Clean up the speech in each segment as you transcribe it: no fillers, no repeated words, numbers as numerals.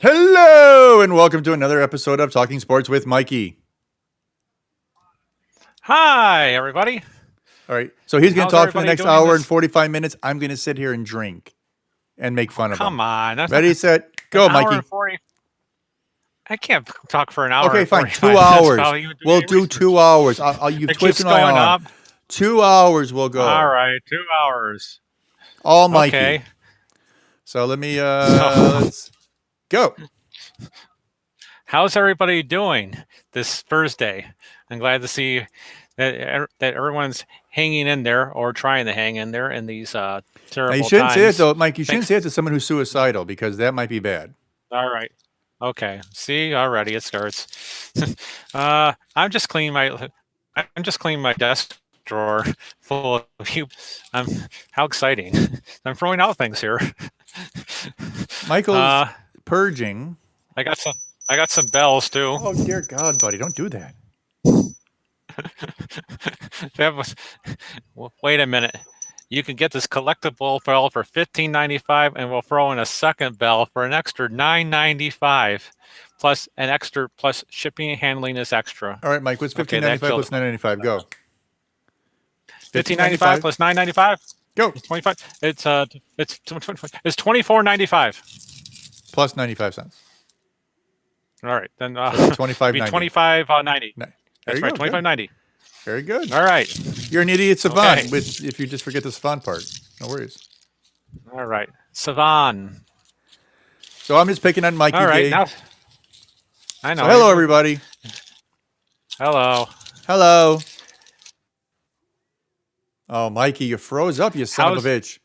Hello, and welcome to another episode of Talking Sports with Mikey. Hi, everybody. All right, so he's going How's to talk for the everybody next doing hour this? and 45 minutes. I'm going to sit here and drink and make fun of him. Come on. That's Ready, set, go, an hour Mikey. and 40. I can't talk for an hour Okay, and fine. 45 2 minutes hours. while you do We'll any do research. 2 hours. You've It twisted keeps my going arm. up. 2 hours we'll go. All right, 2 hours. All Mikey. Okay. So let me, let's go. How's everybody doing this Thursday? I'm glad to see that everyone's hanging in there or trying to hang in there in these terrible Now, you shouldn't times. say it, though, Mike. You shouldn't say it to someone who's suicidal because that might be bad. All right. Okay. See, already it starts. I'm just cleaning my desk drawer full of you. How exciting! I'm throwing out things here. Michael's purging. I got some bells too. Oh, dear God, buddy. Don't do that. That was. Wait a minute. You can get this collectible bell for $15.95, and we'll throw in a second bell for an extra $9.95, plus shipping and handling is extra. All right, Mike. What's $15.95 plus $9.95? Go. $15.95 plus $9.95. Go. It's 25. It's $24.95 plus 95 cents. All right, then So $25.90. $25.90. There That's right, $25.90. Very good. All right. You're an idiot savant Okay. if you just forget the savant part. No worries. All right, Savan. So I'm just picking on Mikey. All right, Day. now I know. So hello, everybody. Hello. Hello. Oh, Mikey, you froze up, you son of a bitch.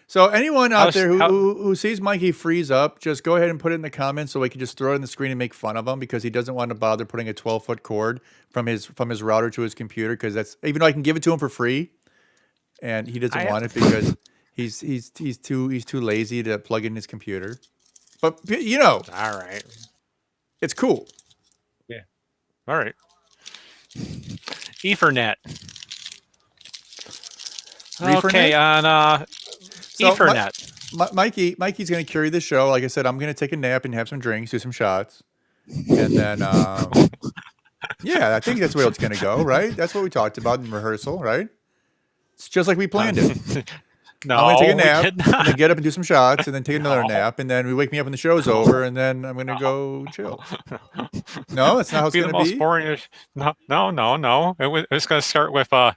So anyone out there who sees Mikey freeze up, just go ahead and put it in the comments so we can just throw it on the screen and make fun of him because he doesn't want to bother putting a 12-foot cord from his router to his computer because that's even though I can give it to him for free, and he doesn't want it because he's too lazy to plug in his computer. But you know, all right, it's cool. Yeah. All right. Ethernet. Okay, on Ethernet. Mikey's going to carry the show. Like I said, I'm going to take a nap and have some drinks, do some shots. And then, yeah, I think that's where it's going to go, right? That's what we talked about in rehearsal, right? It's just like we planned it. No, I'm going to take a nap, and then get up and do some shots, and then take another nap, and then we wake me up when the show's over, and then I'm going to go chill. No, that's not how it's going to be? The most boring. No. It's going to start with a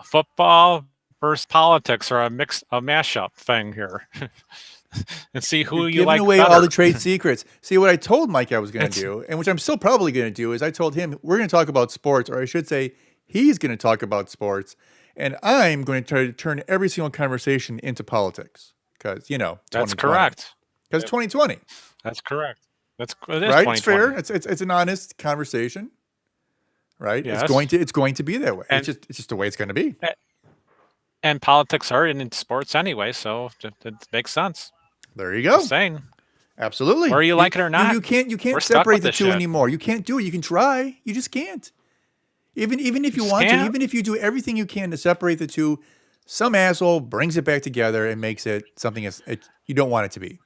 football versus politics or a mashup thing here, and see who you like away better. all the trade secrets. See, what I told Mike I was going to do, and which I'm still probably going to do, is I told him we're going to talk about sports, or I should say, he's going to talk about sports, and I'm going to try to turn every single conversation into politics because that's correct. Because 2020. That's correct. It is right. It's fair. It's an honest conversation. Right. Yes. It's going to be that way. It's just the way it's going to be. And politics are in sports anyway, so it makes sense. There you go. Just saying. Absolutely. Whether you like it or not. You can't separate the two anymore. You can't do it. You can try. You just can't. Even if you want to, even if you do everything you can to separate the two, some asshole brings it back together and makes it something you don't want it to be.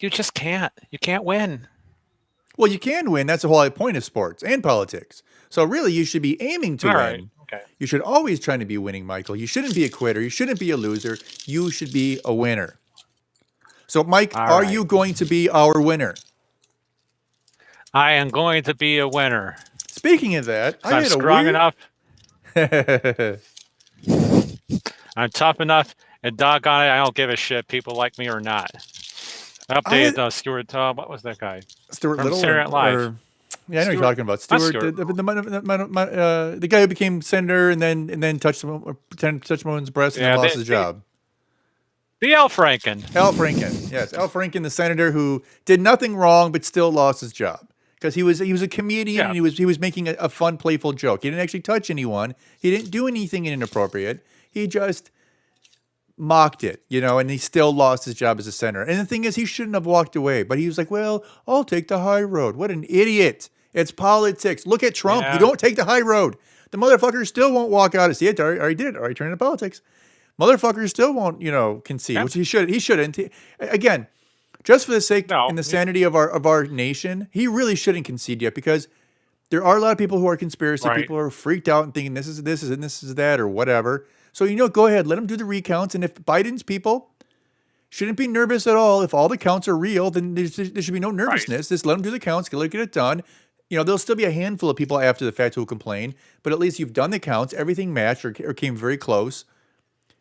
You just can't. You can't win. Well, you can win. That's the whole point of sports and politics. So really, you should be aiming to win. Right. Okay. You should always try to be winning, Michael. You shouldn't be a quitter. You shouldn't be a loser. You should be a winner. So, Mike, are you going to be our winner? I am going to be a winner. Speaking of that, I'm strong enough. I'm tough enough, and doggone it, I don't give a shit. People like me or not. I updated Stuart. What was that guy? Stuart from Little Saturday Night Live. Yeah, I know you're talking about Stuart. The guy who became senator and then touched someone's breast and then lost his job. The Al Franken. Al Franken, yes, Al Franken, the senator who did nothing wrong but still lost his job because he was a comedian and he was making a fun, playful joke. He didn't actually touch anyone. He didn't do anything inappropriate. He just mocked it, and he still lost his job as a senator. And the thing is, he shouldn't have walked away, but he was like, well, I'll take the high road. What an idiot. It's politics. Look at Trump. You don't take the high road. The motherfucker still won't walk out and see it. I already did it. I already turned into politics. Motherfucker still won't, concede, which he shouldn't. Again, just for the sake No. and the sanity of our nation, he really shouldn't concede yet, because there are a lot of people who are conspiracy Right. people who are freaked out and thinking this is and this is that or whatever. So go ahead, let him do the recounts, and if Biden's people shouldn't be nervous at all, if all the counts are real, then there should be no nervousness. Just let them do the counts, get it done. There'll still be a handful of people after the fact who will complain, but at least you've done the counts, everything matched or came very close,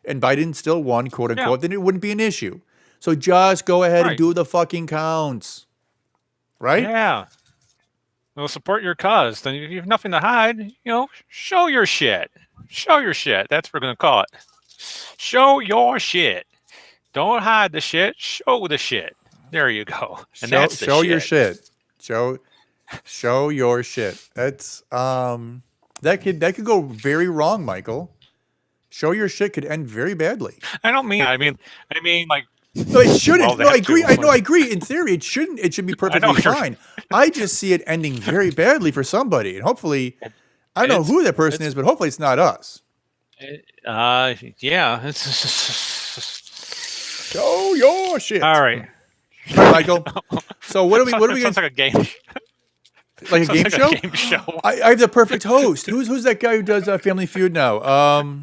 and Biden still won, quote unquote, then it wouldn't be an issue. So just go ahead and do the fucking counts. Right? Yeah. Well, support your cause. Then if you have nothing to hide, show your shit. Show your shit. That's what we're going to call it. Show your shit. Don't hide the shit. Show the shit. There you go. And that's the show shit. your shit. Show your shit. That's that could go very wrong, Michael. Show your shit could end very badly. I mean like. No, it shouldn't. Well, I agree. I agree. In theory, it shouldn't. It should be perfectly fine. I just see it ending very badly for somebody, and hopefully, I don't know who that person is, but hopefully, it's not us. Yeah. Show your shit. All right, Michael. So what are we? Sounds like a game. Like a game show? A game show. I have the perfect host. Who's that guy who does Family Feud now?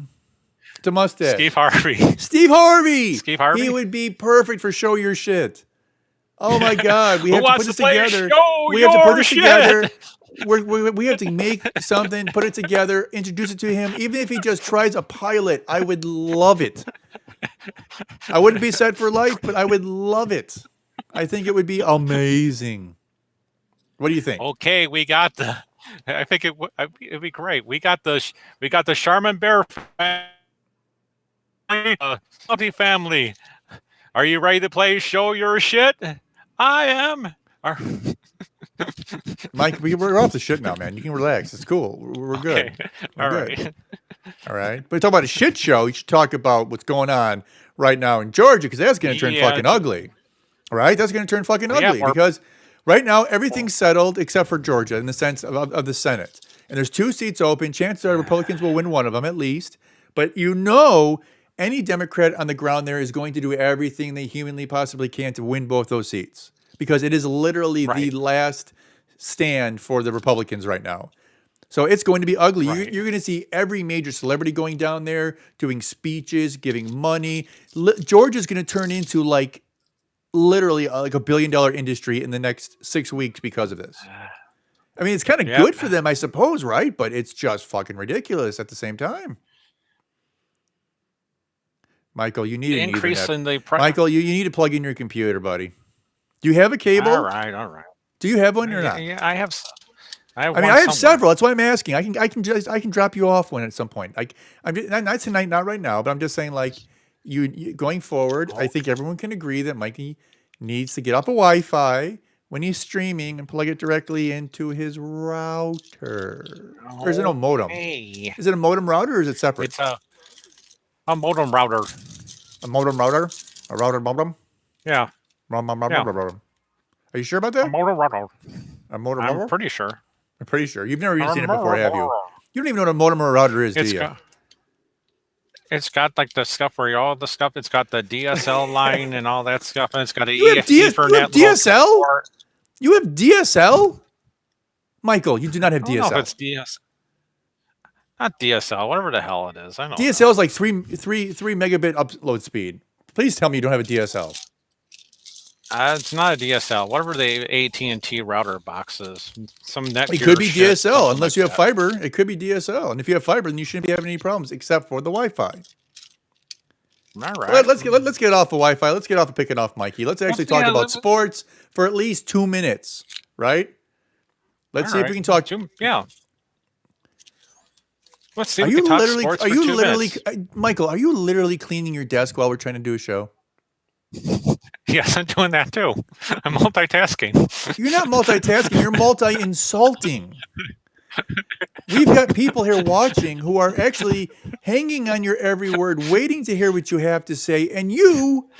The mustache. Steve Harvey. Steve Harvey. Steve Harvey. He would be perfect for Show Your Shit. Oh my God, we have to put this together. We have to put this together. We have to make something, put it together, introduce it to him. Even if he just tries a pilot, I would love it. I wouldn't be set for life, but I would love it. I think it would be amazing. What do you think? Okay, we got the. I think it'd be great. We got the Charmin Bear family. Are you ready to play Show Your Shit? I am. Mike, we're off the shit now, man. You can relax. It's cool. We're good. Okay. We're All good. right. All right. But talk about a shit show. You should talk about what's going on right now in Georgia, because that's going to turn fucking ugly. All right? That's going to turn fucking ugly because right now everything's settled except for Georgia in the sense of the Senate. And there's 2 seats open. Chances are Republicans will win one of them at least. But any Democrat on the ground there is going to do everything they humanly possibly can to win both those seats, because it is literally the last stand for the Republicans right now. So it's going to be ugly. Right. You're going to see every major celebrity going down there, doing speeches, giving money. Georgia's going to turn into literally like $1 billion industry in the next 6 weeks because of this. I mean, it's kind of good for them, I suppose, right? But it's just fucking ridiculous at the same time. Michael, you need an increase Ethernet. in the price. Michael, you need to plug in your computer, buddy. Do you have a cable? All right. Do you have one or not? Yeah, I have. I have several. That's why I'm asking. I can drop you off one at some point. I'm just, not tonight, not right now, but I'm just saying, you going forward. I think everyone can agree that Mikey needs to get off of Wi-Fi when he's streaming and plug it directly into his router. Or is it a modem? Hey. Is it a modem router or is it separate? It's a modem router. A modem router? A router modem? Yeah. Are you sure about that? A modem router. A modem router? I'm pretty sure. I'm pretty sure. You've never even seen it before, have you? You don't even know what a modem or a router is, do you? It's got the stuff where all the stuff. It's got the DSL line and all that stuff, and it's got a You have DSL? You have DSL? Michael, you do not have DSL. I don't know if it's DSL. Not DSL, whatever the hell it is. I don't DSL is like 3 megabit upload speed. Please tell me you don't have a DSL. It's not a DSL. Whatever the AT&T router box is. Some net. It could be DSL unless you have fiber. It could be DSL, and if you have fiber, then you shouldn't be having any problems except for the Wi-Fi. All right. Let's get off the Wi-Fi. Let's get off of picking off Mikey. Let's actually talk about sports for at least 2 minutes, right? Let's see if we can talk. Yeah. Let's see. Are you literally, Michael? Are you literally cleaning your desk while we're trying to do a show? Yes, I'm doing that too. I'm multitasking. You're not multitasking. You're multi-insulting. We've got people here watching who are actually hanging on your every word, waiting to hear what you have to say, and you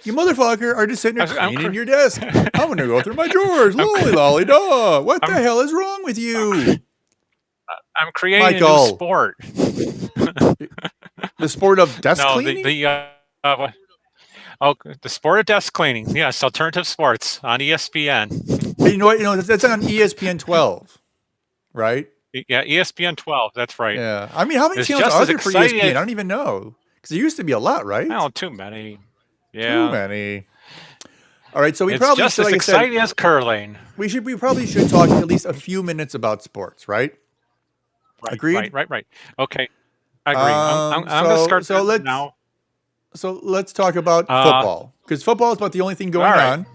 motherfucker, are just sitting there cleaning your desk. I'm going to go through my drawers. Lolly, lolly, da. What the hell is wrong with you? I'm creating a new sport. The sport of desk cleaning? Oh, the sport of desk cleaning. Yes, alternative sports on ESPN. Hey, you know what? That's on ESPN 12, right? Yeah, ESPN 12. That's right. Yeah. I mean, how many It's channels just are as there for ESPN? I exciting. don't even know because there used to be a lot, right? Oh, too many. Too Yeah, many. All right, so we it's probably just should, as like I said, exciting as curling. we probably should talk at least a few minutes about sports, right? Right, right, Agreed. right, right. Okay, I agree. I'm going to start So that let's now. talk about Uh, football because football is about the only thing all going right.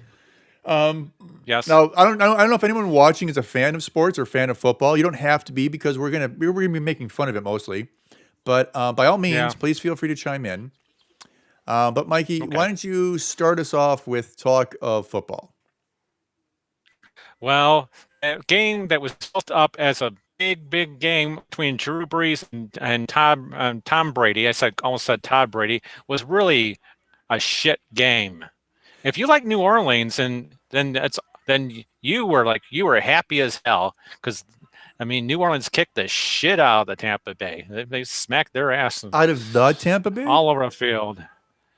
on. Yes. Now, I don't know if anyone watching is a fan of sports or fan of football. You don't have to be because we're gonna be making fun of it mostly. But by all means, Yeah. please feel free to chime in. But Mikey, Okay. why don't you start us off with talk of football? Well, a game that was built up as a big game between Drew Brees and Tom Brady. Almost said Todd Brady was really a shit game. If you like New Orleans, and then you were happy as hell because I mean New Orleans kicked the shit out of the Tampa Bay. They smacked their ass Out of the Tampa Bay? all over the field.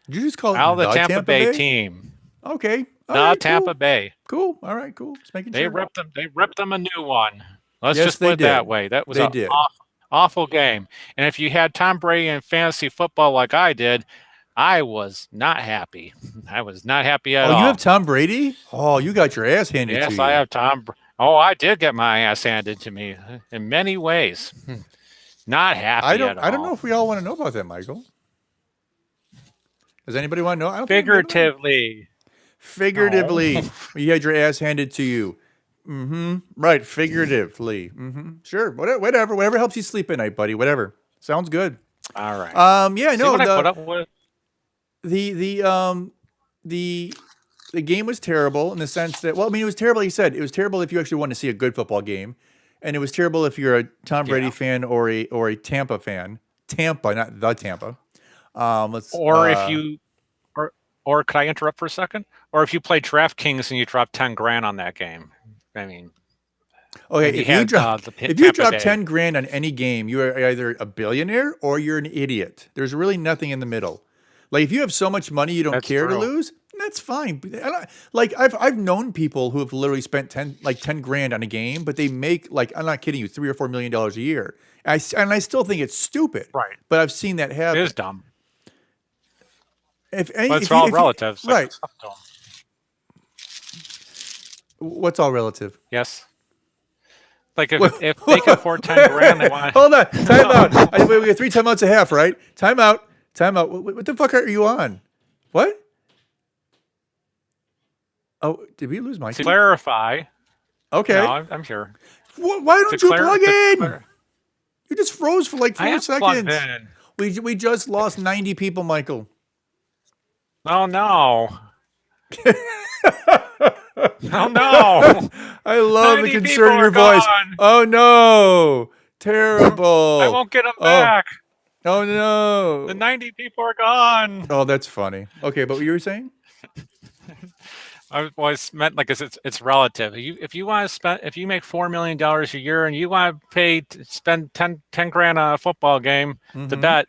Did you just call Out of it the the Tampa Tampa Bay Bay? team, Okay. All the right. Tampa Cool. Bay. Cool. All right. Cool. Just making They sure. ripped them. They ripped them a new one. Let's Yes, just put they it that did. way. That was They a did. awful game. And if you had Tom Brady in fantasy football like I did, I was not happy. I was not happy at Oh, you have all. Tom Brady? Oh, you got your ass handed to Yes, I you. have Oh, I did get my ass handed to me in many ways. Not happy at I don't know all. if we all want to know about that, Michael. Does anybody want to know? I don't think anybody. Figuratively. No. Figuratively, you had your ass handed to you. Right, figuratively. Sure, whatever helps you sleep at night, buddy. Whatever. Sounds good. All right. Yeah, See no, what I put up with? the the game was terrible in the sense that, well, I mean, it was terrible. He said it was terrible if you actually want to see a good football game, and it was terrible if you're a Tom Brady Yeah. fan or a Tampa fan. Tampa, not the Tampa. Let's. Or if you or could I interrupt for a second? Or if you played DraftKings and you dropped 10 grand on that game. I mean, Okay, and you if you had drop the if you Tampa drop Bay. 10 grand on any game, you are either a billionaire or you're an idiot. There's really nothing in the middle. Like if you have so much money you don't That's care to true. lose, that's fine. Like I've known people who have literally spent 10 grand on a game, but they make, like, I'm not kidding you, $3 or $4 million a year. And I still think it's stupid. Right. But I've seen that It happen. is dumb. If But it's you, all if you- relative. It's like, right? it's up to 'em. What's all relative? Yes. Like if they can afford 10 grand, they want Hold on. Time out. We got 3 timeouts a half, right? Time out. Time out. What the fuck are you on? What? Oh, did we lose Mike? to clarify. Okay. No, I'm here. Why don't you plug in? You just froze for like I 4 am plugged seconds. in. We just lost 90 people, Michael. Oh no. Oh no. I love the 90 concern people in your are voice. gone. Oh no. Terrible. I won't get them back. Oh no. The 90 people are gone. Oh, that's funny. Okay, but what you were saying? I was meant like it's relative. If you want to spend, if you make $4 million a year and you want to spend 10 grand on a football game to bet,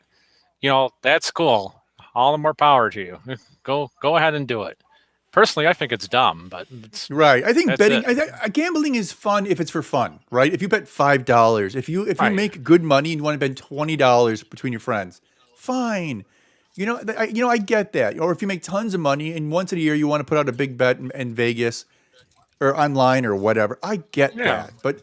that's cool. All the more power to you. Go ahead and do it. Personally, I think it's dumb, but right. I think that's betting, it. gambling is fun if it's for fun, right? If you bet $5, if you Right. make good money and you want to bet $20 between your friends, fine. I get that. Or if you make tons of money and once a year you want to put out a big bet in Vegas or online or whatever, I get that. But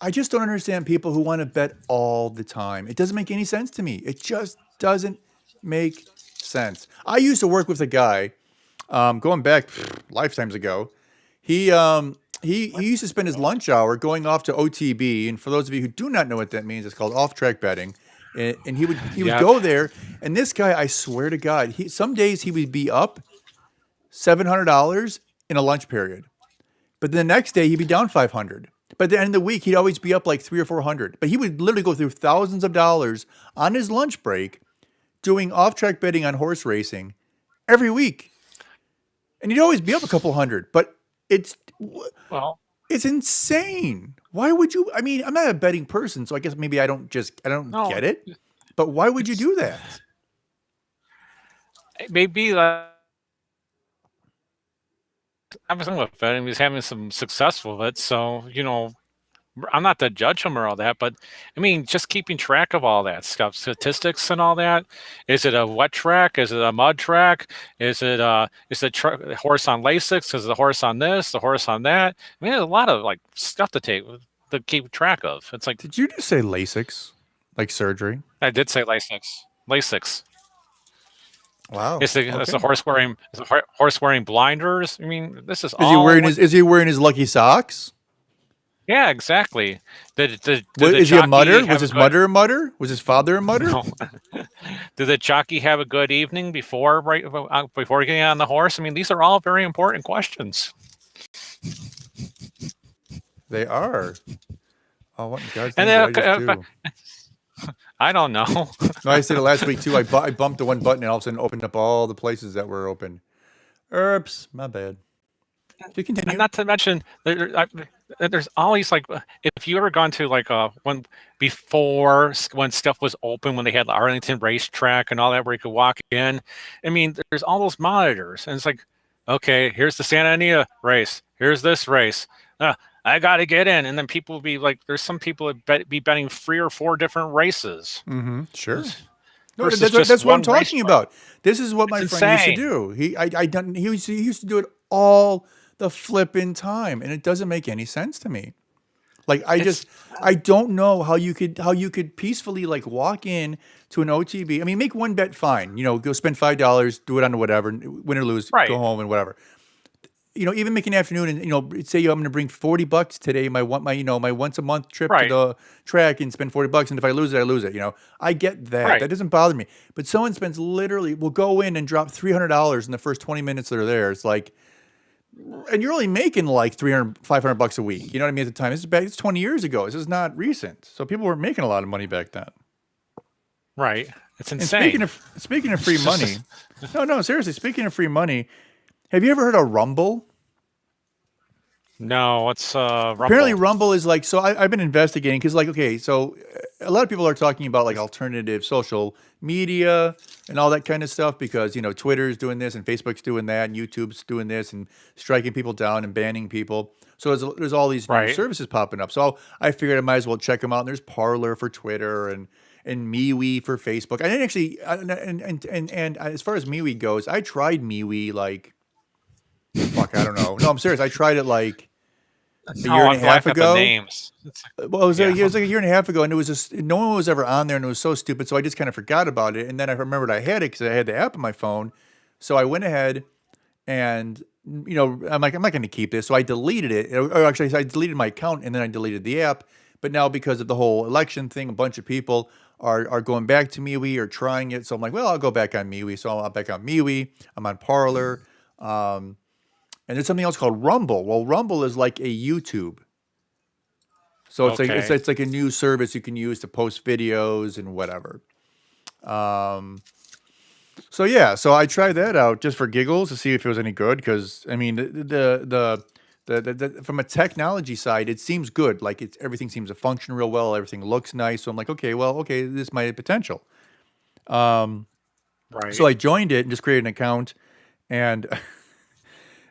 I just don't understand people who want to bet all the time. It doesn't make any sense to me. It just doesn't make sense. I used to work with a guy, going back lifetimes ago. He used to spend his lunch hour going off to OTB, and for those of you who do not know what that means, it's called off-track betting. And he would go there, and this guy, I swear to God, some days he would be up $700 in a lunch period, but the next day he'd be down $500. But at the end of the week, he'd always be up like $300 or $400. But he would literally go through thousands of dollars on his lunch break doing off-track betting on horse racing every week, and he'd always be up a couple hundred. But it's insane. Why would you? I mean, I'm not a betting person, so I guess maybe I don't get it. But why would you do that? It may be like having fun with it, and he's having some success with it. So, I'm not to judge him or all that, but I mean, just keeping track of all that stuff, statistics and all that. Is it a wet track? Is it a mud track? Is it horse on Lasix? Is it a horse on this? The horse on that? I mean, there's a lot of like stuff to keep track of. It's like Did you just say LASIX, like surgery? I did say Lasix. Lasix. Wow. Is the Okay. horse wearing blinders? I mean, this is Is he all wearing what. his Is he wearing his lucky socks? Yeah, exactly. Did What the is he a jockey mutter? Was have a his good? mother a mutter? Was his father a mutter? No. Did the jockey have a good evening before getting on the horse? I mean, these are all very important questions. They are. Oh, what in God's And name did I just do? I don't know. No, I said it last week too. I bumped the one button and all of a sudden opened up all the places that were open. Oops, my bad. To And continue. not to mention, there's always like, if you ever gone to like when stuff was open, when they had the Arlington racetrack and all that, where you could walk in. I mean, there's all those monitors, and it's like, okay, here's the Santa Anita race. Here's this race. I got to get in, and then people will be like, there's some people that be betting 3 or 4 different races Sure. No, versus just that's what I'm one race. talking about. This is what It's my friend used to insane. do. He used to do it all the flipping time, and it doesn't make any sense to me. Like It's I don't know how you could peacefully like walk in to an OTB. I mean, make one bet fine. Go spend $5, do it on whatever, win or lose, go right, home and whatever. Even make an afternoon and say I'm going to bring $40 today. My once a month trip to right, the track and spend $40, and if I lose it, I lose it. I get that. right. That doesn't bother me. But someone will go in and drop $300 in the first 20 minutes that are there. It's like, and you're only making like 300, $500 a week. You know what I mean? At the time, it's 20 years ago. This is not recent. So people weren't making a lot of money back then. Right. It's And insane. speaking of free It's money, just no, seriously, speaking of free money, have you ever heard of Rumble? no, it's Apparently, Rumble. Rumble is like, so I've been investigating because, like, okay, so a lot of people are talking about like alternative social media and all that kind of stuff because, Twitter's doing this and Facebook's doing that and YouTube's doing this and striking people down and banning people. So there's all these new Right. services popping up. So I figured I might as well check them out. And there's Parler for Twitter and MeWe for Facebook. I didn't actually, and as far as MeWe goes, I tried MeWe like, fuck, I don't know. No, I'm serious. I tried it like a No, year and I'm a half laughing at the ago. names. It's Well, yeah. it was like a year and a half ago, and it was just no one was ever on there, and it was so stupid. So I just kind of forgot about it, and then I remembered I had it because I had the app on my phone. So I went ahead and I'm like, I'm not going to keep this, so I deleted it. Or actually, I deleted my account, and then I deleted the app. But now because of the whole election thing, a bunch of people are going back to MeWe or trying it. So I'm like, well, I'll go back on MeWe. So I'm back on MeWe. I'm on Parler. And there's something else called Rumble. Well, Rumble is like a YouTube. So it's like Okay. it's like a new service you can use to post videos and whatever. So yeah, so I tried that out just for giggles to see if it was any good. Because I mean, from a technology side, it seems good. Like everything seems to function real well. Everything looks nice. So I'm like, okay, well, okay, this might have potential. So Right. I joined it and just created an account, and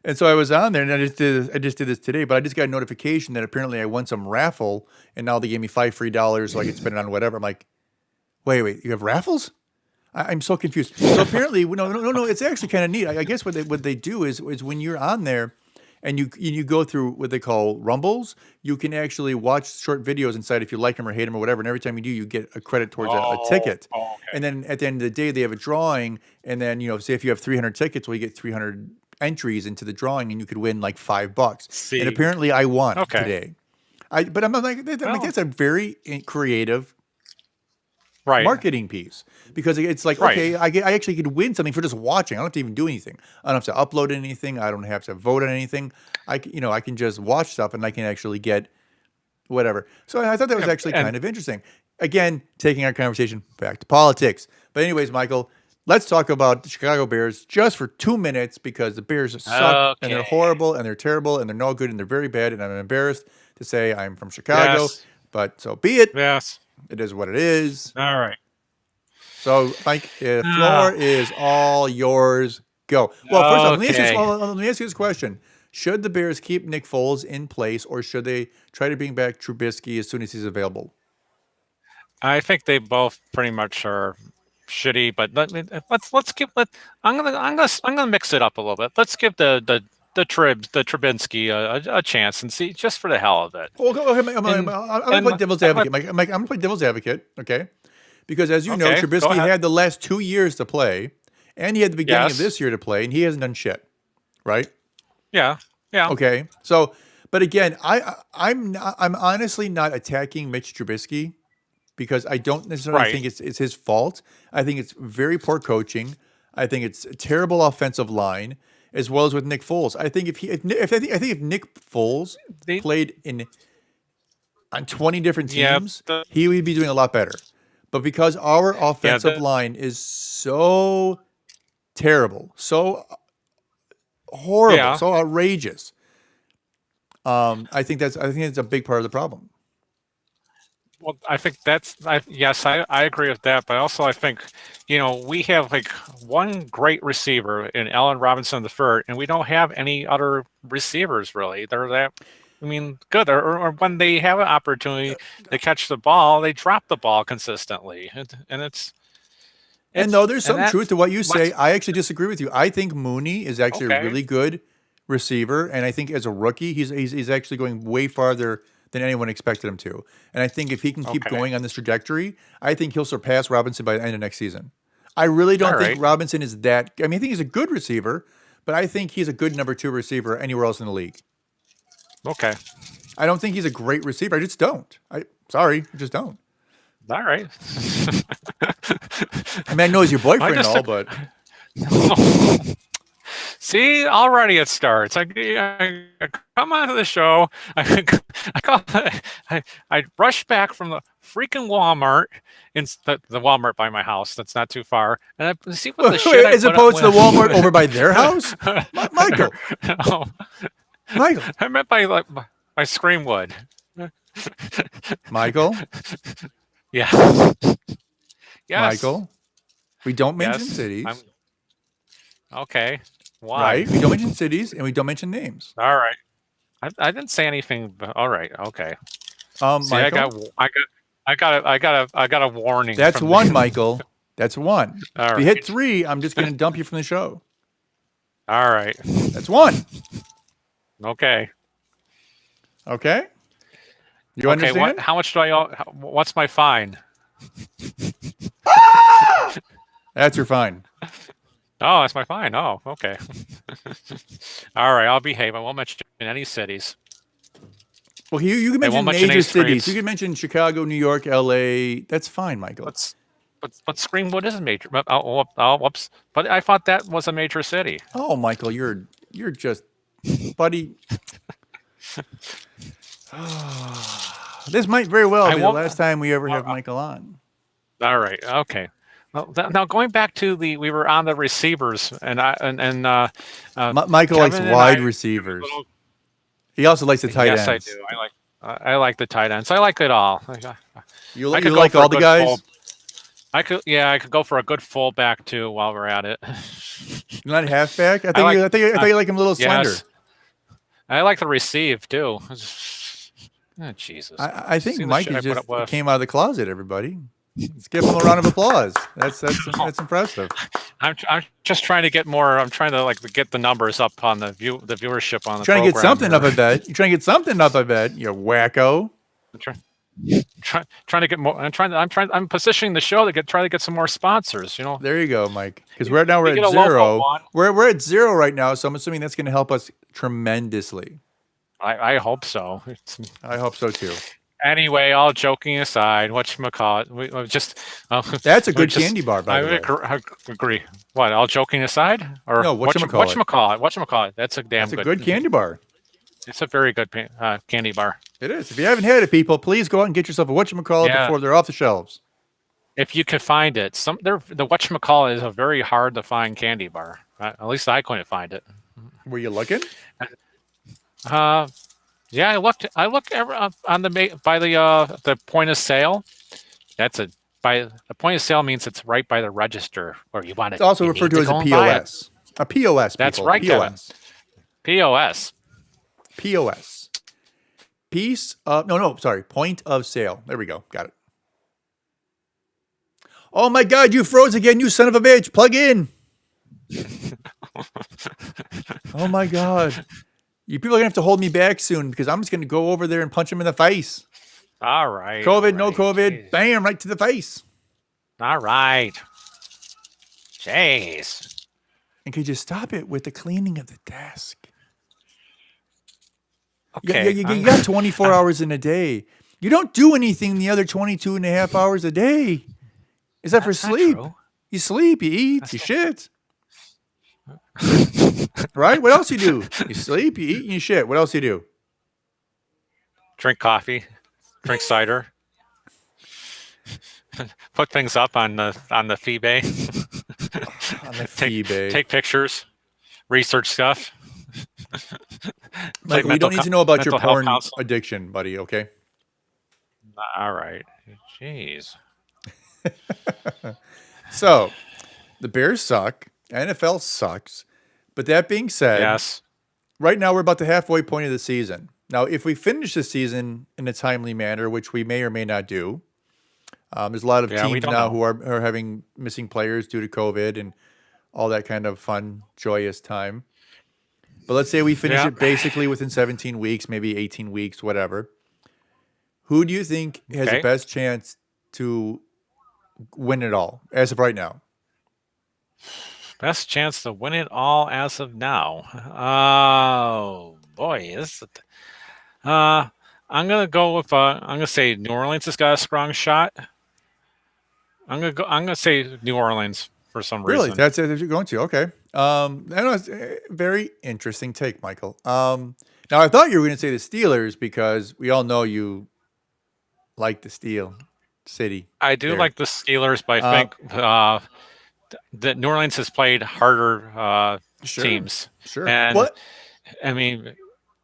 and so I was on there, and I just did this today. But I just got a notification that apparently I won some raffle, and now they gave me $5 free so I can spend it on whatever. I'm like, wait, you have raffles? I'm so confused. So apparently, no. It's actually kind of neat. I guess what they do is when you're on there, and you go through what they call rumbles, you can actually watch short videos inside if you like them or hate them or whatever. And every time you do, you get a credit towards a Oh, ticket. okay. And then at the end of the day, they have a drawing. And then say if you have 300 tickets, well, you get 300 entries into the drawing, and you could win like $5. And See. apparently, I won Okay. today. But I'm like, Well, that's a very creative right. marketing piece because it's like, Right. okay, I actually could win something for just watching. I don't have to even do anything. I don't have to upload anything. I don't have to vote on anything. I can just watch stuff and I can actually get whatever. So I thought that was Yeah, actually and kind of interesting. Again, taking our conversation back to politics. But anyways, Michael, let's talk about the Chicago Bears just for 2 minutes because the Bears suck and they're okay. horrible and they're terrible and they're no good and they're very bad. And I'm embarrassed to say I'm from Chicago, Yes. but so be it. Yes. It is what it is. All right. So, Mike, the floor Ah, is all yours. Go. Well, first off, okay. let me ask you this question. Should the Bears keep Nick Foles in place, or should they try to bring back Trubisky as soon as he's available? I think they both pretty much are shitty, but let's give I'm gonna mix it up a little bit. Let's give the Trubinsky a chance and see just for the hell of it. Well, okay, I'm going to play devil's advocate. I'm going to play devil's advocate, okay? Because as you know, Okay, go Trubisky ahead. had the last 2 years to play, and he had the beginning of Yes. this year to play, and he hasn't done shit, right? Yeah, yeah. Okay, so, but again, I'm honestly not attacking Mitch Trubisky because I don't necessarily Right. think it's his fault. I think it's very poor coaching. I think it's a terrible offensive line, as well as with Nick Foles. I think if Nick Foles They- played on 20 different Yeah, teams, he would be doing a lot better. But because our offensive line is so terrible, so horrible, Yeah. so outrageous, I think that's a big part of the problem. Well, I think yes, I agree with that, but also I think, we have like one great receiver in Allen Robinson III, and we don't have any other receivers really. They're that, I mean, good. Or when they have an opportunity to catch the ball, they drop the ball consistently, and And though there's some that- truth to what you say, I actually disagree with you. I think Mooney is actually a Okay. really good receiver, and I think as a rookie, he's actually going way farther than anyone expected him to. And I think if he can keep Okay. going on this trajectory, I think he'll surpass Robinson by the end of next season. I really don't All think right. Robinson is that. I mean, I think he's a good receiver, but I think he's a good number 2 receiver anywhere else in the league. Okay. I don't think he's a great receiver. I just don't. I just don't. All right. I mean, I know he's your boyfriend and just- all, but See, already it starts. I come onto the show. I rush back from the freaking Walmart, the Walmart by my house. That's not too far, and I see what the shit. as I put opposed to up the Walmart over by their house. Michael, Oh, Michael, I meant by by Screamwood. Michael, Yeah. Yes. Michael. We don't mention Yes. cities, Okay. Why? right? We don't mention cities, and we don't mention names. All right. I didn't say anything. But, all right. Okay. See, Michael, I got a warning. that's from one, the- Michael. That's one. All If you hit right. 3, I'm just going to dump you from the show. All right. That's 1. Okay. Okay. You Okay. understand? How much do I owe? What's my fine? That's your fine. Oh, that's my fine. Oh, okay. All right. I'll behave. I won't mention any cities. Well, you can I mention won't mention major any cities. streets. You can mention Chicago, New York, L.A. That's fine, Michael. But Screamwood is a major. Oh, whoops. But I thought that was a major city. Oh, Michael, you're just, buddy. This might very well I be the won't- last time we ever have Michael on. All right. Okay. Well, now going back to we were on the receivers, and Michael likes Kevin and wide I- receivers. He also likes the tight yes, ends. I do. I like the tight ends. I like it all. You, I you could go like for a all the good guys? I could go for a good fullback too while we're at it. You're not halfback? I like- thought you like him a little slender. Yes. I like the receive too. Oh, Jesus. I think See the Mike shit I is put just up with? came out of the closet, everybody. Let's give him a round of applause. That's impressive. I'm just trying to get more. I'm trying to get the numbers up on the viewership on the. Trying to get program something up, here. I bet. You're trying to get something up, I bet. You wacko. Trying to get more. I'm positioning the show to try to get some more sponsors. There you go, Mike. Because we're at get a local 0. one. We're at 0 right now, so I'm assuming that's going to help us tremendously. I hope so. I hope so too. Anyway, all joking aside, whatchamacallit, we just That's a good just- candy bar, by I the way. agree. What? All joking aside, or No, whatchamacallit. Whatchamacallit? That's a damn That's a good candy bar. It's a very good candy bar. It is. If you haven't had it, people, please go out and get yourself a whatchamacallit Yeah. before they're off the shelves. If you can find it, the whatchamacallit is a very hard to find candy bar. At least I couldn't find it. Were you looking? Yeah, I looked on by the point of sale. By the point of sale means it's right by the register where you want it. It's also you referred need to as go a and buy it. POS. A POS, people. That's right, POS. POS. POS. Point of sale. There we go. Got it. Oh my God, you froze again, you son of a bitch. Plug in. Oh my God. You people are going to have to hold me back soon because I'm just going to go over there and punch him in the face. All right. COVID, no COVID. Jeez. Bam, right to the face. All right. Jeez. And could you stop it with the cleaning of the desk? Okay. You got 24 hours in a day. You don't do anything the other 22 and a half hours a day. Is that for sleep? You sleep, you eat, you shit. Right? What else you do? You sleep, you eat, and you shit. What else you do? Drink coffee, drink cider, put things up on the Feebay. On the Feebay. Take pictures, research stuff. Michael, we don't need to know about your porn addiction, buddy, okay? All right. Jeez. So, the Bears suck. NFL sucks. But that being said, yes. Right now we're about the halfway point of the season. Now, if we finish the season in a timely manner, which we may or may not do, there's a lot of teams now who are having missing players due to COVID and all that kind of fun, joyous time. But let's say we finish it basically within 17 weeks, maybe 18 weeks, whatever. Who do you think has the best chance to win it all as of right now? Best chance to win it all as of now. Oh boy, I'm gonna go with I'm gonna say New Orleans has got a strong shot. I'm gonna say New Orleans for some reason. Really, that's it. You're going to okay. I know it's a very interesting take, Michael. Now I thought you were going to say the Steelers because we all know you like the Steel City. I do like the Steelers, but I think that New Orleans has played harder teams. Sure. And I mean,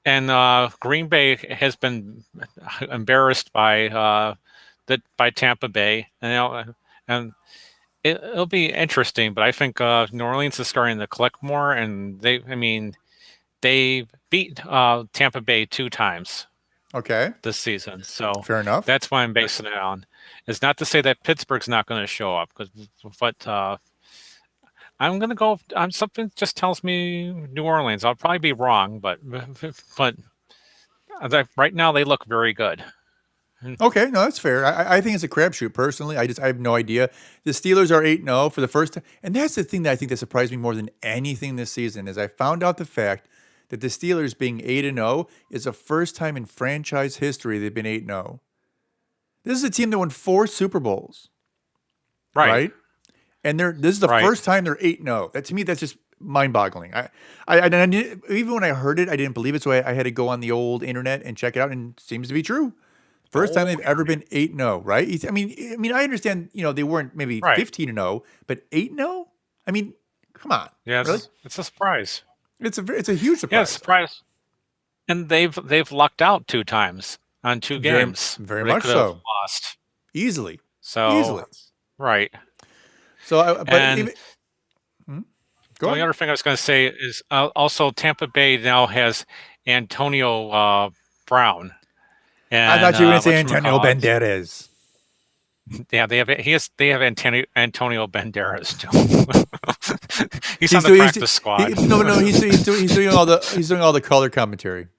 and Green Bay has been embarrassed by Tampa Bay, and it'll be interesting. But I think New Orleans is starting to click more, and they beat Tampa Bay 2 times. Okay. This season, so fair enough. That's why I'm basing it on. It's not to say that Pittsburgh's not going to show up, but I'm going to go. Something just tells me New Orleans. I'll probably be wrong, but right now they look very good. Okay, no, that's fair. I think it's a crapshoot personally. I have no idea. The Steelers are 8-0 for the first time, and that's the thing that I think that surprised me more than anything this season is I found out the fact that the Steelers being 8-0 is the first time in franchise history they've been 8-0. This is a team that won 4 Super Bowls. Right? And this is the first time they're 8-0. That to me, that's just mind-boggling. I even when I heard it, I didn't believe it, so I had to go on the old internet and check it out, and it seems to be true. First time they've ever been 8-0, right? I mean, I understand, they weren't maybe 15-0, but 8-0? I mean, come on. Yeah, really? It's a surprise. It's a huge surprise. Yeah, surprise. And they've lucked out 2 times on 2 games. Very much so. Lost easily. So right. So, the only other thing I was going to say is also Tampa Bay now has Antonio Brown. And, I thought you were going to say Antonio Banderas. Yeah, they have Antonio Banderas too. he's on the practice squad. He's doing all the color commentary.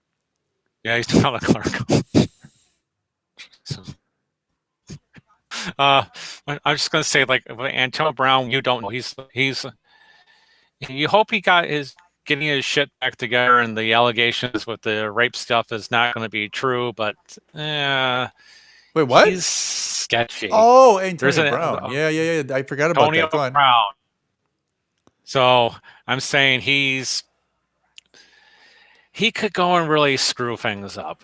Yeah, he's doing all the color commentary. I'm just gonna say, like, Antonio Brown, you don't know. You hope he getting his shit back together, and the allegations with the rape stuff is not going to be true. But wait, what? He's sketchy. Oh, Antonio Brown. Yeah. I forgot about Antonio that. Brown. So I'm saying he could go and really screw things up.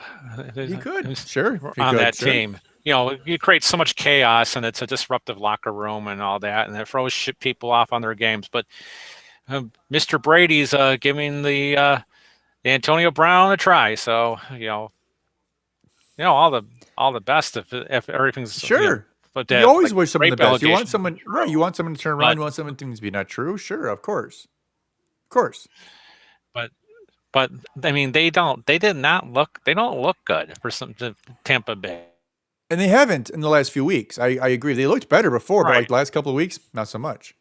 He could, sure, on that team. You create so much chaos, and it's a disruptive locker room and all that, and it throws people off on their games. But Mr. Brady's giving the Antonio Brown a try. So all the best if everything's sure. But you always wish someone the best. You want someone right. You want someone to turn around. You want someone things to be not true. Sure, of course. But I mean, they don't look good for some Tampa Bay. And they haven't in the last few weeks. I agree. They looked better before, but Right. like the last couple of weeks, not so much.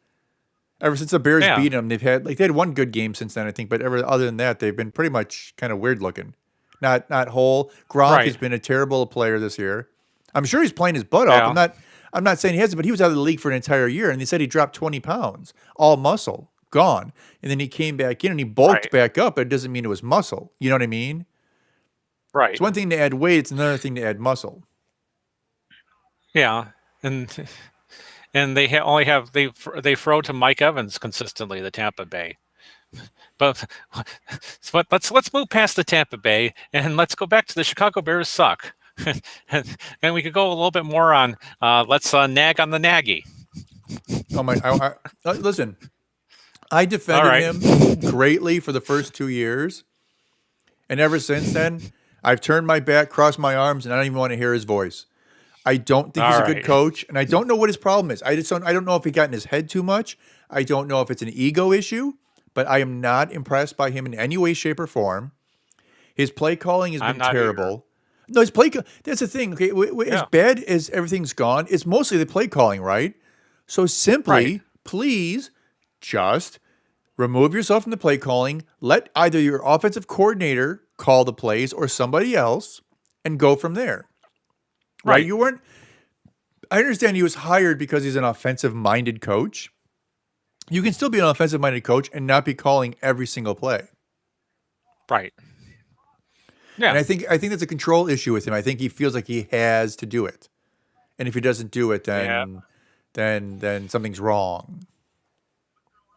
Ever since the Bears Yeah. beat them, they had one good game since then, I think. But other than that, they've been pretty much kind of weird looking, not whole. Gronk has Right. been a terrible player this year. I'm sure he's playing his butt off. Yeah. I'm not saying he hasn't, but he was out of the league for an entire year, and they said he dropped 20 pounds, all muscle, gone, and then he came back in and he bulked Right. back up. But it doesn't mean it was muscle. You know what I mean? Right. It's one thing to add weight; it's another thing to add muscle. Yeah. And they only have they throw to Mike Evans consistently, the Tampa Bay. But let's move past the Tampa Bay and let's go back to the Chicago Bears suck. And we could go a little bit more on let's nag on the Nagy. Oh my! Listen, I All defended right. him greatly for the first 2 years, and ever since then, I've turned my back, crossed my arms, and I don't even want to hear his voice. I don't think he's All a good right. coach, and I don't know what his problem is. I don't know if he got in his head too much. I don't know if it's an ego issue, but I am not impressed by him in any way, shape, or form. His play calling has I'm been not either. terrible. No, his play. That's the thing. Okay, as Yeah. bad as everything's gone, it's mostly the play calling, right? So simply, Right. please, just remove yourself from the play calling. Let either your offensive coordinator call the plays or somebody else, and go from there. Right? Right. You weren't. I understand he was hired because he's an offensive-minded coach. You can still be an offensive-minded coach and not be calling every single play. Right. And Yeah. I think that's a control issue with him. I think he feels like he has to do it, and if he doesn't do it, Yeah. then something's wrong.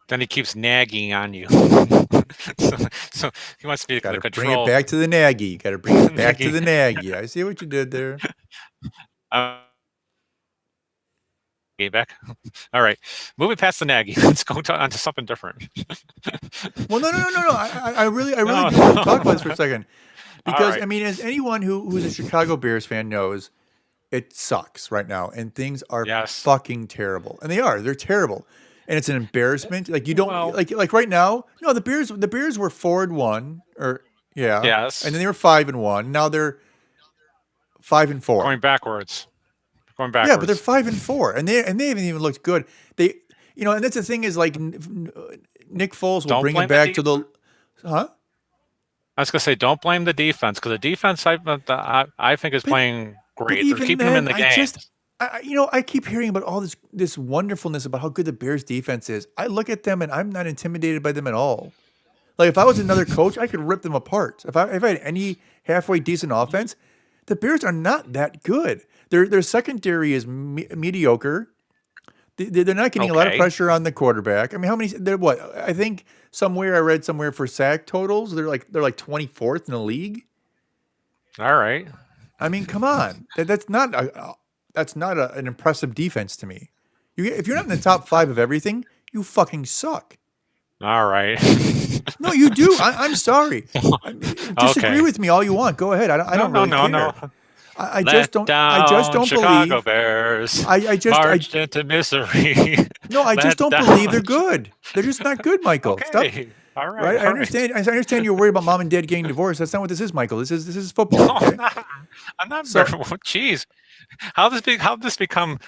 Then he keeps nagging on you. so he wants to be Got the to bring it control. back to the Nagy. You got to bring it back to Nagy. the Nagy. I see what you did there. Back. All right. Moving past the Nagy, let's go on to something different. Well, no. I really do No, want to talk about this for a second, All because right. I mean, as anyone who's a Chicago Bears fan knows, it sucks right now, and things are Yes. fucking terrible, and they're terrible, and it's an embarrassment. Like you don't Well- like right now. No, the Bears were 4-1, or yeah, Yes. and then they were 5-1. Now they're 5-4. Going backwards. Yeah, but they're 5-4, and they haven't even looked good. And that's the thing is like Nick Foles will Don't bring blame it the back to the, huh? I was gonna say, don't blame the defense because the defense I think is playing But great. They're even keeping them in the then, game. I keep hearing about all this wonderfulness about how good the Bears defense is. I look at them and I'm not intimidated by them at all. Like if I was another coach, I could rip them apart. If I had any halfway decent offense, the Bears are not that good. Their secondary is mediocre. They're not getting a lot of Okay. pressure on the quarterback. I mean, how many? They're what? I think I read somewhere for sack totals, they're like 24th in the league. All right. I mean, come on. That's not an impressive defense to me. If you're not in the top 5 of everything, you fucking suck. All right. No, you do. I'm sorry. Disagree Okay. with me all you want. Go ahead. I don't really care. No. I just don't. I just don't Chicago believe. Bears. I Marched into misery. No, I just Let don't down believe they're good. They're just not good, Michael. Stop. Okay. All right. Right? I all right. understand. I understand you're worried about mom and dad getting divorced. That's not what this is, Michael. This is football. No, Okay? I'm not. So- Jeez. How this become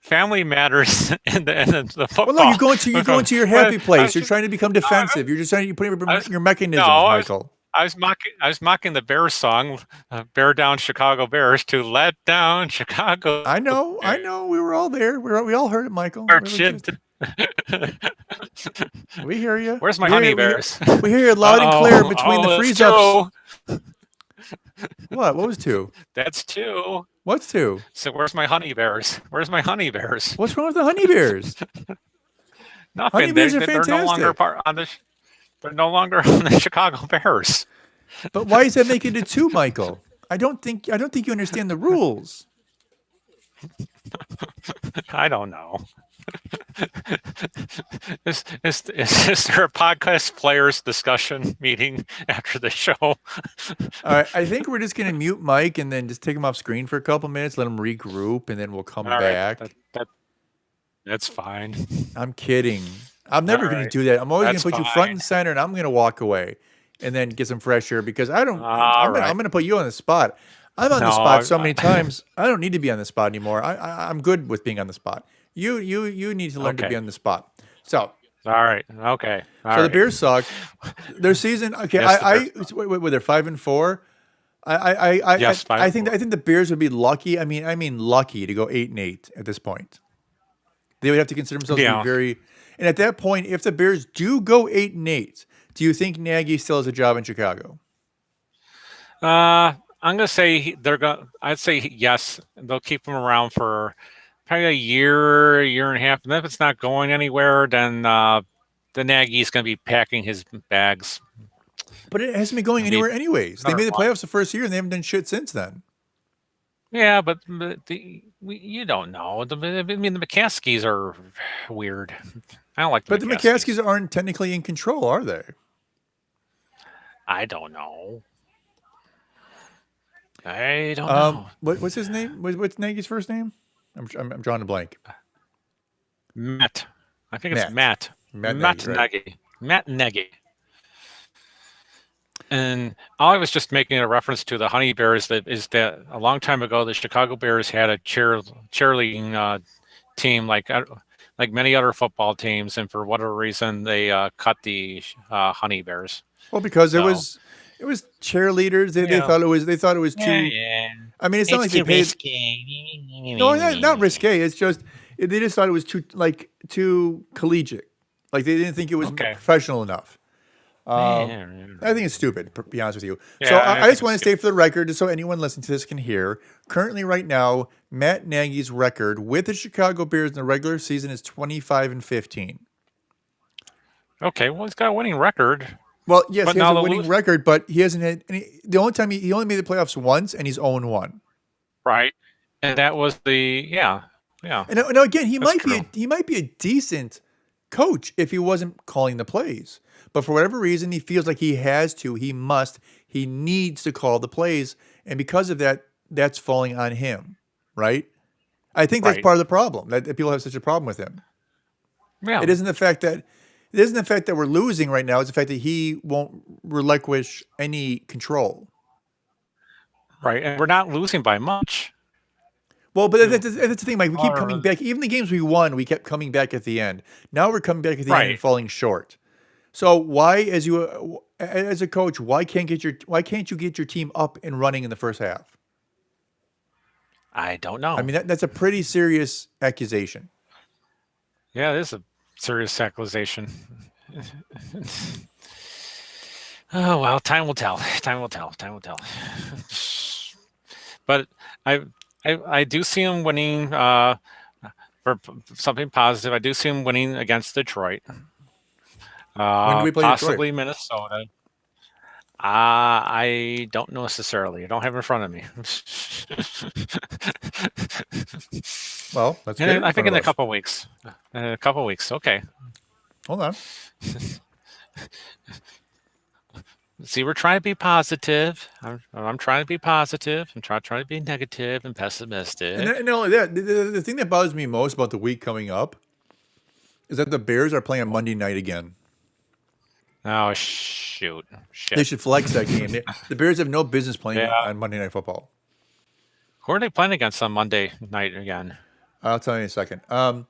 family matters in the football? Well, no, you're going to your happy place. You're I trying to become defensive. You're just trying to put your mechanisms, No, I was- Michael. was mocking the Bears song, "Bear Down Chicago Bears" to let down Chicago. I know. We were all there. We all heard it, Michael. March into- We hear you. Where's my We hear honey you. bears? We hear you loud and clear between the that's freeze ups. 2. What? What was 2? That's 2. What's 2? So where's my honey bears? Where's my honey bears? What's wrong with the honey bears? Nothing. Honey bears are They're no longer fantastic. part on the. They're no longer on the Chicago Bears. But why does that make it a 2, Michael? I don't think you understand the rules. I don't know. Is there a podcast players discussion meeting after the show? All right, I think we're just gonna mute Mike and then just take him off screen for a couple minutes, let him regroup, and then we'll come All right, back. that's fine. I'm kidding. I'm never All going right. to do that. I'm always going That's to put you front fine. and center, and I'm going to walk away. and then get some fresh air because All I'm right. gonna put you on the spot. I'm on No, the spot so many times. I don't need to be on the spot anymore. I'm good with being on the spot. You need to learn to be okay. on the spot. So All right. Okay. All so the right. Bears suck. Their season. Okay, Yes, the Bears. wait, they're 5-4. Yes, I five. think the Bears would be lucky. I mean lucky to go 8-8 at this point. They would have to consider themselves to be Yeah. very. And at that point, if the Bears do go 8-8, do you think Nagy still has a job in Chicago? I'm gonna say they're going. I'd say yes. They'll keep him around for probably a year and a half. And if it's not going anywhere, then the Nagy's gonna be packing his bags. But it hasn't been going It'll be anywhere anyways. They another made the one. playoffs the first year and they haven't done shit since then. Yeah, but you don't know. I mean, the McCaskies are weird. I don't like the But the McCaskies. McCaskies aren't technically in control, are they? I don't know. I don't know. What's his name? What's Nagy's first name? I'm drawing a blank. Matt. I think it's Matt. Matt. Matt Nagy, right? Nagy. Matt Nagy. And I was just making a reference to the Honey Bears. That a long time ago, the Chicago Bears had a cheerleading team like many other football teams, and for whatever reason, they cut the Honey Bears. Well, because So, it was cheerleaders. They yeah. thought it was too. Yeah. I mean, it's not like they too paid. risky. No, not risque. It's just they just thought it was too collegiate. Like they didn't think it was Okay. professional enough. Yeah. I think it's stupid, to be honest with you. Yeah, So I I think just want to it's state for the record, just so anyone listening to this can hear, currently right now, Matt Nagy's record with the Chicago Bears in the regular season is 25-15. Okay, well, he's got a winning record. Well, yes, But he has now a the winning record, but he hasn't had any. The only time he only made the playoffs once, and he's 0-1. Right. And that was yeah. And now again, he That's might be a decent coach if he wasn't calling the plays. But for whatever reason, he feels like he has to, he needs to call the plays, and because of that, that's falling on him, right? I think that's Right. part of the problem that people have such a problem with him. Yeah. It isn't the fact that we're losing right now. It's the fact that he won't relinquish any control. Right. And we're not losing by much. Well, but that's the thing, Mike. We keep Or- coming back. Even the games we won, we kept coming back at the end. Now we're coming back at the end and Right. falling short. So why, as a coach, why can't you get your team up and running in the first half? I don't know. I mean, that's a pretty serious accusation. Yeah, it is a serious accusation. Oh well, time will tell. Time will tell. Time will tell. But I do see him winning for something positive. I do see him winning against Detroit. When do we play Possibly Detroit? Minnesota. I don't know necessarily. I don't have it in front of me. Well, let's get And it I think front in of a us. couple weeks. A couple weeks. Okay. Hold on. See, we're trying to be positive. I'm trying to be positive. I'm trying to be negative and pessimistic. And not only that, the thing that bothers me most about the week coming up is that the Bears are playing on Monday night again. Oh shoot! Shit. They should flex that game. The Bears have no business playing Yeah. on Monday Night Football. Who are they playing against on Monday night again? I'll tell you in a second. Oh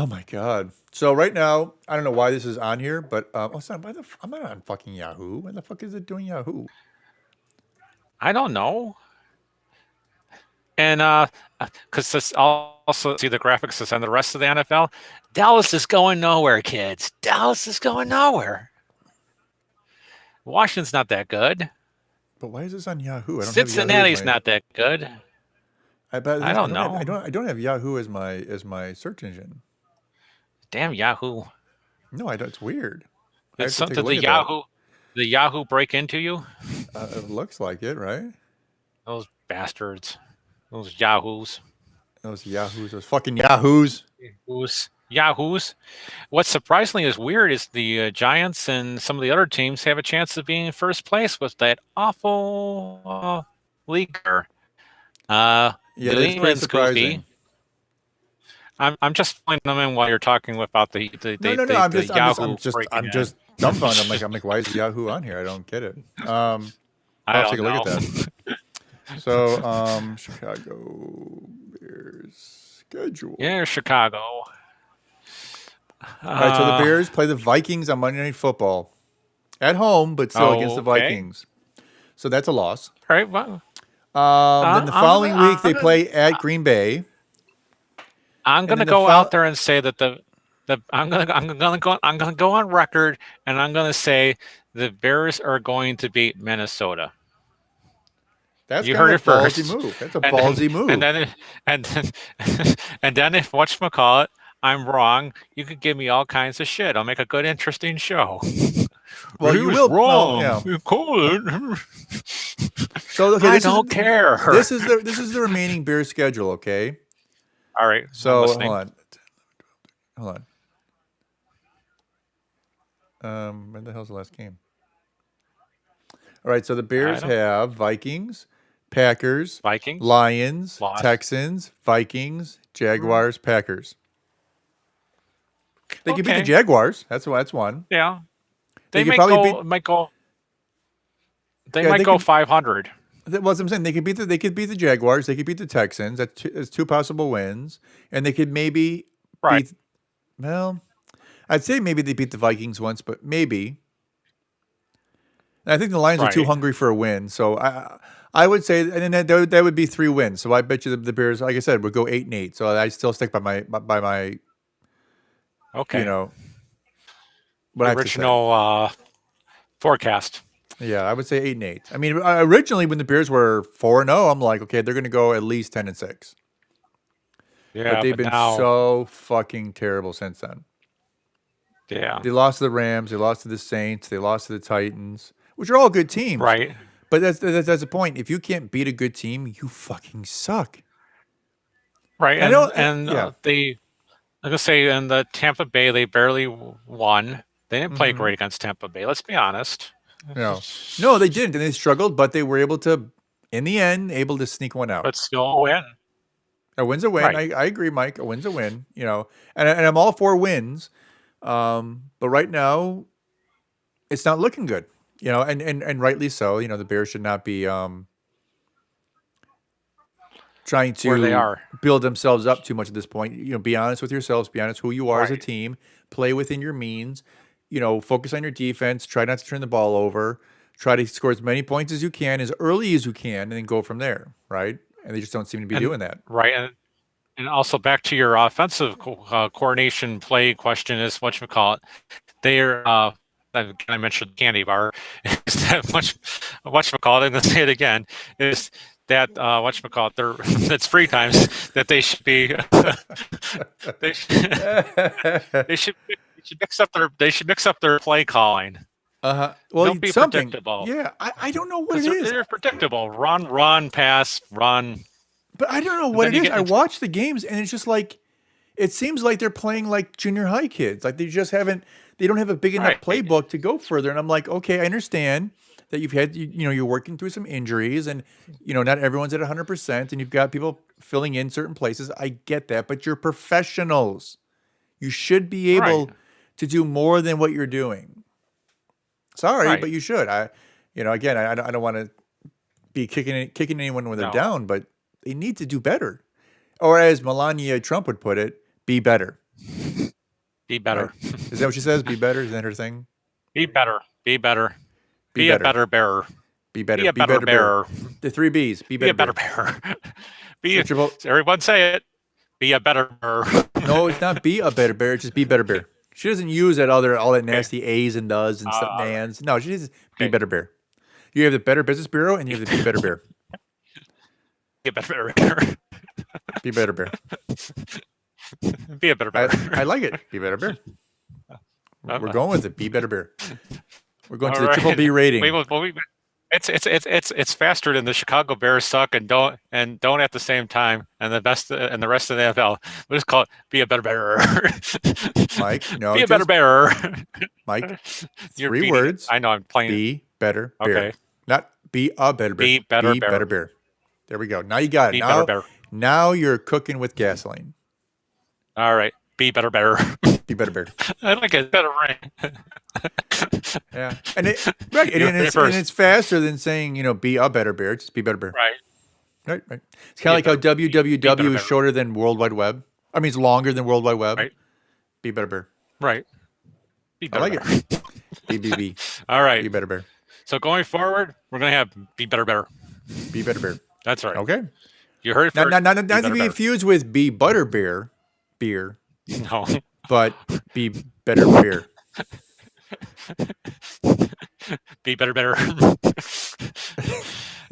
my God. So right now, I don't know why this is on here, but it's not, I'm not on fucking Yahoo. Why the fuck is it doing Yahoo? I don't know. And because this also see the graphics that's on the rest of the NFL. Dallas is going nowhere, kids. Dallas is going nowhere. Washington's not that good. But why is this on Yahoo? I don't Cincinnati's have Yahoo not that good. I don't know. I don't have Yahoo as my search engine. Damn Yahoo! No, I don't. It's weird. I Did have to some, take a did look the Yahoo break into you? at that. It looks like it, right? Those bastards. Those Yahoos. Those Yahoos, those fucking Yahoos. Yahoos. What's surprisingly is weird is the Giants and some of the other teams have a chance of being in first place with that awful leaguer. Yeah, New that's pretty England's surprising. goofy. I'm just filling them in while you're talking about the No. Yahoo breaking in. dumbfounded. I'm like, why is Yahoo on here? I don't get it. I I'll take don't a look at know. that. So, Chicago Bears schedule. Yeah, Chicago. All right, so the Bears play the Vikings on Monday Night Football at home, but still against the Okay. Vikings. So that's a loss. All right. Well, Then the I'm following week gonna they play at Green Bay, I'm and gonna then go out there and say that I'm gonna go on record and I'm gonna say the Bears are going to beat Minnesota. that's You kind heard of it a ballsy first. move. That's a And then ballsy and move. then and then and then if whatchamacallit, I'm wrong, you could give me all kinds of shit. I'll make a good, interesting show. Well, He you was will. Well, wrong. yeah. You couldn't. So okay, I don't care. this is the remaining Bears schedule. Okay, All right, I'm so listening. hold on. When the hell's the last game? All right, so the I Bears don't. have Vikings, Packers, Vikings Lions, lost. Texans, Vikings, Mm, Jaguars, Packers. They could beat the okay. Jaguars. That's one. Yeah. They They could probably beat. they Yeah, might they go could. 500. What I'm saying, they could beat the Jaguars. They could beat the Texans. That's two possible wins, and they could maybe Right. beat. Well, I'd say maybe they beat the Vikings once, but maybe. And I think the Lions are too Right. hungry for a win, so I would say, and then that would be 3 wins. So I bet you the Bears, like I said, would go 8-8. So I still stick by my you Okay. know what The I have to say. original forecast. Yeah, I would say 8-8. I mean, originally when the Bears were 4-0, I'm like, okay, they're going to go at least 10-6. But Yeah, they've but been now, so fucking terrible since then. yeah. They lost to the Rams, they lost to the Saints, they lost to the Titans, which are all good teams. Right. But that's the point. If you can't beat a good team, you fucking suck. Right. I know. And Yeah. like I say, in the Tampa Bay, they barely won. They didn't play hmm great against Tampa Bay. Let's be honest. No, they didn't, and they struggled, but they were able to, in the end, able to sneak one out. But still win. A win's a win. Right. I agree, Mike. A win's a win. And I'm all for wins. But right now, it's not looking good. And rightly so. The Bears should not be trying Where they to are. build themselves up too much at this point. Be honest with yourselves. Be honest who you are as a Right. team. Play within your means. Focus on your defense. Try not to turn the ball over. Try to score as many points as you can, as early as you can, and then go from there. Right? And they just don't seem to be And doing that. right. And also back to your offensive coordination play question is whatchamacallit. They're I mentioned candy bar. Is that whatchamacallit? I'm going to say it again. Is that whatchamacallit? That's free times that they should be. they should, they should mix up their play calling. Well, Don't be something. predictable. Yeah, I don't know what 'Cause it is. they're predictable. Run, pass, run. But I don't know And what then it you is. get I into watch the games and it's just like it seems like they're playing like junior high kids. Like they don't have a big enough right, playbook to go further. And I'm like, okay, I understand that you're working through some injuries and not everyone's at 100% and you've got people filling in certain places. I get that, but you're professionals. You should be right, able to do more than what you're doing. Sorry, but right. you should. Again, I don't want to be kicking anyone when they're No, down, but they need to do better. Or as Melania Trump would put it, be better. be Right? better. Is that what she says? Be better? Is that her thing? Be better. Be better. Be Be a better. better bearer. Be better. Be a Be better better bear. bearer. The 3 B's. Be Be better a better bear. bearer. It's the triple. Everyone say it. Be a better bearer. No, it's not be a better bear. It's just be better bear. She doesn't use all that Okay. nasty A's and does and stuff All right. ands. No, she just be Okay. better bear. You have the Better Business Bureau and you have the Be Better Bear. Be a better bearer. Be better bear. Be a better I, bearer. I like it. Be better bear. We're Okay. going with it. Be better bear. We're going to All the triple right. B rating. It's faster than the Chicago Bears suck and don't at the same time and the rest of the NFL. We'll just call it be a better bearer. Mike, no, Be a better just bearer. Mike. You're 3 beating it. words. I know I'm playing. Be better bear. Okay. Not be a better bear. Be better Be bear. better bear. There we go. Now you got it. Be better bear. Now you're cooking with gasoline. All right. Be better bearer. Be better bear. I like it. Better ring. Yeah, and right, You and heard it first. it's faster than saying be a better bear. Just be better bear. Right. Right, right. It's kind of like how Be better www is bear. shorter than World Wide Web. I mean, it's longer than World Wide Web. Right. Be better bear. Right. Be I better like bear. it. BBB. All right. Be better bear. So going forward, we're going to have be better bear. Be better bear. That's right. Okay. You heard it first. Not to be confused with be butter bear beer, No. but be better beer. Be better.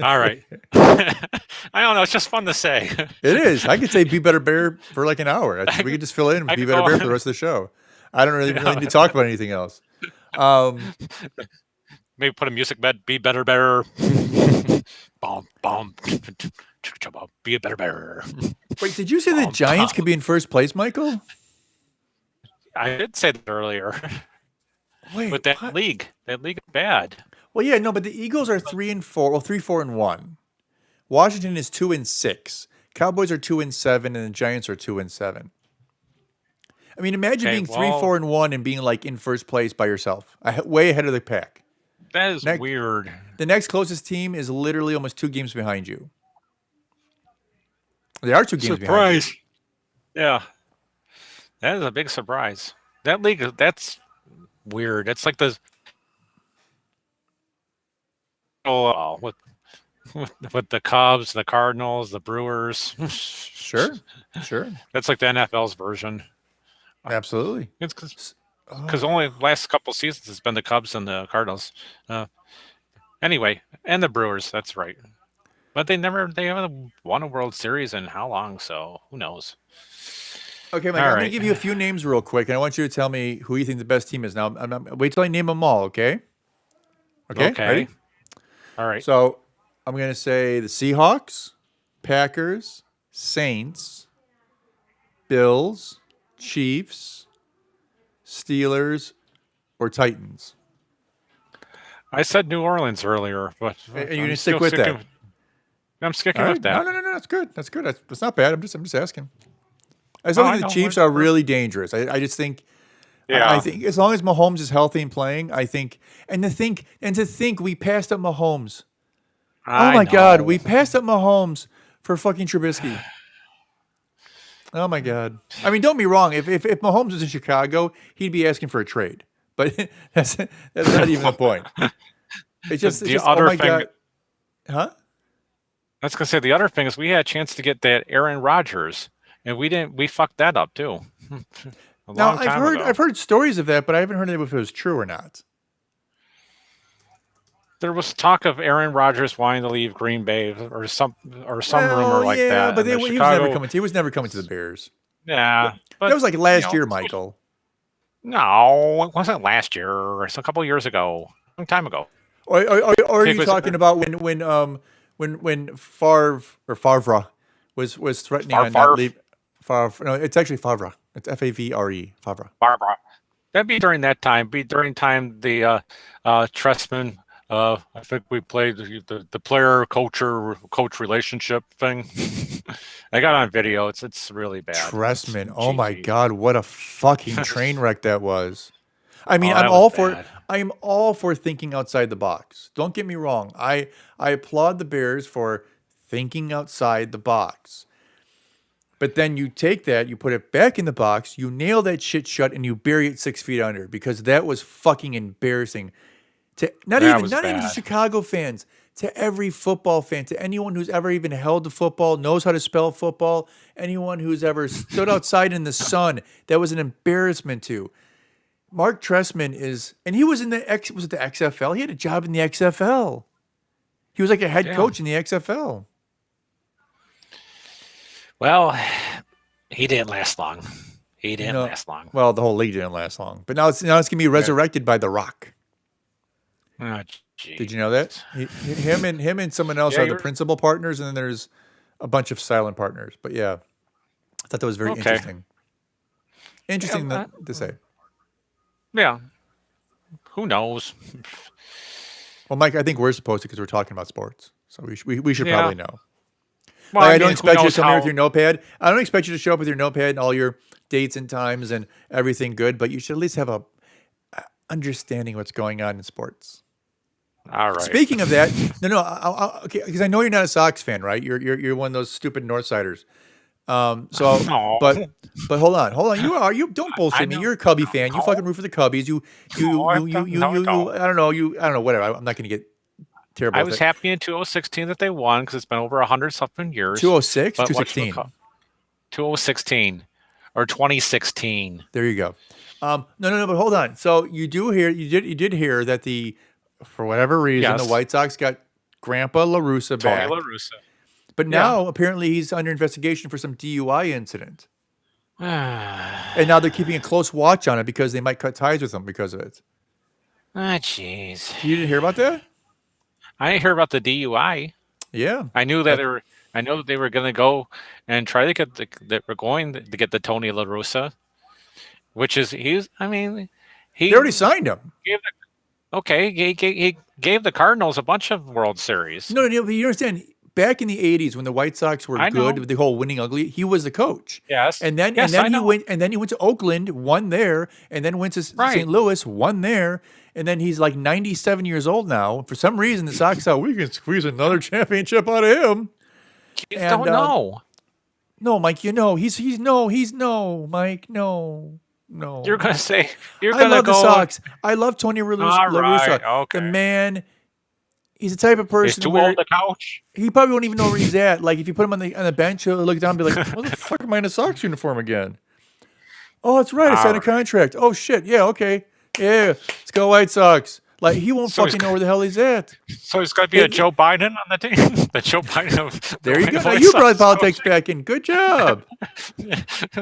All right. I don't know. It's just fun to say. It is. I could say be better bear for like an hour. We could just fill in be better bear for the rest of the show. I don't really need to talk about anything else. Maybe put a music bed. Be better. Bomb. Be a better bear. Wait, did you say the Giants could be in first place, Michael? I did say that earlier. Wait, but that league is bad. Well, yeah, no, but the Eagles are 3-4. Well, 3-4-1. Washington is 2-6. Cowboys are 2-7, and the Giants are 2-7. I mean, imagine being 3-4-1 and being like in first place by yourself, way ahead of the pack. That is weird. The next closest team is literally almost 2 games behind you. They are 2 games behind you. Yeah. That is a big surprise. That league, that's weird. It's like the with the Cubs, the Cardinals, the Brewers. Sure. That's like the NFL's version. Absolutely. It's because only last couple seasons it's been the Cubs and the Cardinals. Anyway, and the Brewers. That's right. But they haven't won a World Series in how long? So who knows? Okay, Mike, I'm going to give you a few names real quick, and I want you to tell me who you think the best team is. Now, wait till I name them all, okay? Okay. Ready? All right. So I'm going to say the Seahawks, Packers, Saints, Bills, Chiefs, Steelers, or Titans. I said New Orleans earlier, but you're going to stick with that? I'm sticking with that. No, that's good. That's not bad. I'm just asking. I think the Chiefs are really dangerous. I just think, I think as long as Mahomes is healthy and playing, I think, and to think we passed up Mahomes. Oh my God, we passed up Mahomes for fucking Trubisky. Oh my God. I mean, don't be wrong. If Mahomes was in Chicago, he'd be asking for a trade. But that's not even the point. It's just oh my God. Huh? I was gonna say the other thing is we had a chance to get that Aaron Rodgers. And we didn't. We fucked that up too. Now I've heard stories of that, but I haven't heard if it was true or not. There was talk of Aaron Rodgers wanting to leave Green Bay or some rumor like that. But he was never coming to the Bears. Yeah, but that was like last year, Michael. No, it wasn't last year. It's a couple of years ago, a long time ago. Or are you talking about when Favre was threatening on not leave? Favre. No, it's actually Favre. It's Favre. Favre. That'd be during that time. The Trestman. I think we played the player coach relationship thing. I got on video. It's really bad. Trestman. Oh my God, what a fucking train wreck that was. I mean, I am all for thinking outside the box. Don't get me wrong. I applaud the Bears for thinking outside the box. But then you take that, you put it back in the box, you nail that shit shut, and you bury it 6 feet under because that was fucking embarrassing. To not even to Chicago fans, to every football fan, to anyone who's ever even held the football, knows how to spell football, anyone who's ever stood outside in the sun, that was an embarrassment to. Mark Trestman and he was in the XFL? He had a job in the XFL. He was like a head coach in the XFL. Well, he didn't last long. Last long. Well, the whole league didn't last long. But now it's going to be resurrected by The Rock. Oh, did you know that? Him and someone else are the principal partners, and then there's a bunch of silent partners. But yeah, I thought that was very interesting. Interesting to say. Yeah. Who knows? Well, Mike, I think we're supposed to because we're talking about sports. So we should probably know. Well, Like I I don't mean, who expect you to knows come here with how? your notepad. I don't expect you to show up with your notepad and all your dates and times and everything good, but you should at least have a understanding what's going on in sports. All right. Speaking of that, no, okay, because I know you're not a Sox fan, right? You're one of those stupid Northsiders. So, No, but hold on. You don't I bullshit me. know. You're a Cubby fan. You fucking No, root for the Cubbies. no, I don't. No, I don't. I don't know. I don't know. Whatever. I'm not going to get terrible I with was it. happy in 2016 that they won because it's been over 100 something years. 206, But what 216. 2016 or 2016? There you go. No. But hold on. So you did hear that for whatever reason the Yes, White Sox got Grandpa LaRussa Tony back, La Russa. but Yeah. now apparently he's under investigation for some DUI incident. Ah, And now they're keeping a close watch on it because they might cut ties with him because of it. jeez. You didn't hear about that? I didn't hear about the DUI. Yeah. I knew that That- they were. I know that they were going to go and try to get they were going to get the Tony La Russa, which is he's. I mean, They he already signed him. gave okay. He gave the Cardinals a bunch of World Series. No, but you understand. Back in the '80s, when the White Sox were I good know. with the whole winning ugly, he was the coach. Yes. And then Yes, I he know. went to Oakland, won there, and then went to Right. St. Louis, won there, and then he's like 97 years old now. For some reason, the Sox thought we can squeeze another championship out of him. You And, don't know. No, Mike, he's no, Mike, no. You're gonna say you're I gonna love go. the Sox. I love Tony La All Russa. right, okay. The man, he's the type of He's person too where old to couch. he probably won't even know where he's at. Like if you put him on the bench, he'll look down and be like, "What the fuck am I in a Sox uniform again?" Oh, that's right. I signed a Alright. contract. Oh shit. Yeah. Okay. Yeah. Let's go White Sox. Like he won't So he's fucking know where the hell he's at. So it's gonna be a Joe Biden on the team. The Joe Biden of the There you go. Now White you Sox. brought politics back in. Good job.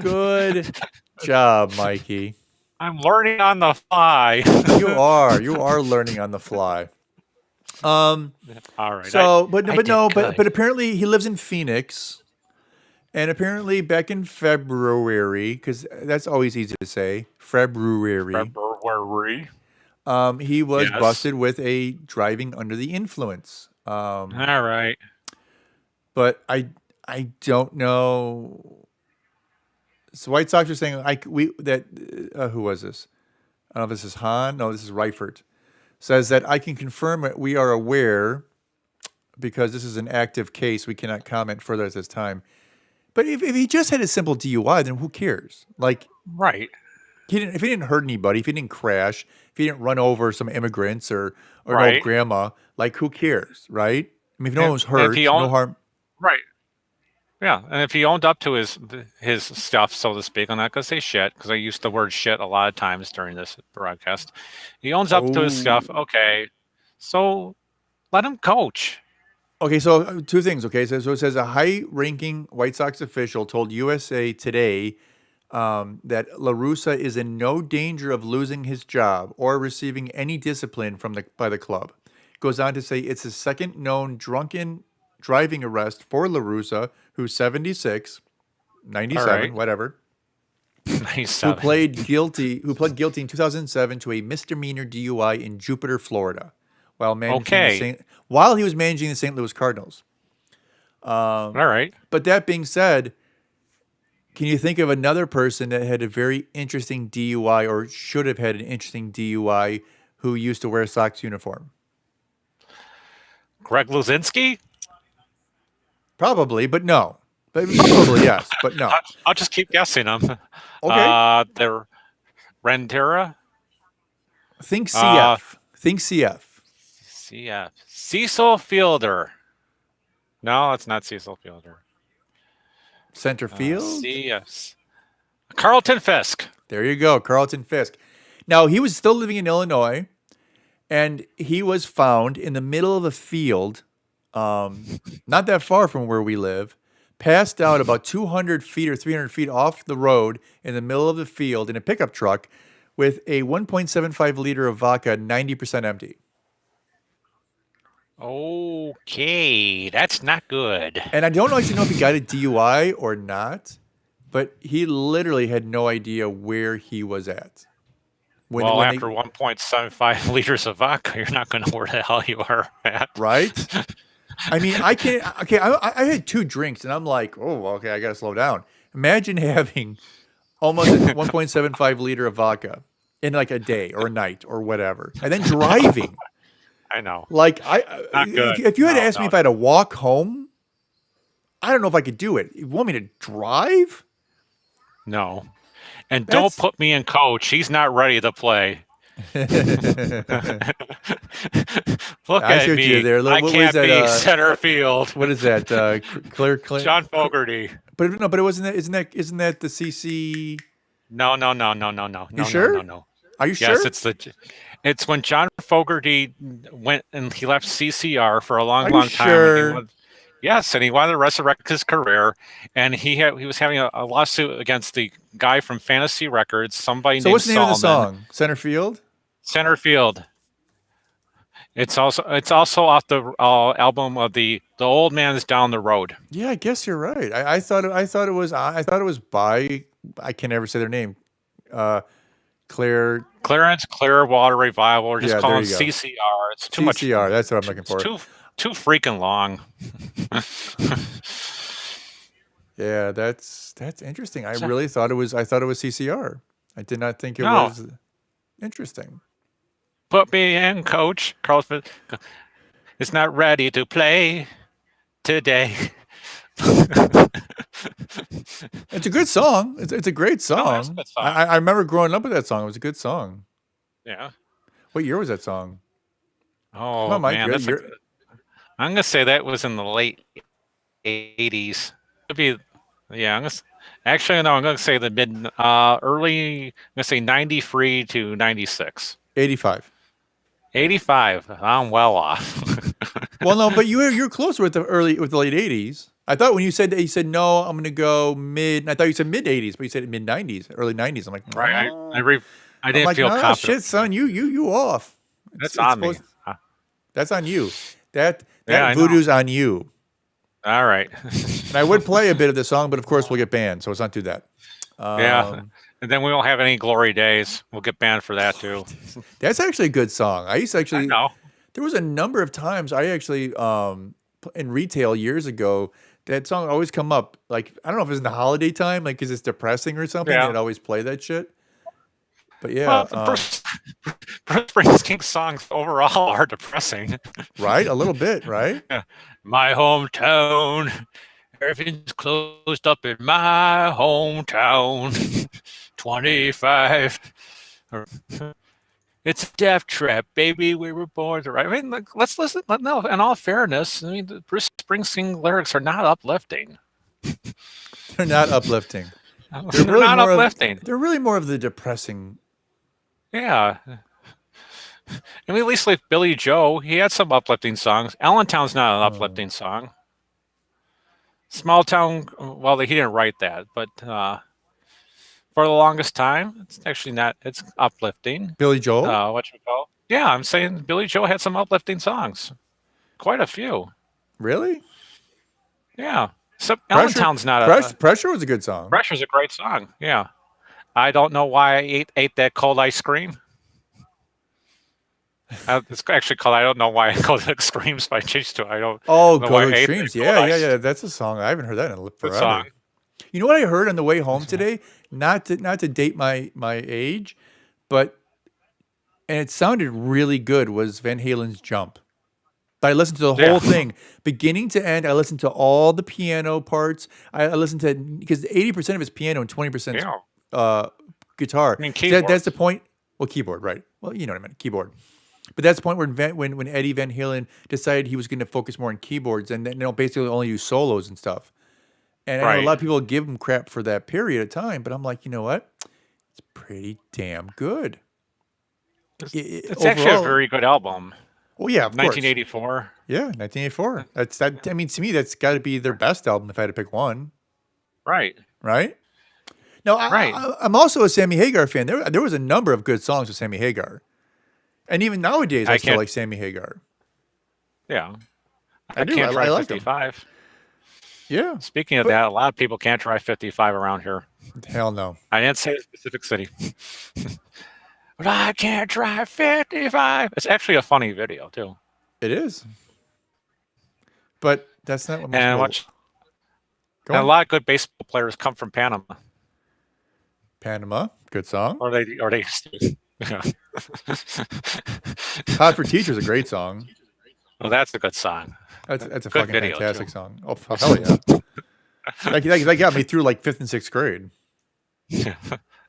Good job, Mikey. I'm learning on the fly. You are learning on the fly. All right. So, I did good. but apparently he lives in Phoenix, and apparently back in February, because that's always easy to say, February. February. He was Yes. busted with a driving under the influence. All right. But I don't know. So White Sox are saying who was this? I don't know if this is Hahn. No, this is Reifert. Says that I can confirm that we are aware because this is an active case. We cannot comment further at this time. But if he just had a simple DUI, then who cares? Like Right. if he didn't hurt anybody, if he didn't crash, if he didn't run over some immigrants or an old Right. grandma, like who cares, right? I mean, if no one was And if hurt, he no owned- harm. Right. Yeah, and if he owned up to his stuff, so to speak, I'm not gonna say shit because I used the word shit a lot of times during this broadcast. He owns up to his stuff. Okay, so let him coach. Okay, so two things. Okay, so it says a high-ranking White Sox official told USA Today that La Russa is in no danger of losing his job or receiving any discipline by the club. Goes on to say it's the second known drunken driving arrest for La Russa, who's 76, 97, All right. whatever, who 97. pled guilty in 2007 to a misdemeanor DUI in Jupiter, Florida, while Okay. while he was managing the St. Louis Cardinals. All right. But that being said, can you think of another person that had a very interesting DUI or should have had an interesting DUI who used to wear a Sox uniform? Greg Luzinski. Probably, but no. But probably yes, but no. I'll just keep guessing them. Okay. They're Renteria, Think CF. Think CF. CF, Cecil Fielder. No, it's not Cecil Fielder. Center field. CF. Carlton Fisk. There you go, Carlton Fisk. Now, he was still living in Illinois, and he was found in the middle of a field, not that far from where we live, passed out about 200 feet or 300 feet off the road in the middle of the field in a pickup truck with a 1.75 liter of vodka 90% empty. Okay, that's not good. And I don't actually know if he got a DUI or not, but he literally had no idea where he was at. When After 1.75 liters of vodka, you're not going to know where the hell you are at. right? I mean, I can't. Okay, I had 2 drinks, and I'm like, oh, okay, I gotta slow down. Imagine having almost a 1.75 liter of vodka in like a day or a night or whatever, and then driving. I know. Like Not good. if you had No, asked me no, if I had to walk home, I don't know if I could do it. You want me to drive? no. And don't That's put me in coach. He's not ready to play. I Look see at what you did me. there. I What was can't that? be center field. What is that? Clear. John Fogerty. But no, but it wasn't that. Isn't that the CC? No. You sure? No. Are you Yes, sure? it's when John Fogerty went and he left CCR for a Are long, you long time. sure? Yes, and he wanted to resurrect his career, and he was having a lawsuit against the guy from Fantasy Records, somebody So named what's the name of the Solomon, song? Center Field. center field. It's also off the album of the Old Man's Down the Road. Yeah, I guess you're right. I thought it was by I can never say their name. Claire. Clarence Clearwater Revival, or just Yeah, call there it you go. CCR. It's too much. CCR. That's what I'm looking It's for. too freaking long. Yeah, that's interesting. I really thought it was. I thought it was CCR. I did not think it No. was interesting. Put me in, coach. Carlson is not ready to play today. It's a good song. It's a great No, that's a song. good song. I remember growing up with that song. It was a good song. Yeah. What year was that song? Oh, Come on, Mike. man. I'm going to say that was in the late 80s. Could be, yeah. Actually, no, I'm going to say the early, I'm going to say 93 to 96. 85. 85. I'm well off. Well, no, but you're closer with the late 80s. I thought when you said that, you said no, I'm going to go mid. And I thought you said mid 80s, but you said mid 90s, early 90s. I'm like, Right. "No." I didn't feel nah, confident. shit, son, you off. That's on me. That's on you. That Yeah, I know. voodoo's on you. All right. And I would play a bit of the song, but of course we'll get banned, so let's not do that. Yeah. And then we won't have any glory days. We'll get banned for that too. That's actually a good song. I used to I actually. know. There was a number of times I actually in retail years ago that song would always come up. Like I don't know if it was in the holiday time, like because it's depressing or something. Yeah. They'd always play that shit. But yeah, Well, Bruce Springsteen's songs overall are depressing. right, a little bit, right? My hometown, everything's closed up in my hometown. 25. It's a death trap, baby. We were born to. I mean, like, let's listen. No, in all fairness, I mean, the Bruce Springsteen lyrics are not uplifting. They're not uplifting. They're not uplifting. They're really more of the depressing. Yeah. I mean, at least like Billy Joe, he had some uplifting songs. Allentown's not an uplifting song. Small Town, well, he didn't write that, but for the longest time, it's actually not. It's uplifting. Billy Joel. What you call? Yeah, I'm saying Billy Joe had some uplifting songs. Quite a few. Really? Yeah. So Allentown's not a. Pressure was a good song. Pressure's a great song. Yeah. I don't know why I ate that cold ice cream. It's actually called I don't know why I called it Screams by Chase to I don't Oh, know Go why I to ate Extremes. that cold ice. Yeah. That's a song. I haven't heard that in Good forever. song. You know what I heard on the way home today? Not to date my age, but and it sounded really good. Was Van Halen's Jump? But I listened to the whole thing, beginning to end. I listened to all the piano parts. I listened to because 80% of it's piano and 20% Yeah. guitar. I mean, That's the point. Well, keyboard, right? Well, you know what I meant, keyboard. But that's the point when Eddie Van Halen decided he was going to focus more on keyboards and then basically only use solos and stuff. And I know a lot of people give him crap for that period of time, but I'm like, you know what? It's pretty damn good. It's actually a very good album. Oh yeah, of 1984. course. Yeah, 1984. That's that. I mean, to me, that's got to be their best album if I had to pick one. Right. Right. No, I'm also a Sammy Hagar fan. There was a number of good songs with Sammy Hagar, and even nowadays, I still like Sammy Hagar. Yeah. I do. Can't I drive like 55. Yeah. Speaking of that, a lot of people can't drive 55 around here. Hell no. I didn't say a specific city. But I can't drive 55. It's actually a funny video, too. It is. But that's not what most And people. what? Go And a on. lot of good baseball players come from Panama, Panama, good song. or they. Yeah. Hot for Teacher is a great song. Well, that's a good song. That's a Good fucking video too. fantastic song. Oh hell yeah! That got me through like 5th and 6th grade.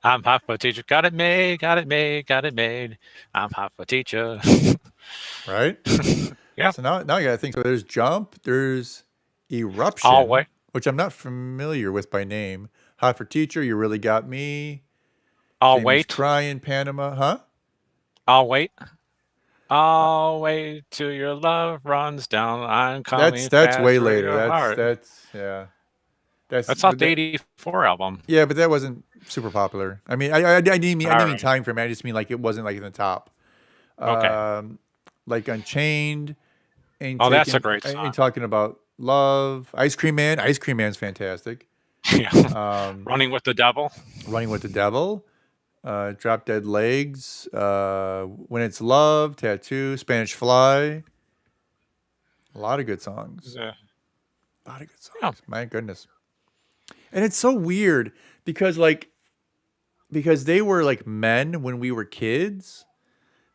I'm hot for teacher. Got it made. Got it made. Got it made. I'm hot for teacher. Right? Yeah. So now I gotta think. So there's Jump, there's I'll Eruption, wait. which I'm not familiar with by name. Hot for Teacher, You Really Got Me, I'll Jamie's wait. Crying, Panama, huh? I'll wait. I'll wait till your love runs down. I'm coming That's fast way for later. your heart. That's yeah. That's off But the '84 album. yeah, but that wasn't super popular. I mean, I didn't mean All right. time frame. I just mean like it wasn't like in the top. Okay. Like Unchained, Oh, that's a great song. ain't talking about love. Ice Cream Man. Ice Cream Man's fantastic. Yeah. Running with the Devil. Running with the Devil. Drop Dead Legs. When It's Love. Tattoo. Spanish Fly. A lot of good songs. Yeah. A lot of good songs. Yeah. My goodness. And it's so weird because they were like men when we were kids.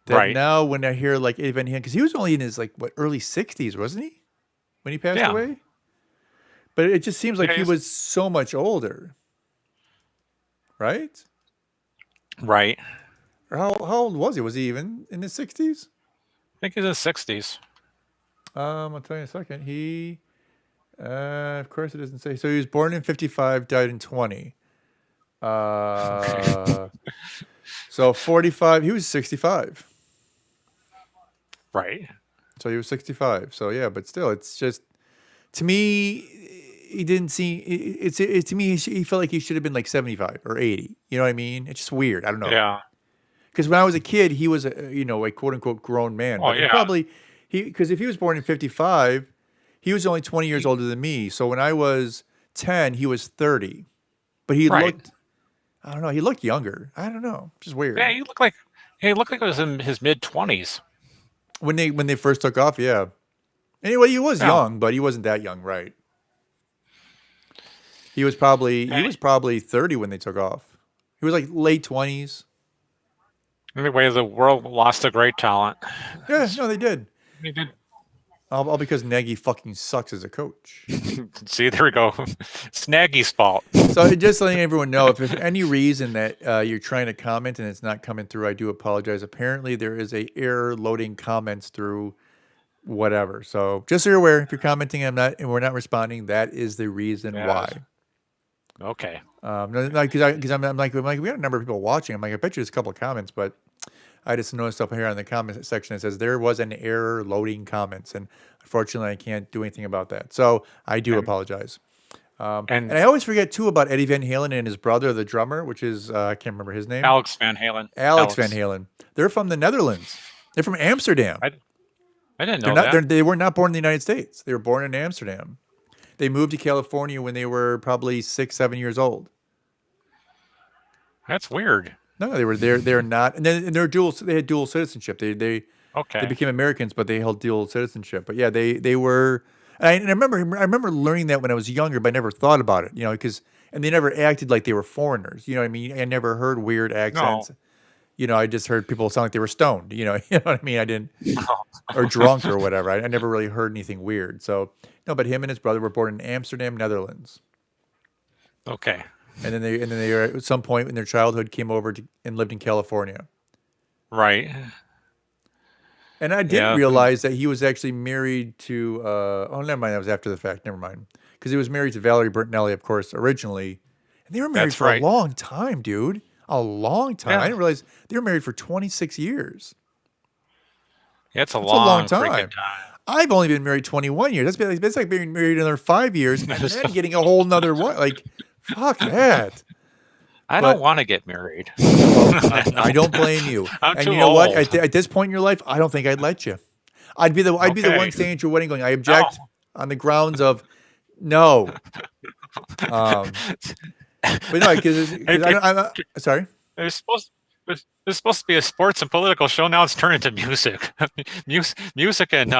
That Right. now when I hear like Eddie Van Halen, because he was only in his like early 60s, wasn't he? When he passed Yeah. away? But it just seems like Yeah, he he's- was so much older. Right? Right. Or how old was he? Was he even in his 60s? I think he's in the '60s. I'll tell you in a second. He of course it doesn't say. So he was born in 55, died in 20. So 45, he was 65. Right. So he was 65. So yeah, but still, it's just to me, he didn't see. It's to me, he felt like he should have been like 75 or 80. You know what I mean? It's just weird. I don't know. Yeah. Because when I was a kid, he was a quote unquote grown man. Oh, But yeah. probably because if he was born in 55, he was only 20 years older than me. So when I was 10, he was 30. But he Right. looked, I don't know, he looked younger. I don't know, just weird. Yeah. He looked like it was in his mid-20s. When they first took off, yeah. Anyway, he was Yeah. young, but he wasn't that young, right? He was probably 30 when they took off. He was like late 20s. Anyway, the world lost a great talent. Yeah, no, they did. They did. All because Nagy fucking sucks as a coach. See, there we go. It's Nagy's fault. So just letting everyone know, if there's any reason that you're trying to comment and it's not coming through, I do apologize. Apparently, there is a error loading comments through whatever. So just so you're aware, if you're commenting and we're not responding, that is the reason Yes. why. Okay. Because I'm like, we got a number of people watching. I'm like, I bet you there's a couple of comments, but I just noticed up here on the comment section it says there was an error loading comments, and unfortunately, I can't do anything about that. So I do apologize. And I always forget too about Eddie Van Halen and his brother, the drummer, which is I can't remember his name. Alex Van Halen. Alex Van Halen. They're from the Netherlands. They're from Amsterdam. I didn't know that. They were not born in the United States. They were born in Amsterdam. They moved to California when they were probably 6, 7 years old. That's weird. No, they were there. They're not, and then they're dual. They had dual citizenship. They Okay. became Americans, but they held dual citizenship. But yeah, they were. And I remember learning that when I was younger, but I never thought about it. Because they never acted like they were foreigners. You know what I mean? I never heard weird accents. I just heard people sound like they were stoned. You know what I mean? I didn't, or drunk or whatever. I never really heard anything weird. So no, but him and his brother were born in Amsterdam, Netherlands. Okay. And then they at some point in their childhood came over and lived in California. Right. And I didn't realize that he was actually married to. Never mind. That was after the fact. Never mind. Because he was married to Valerie Bertinelli, of course, originally, and they were married That's for right. a long time, dude. A long time. Yeah. I didn't realize they were married for 26 years. Yeah, it's a That's a long time. freaking time. I've only been married 21 years. That's like being married another 5 years and then getting a whole nother one. Like, fuck that. I But- don't want to get married. I don't blame you. I'm And too you know what? old. At this point in your life, I don't think I'd let you. I'd be the one Okay. staying at your wedding going, I object on the grounds of no. But no, because sorry. There's supposed to be a sports and political show. Now it's turned into music. Music and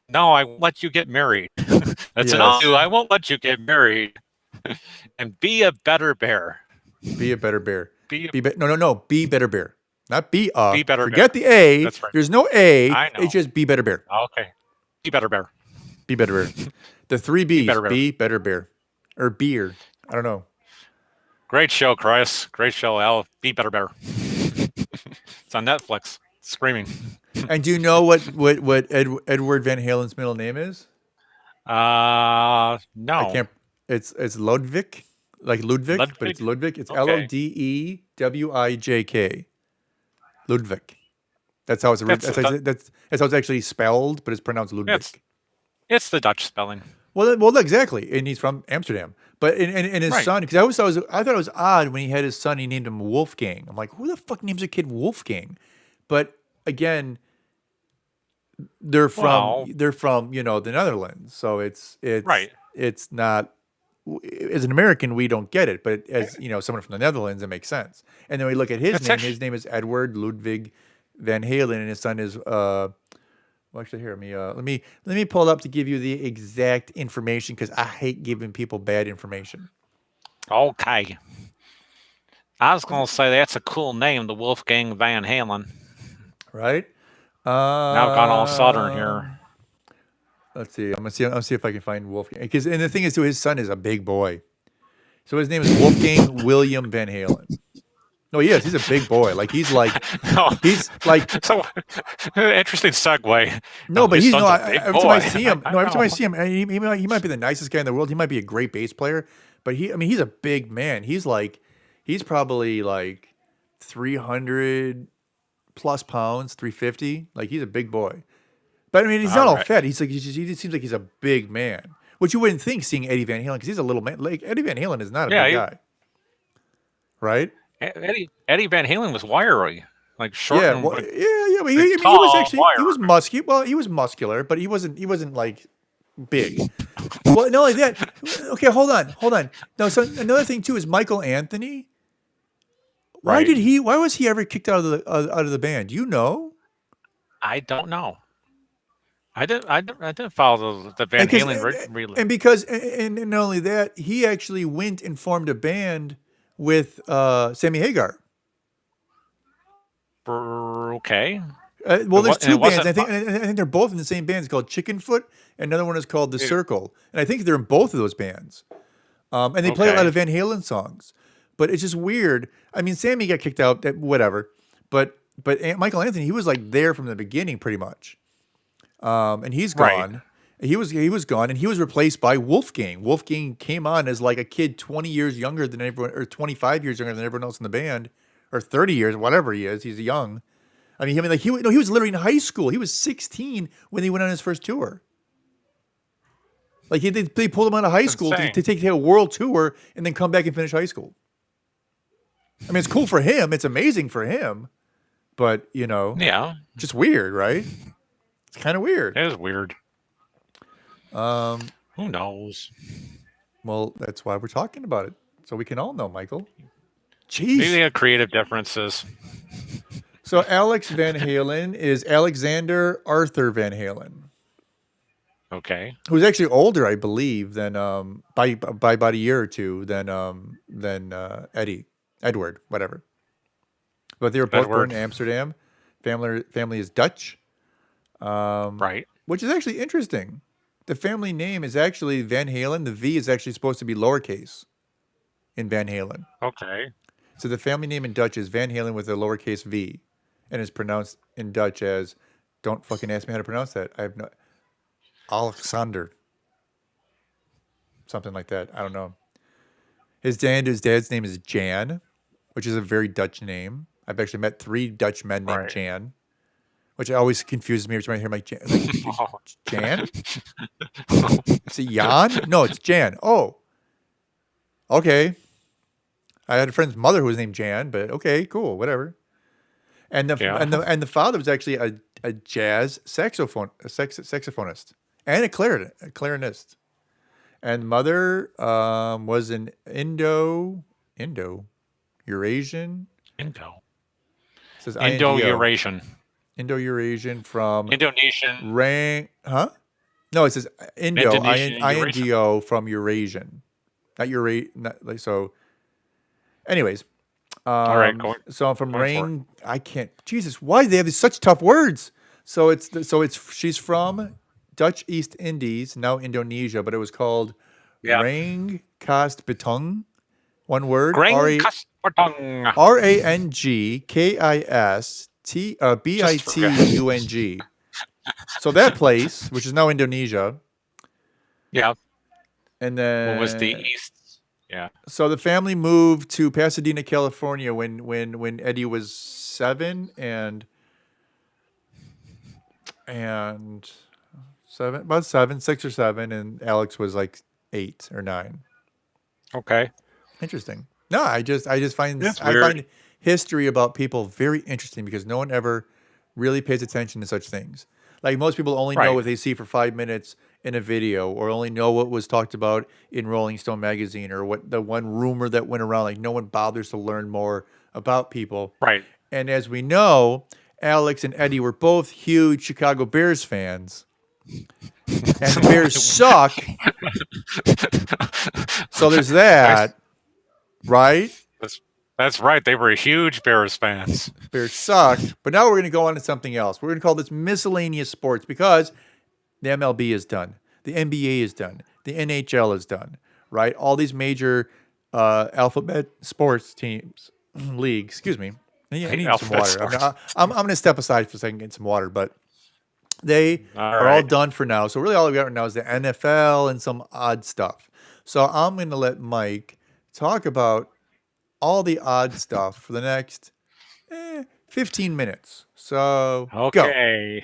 No, I won't let you get married. That's an Yes. all-new. I won't let you get married. And be a better bear. Be a better bear. Be No. Be better bear. Not be a. be better bear. Forget the A. That's right. There's no A. I It's know. just be better bear. Okay. Be better bear. Be better bear. The three Be B's. better bear. Be better bear. Or beer. I don't know. Great show, Chris. Great show, Al. Be better bear. It's on Netflix. Screaming. And do you know what Edward Van Halen's middle name is? No. I can't. It's Ludwig, like Ludwig, but it's Ludwig. It's Okay. Lodewijk. Ludwig. That's how that's how it's actually spelled, but it's pronounced Ludwig. It's the Dutch spelling. Well, exactly. And he's from Amsterdam. But in his son, because I thought it was odd when he had his son, he named him Wolfgang. I'm like, who the fuck names a kid Wolfgang? But again, they're from the Netherlands, so it's Right. It's not. As an American, we don't get it, but as someone from the Netherlands, it makes sense. And then we look at his name. His name is Edward Ludwig Van Halen, and his son is well, actually, here, let me pull it up to give you the exact information because I hate giving people bad information. Okay. I was gonna say that's a cool name, the Wolfgang Van Halen. Right? Now I've gone all southern here. Let's see. I'm gonna see if I can find Wolfgang. And the thing is, too, his son is a big boy, so his name is Wolfgang William Van Halen. No, he is. He's a big boy. Like he's like No. he's like So interesting segue. No, but his he's son's a big every time boy. I see him. I Every time I know. see him, he might be the nicest guy in the world. He might be a great bass player, but he's a big man. He's probably like 300 plus pounds, 350. Like he's a big boy. But I mean, he's not all fat. He just seems like he's a big man, which you wouldn't think seeing Eddie Van Halen because he's a little man. Like Eddie Van Halen is not a big guy, right? Eddie Van Halen was wiry, like short. Yeah, and, well, like, yeah. But he tall, was actually wiry. he was muscular. Well, he was muscular, but he wasn't like big. Well, not like that. Okay, hold on. No, so another thing too is Michael Anthony. Why was he ever kicked out of the band? Do you know? I don't know. I didn't follow the Van Halen really. And because and not only that, he actually went and formed a band with Sammy Hagar. Okay. Well, there's two bands. I think they're both in the same band. It's called Chickenfoot, and another one is called The Circle. And I think they're in both of those bands. And they play a lot of Van Halen songs. But it's just weird. I mean, Sammy got kicked out, whatever. But Michael Anthony, he was like there from the beginning, pretty much. And he's gone. Right. He was gone, and he was replaced by Wolfgang. Wolfgang came on as like a kid 20 years younger than everyone, or 25 years younger than everyone else in the band, or 30 years, whatever he is. He's young. I mean, he was literally in high school. He was 16 when he went on his first tour. Like they pulled him out of high school to take a world tour and then come back and finish high school. I mean, it's cool for him. It's amazing for him, but just weird, right? It's kind of weird. It is weird. Who knows? Well, that's why we're talking about it, so we can all know, Michael. Jeez. Maybe they have creative differences. So Alex Van Halen is Alexander Arthur Van Halen. Okay. Who's actually older, I believe, than by about a year or two than Edward, whatever. But they were both born in Amsterdam. Family is Dutch. Right. Which is actually interesting. The family name is actually Van Halen. The V is actually supposed to be lowercase in Van Halen. Okay. So the family name in Dutch is Van Halen with a lowercase V, and is pronounced in Dutch as, don't fucking ask me how to pronounce that. I have no, Alexander. Something like that. I don't know. His dad's name is Jan, which is a very Dutch name. I've actually met 3 Dutch men named Jan, which always confuses me every time I hear like Jan. Is it Jan? No, it's Jan. Oh, okay. I had a friend's mother who was named Jan, but okay, cool, whatever. And the father was actually a jazz saxophonist and a clarinist. And the mother was an Indo-Eurasian. Indo-Eurasian. Indo-Eurasian from Indonesian. No, it says Indo, Indonesian and Eurasian. INDO from Eurasian, not Eura, not like so. Anyways, All right, going so I'm from going for it. Rain. I can't. Jesus, why do they have these such tough words? So it's she's from Dutch East Indies, now Indonesia, but it was called Yeah. Rang Kast Betong. One word. Grang Kasperdong. Just forget. RANGKIST So that place, which is now Indonesia, Yeah. and What was the then East? Yeah. so the family moved to Pasadena, California when Eddie was 7 and 7, about 7, 6 or 7, and Alex was like 8 or 9. Okay. Interesting. No, I just find That's I weird. find history about people very interesting because no one ever really pays attention to such things. Like most people only know Right. what they see for 5 minutes in a video, or only know what was talked about in Rolling Stone magazine, or what the one rumor that went around. Like no one bothers to learn more about people. Right. And as we know, Alex and Eddie were both huge Chicago Bears fans, and the Bears suck. So there's Nice. that, right? That's, that's right. They were huge Bears fans. Bears suck. But now we're going to go on to something else. We're going to call this miscellaneous sports because the MLB is done, the NBA is done, the NHL is done, right? All these major alphabet sports teams, leagues. Excuse me. I need some Alphabet water. sports. I'm going to step aside for a second and get some water, but they All are all right. done for now. So really, all we got right now is the NFL and some odd stuff. So I'm going to let Mike talk about all the odd stuff for the next 15 minutes. So go. Okay.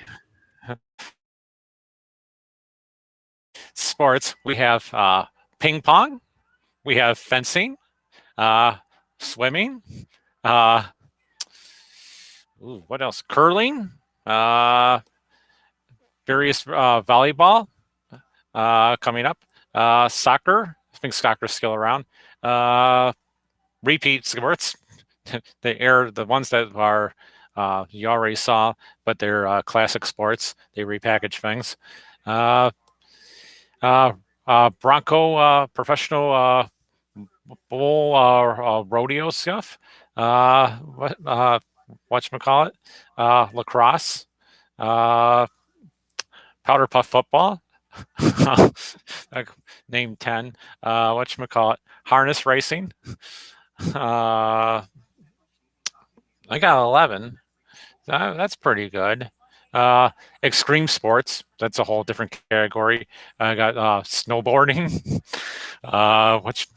Sports. We have ping pong. We have fencing. Uh, Swimming. Uh, what else? Curling. Various volleyball coming up. Soccer. I think soccer's still around. Repeat sports. The ones that are you already saw, but they're classic sports. They repackage things. Uh, Bronco professional bull rodeo stuff. Whatchamacallit? Lacrosse. Uh, Powder puff football. Name 10. Whatchamacallit? Harness racing. I got 11. That's pretty good. Extreme sports. That's a whole different category. I got snowboarding. Which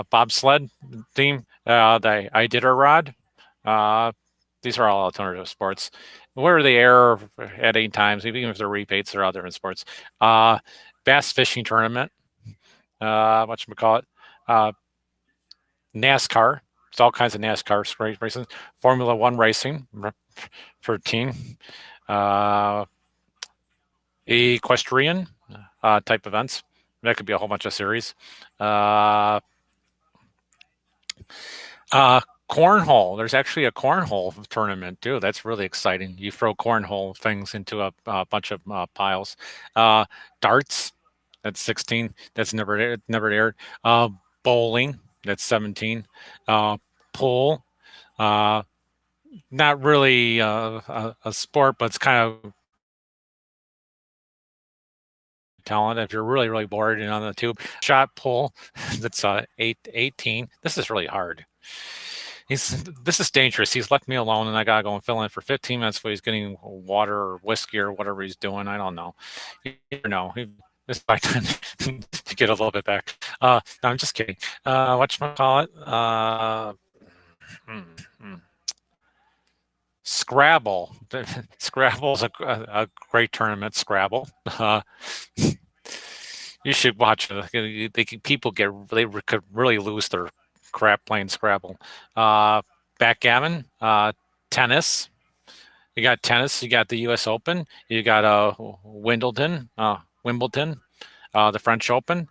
bobsled team. The Iditarod. These are all alternative sports. Where they air at 8 times, even if they're repeats, they're all different sports. Bass fishing tournament. Whatchamacallit? NASCAR. It's all kinds of NASCAR racing. Formula One racing for team. Equestrian type events. That could be a whole bunch of series. Cornhole. There's actually a cornhole tournament too. That's really exciting. You throw cornhole things into a bunch of piles. Darts. That's 16. That's never aired. Bowling. That's 17. Pool. Not really a sport, but it's kind of talent. If you're really, really bored and on the tube, shot pull. That's 18. This is really hard. This is dangerous. He's left me alone, and I gotta go and fill in for 15 minutes while he's getting water or whiskey or whatever he's doing. I don't know. You never know. This is my time to get a little bit back. No, I'm just kidding. Whatchamacallit? Scrabble. Scrabble's a great tournament. Scrabble. You should watch it. People could really lose their crap playing Scrabble. Backgammon. Tennis. You got tennis. You got the U.S. Open. You got Wimbledon. The French Open.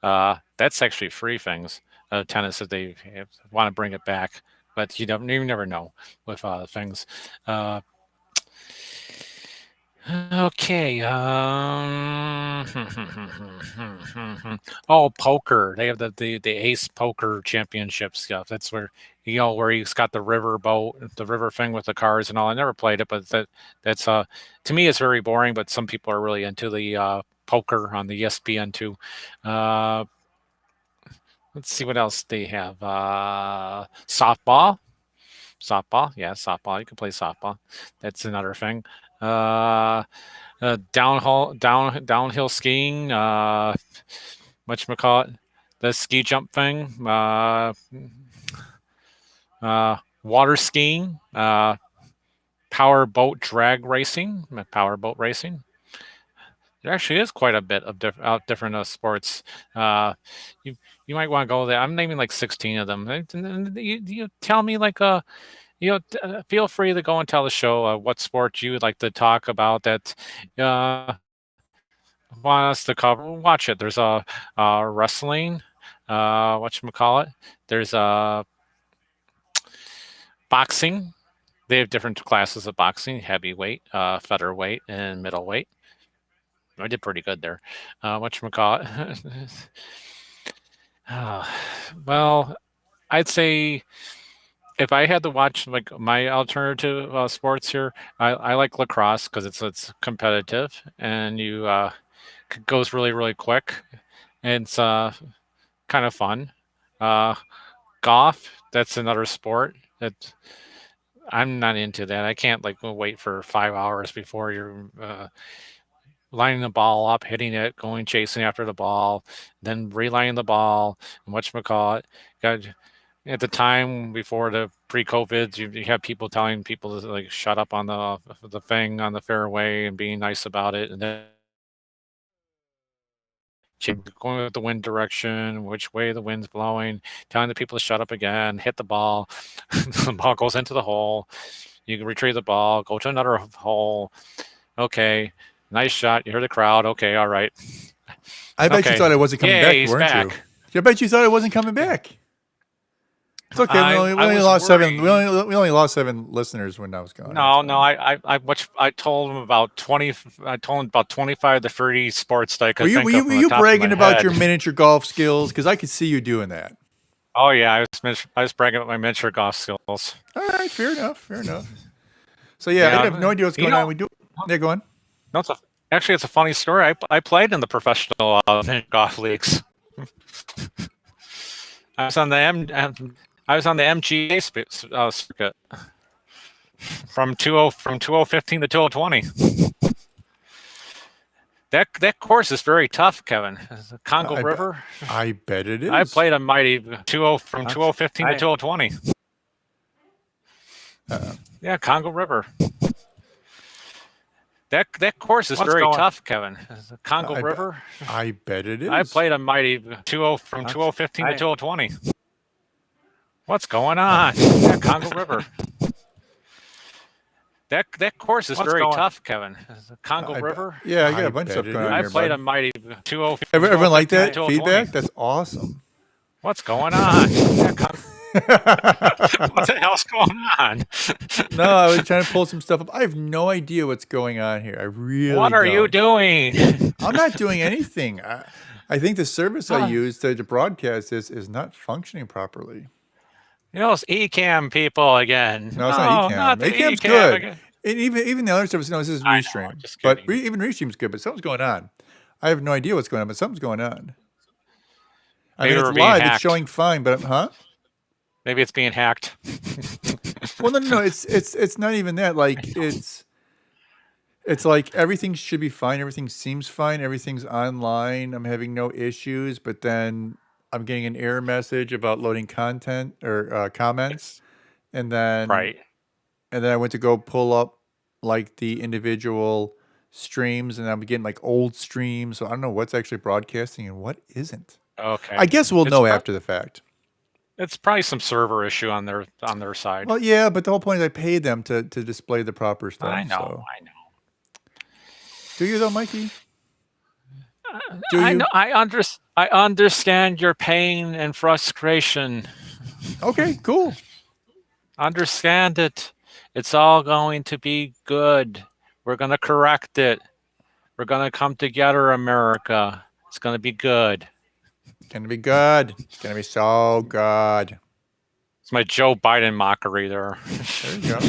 That's actually free things. Tennis if they want to bring it back, but you never know with things. Okay. Oh, poker. They have the Ace Poker Championship stuff. That's where where he's got the river boat, the river thing with the cars and all. I never played it, but that's to me it's very boring. But some people are really into the poker on the ESPN too. Uh, let's see what else they have. Softball. Softball, yeah, softball. You can play softball. That's another thing. Uh, downhill skiing. Whatchamacallit, the ski jump thing. Water skiing. Power boat drag racing. Power boat racing. There actually is quite a bit of different sports. You you might want to go there. I'm naming like 16 of them. You tell me like feel free to go and tell the show what sport you would like to talk about that uh, want us to cover. Watch it. There's wrestling. Whatchamacallit. There's boxing. They have different classes of boxing: heavyweight, featherweight, and middleweight. I did pretty good there. Whatchamacallit. Well, I'd say if I had to watch like my alternative sports here, I like lacrosse because it's competitive and you goes really quick. And it's kind of fun. Uh, golf, that's another sport that I'm not into. That I can't like wait for 5 hours before you're lining the ball up, hitting it, going chasing after the ball, then relining the ball, and whatchamacallit. Got at the time before the pre-COVID, you have people telling people to like shut up on the thing on the fairway and being nice about it, and then going with the wind direction, which way the wind's blowing, telling the people to shut up again, hit the ball. The ball goes into the hole. You can retrieve the ball, go to another hole. Okay, nice shot. You hear the crowd. Okay, all right. I bet you thought I wasn't coming back, weren't you? I bet you thought I wasn't coming back. It's okay. We only lost worried. 7. We only lost 7 listeners when I was gone. No. I told him about 20. I told him about 25 to 30 sports that I could think of. Were you bragging about your miniature golf skills? Because I could see you doing that. Oh yeah, I was bragging about my miniature golf skills. All right, fair enough. So yeah, I have no idea what's going on. We do. Yeah, go on. No, actually, it's a funny story. I played in the professional golf leagues. I was on the MGA circuit from 2015 to 2020. That course is very tough, Kevin. The Congo River. I bet it is. I played a mighty from 2015 to 2020. Yeah, Congo River. That course is very tough, Kevin. The Congo River. I bet it is. I played a mighty from 2015 to 2020. What's going on? Yeah, Congo River. That course is very tough, Kevin. The Congo River. Yeah, I got a bunch of stuff going on I here. played a mighty 2015. Everyone like that feedback? That's awesome. What's going on? Yeah, what the hell's going on? No, I was trying to pull some stuff up. I have no idea what's going on here. I really What are you doing? I'm not doing anything. I think the service I use to broadcast this is not functioning properly. It's Ecamm people again. No, it's not Ecamm. Ecamm's good. And even the other service, this is Restream. But even Restream's good, but something's going on. I have no idea what's going on, but something's going on. I mean, it's live. It's showing fine, but maybe it's being hacked. Well, no. It's not even that. Like it's like everything should be fine. Everything seems fine. Everything's online. I'm having no issues. But then I'm getting an error message about loading content or comments, and then and then I went to go pull up like the individual streams, and I'm getting like old streams. So I don't know what's actually broadcasting and what isn't. Okay. I guess we'll know after the fact. It's probably some server issue on their side. Well, yeah, but the whole point is I paid them to display the proper stuff. I know. Do you though, Mikey? I know. I understand your pain and frustration. Okay, cool. Understand it. It's all going to be good. We're going to correct it. We're going to come together, America. It's going to be good. It's gonna be good. It's gonna be so good. It's my Joe Biden mockery there. There you go.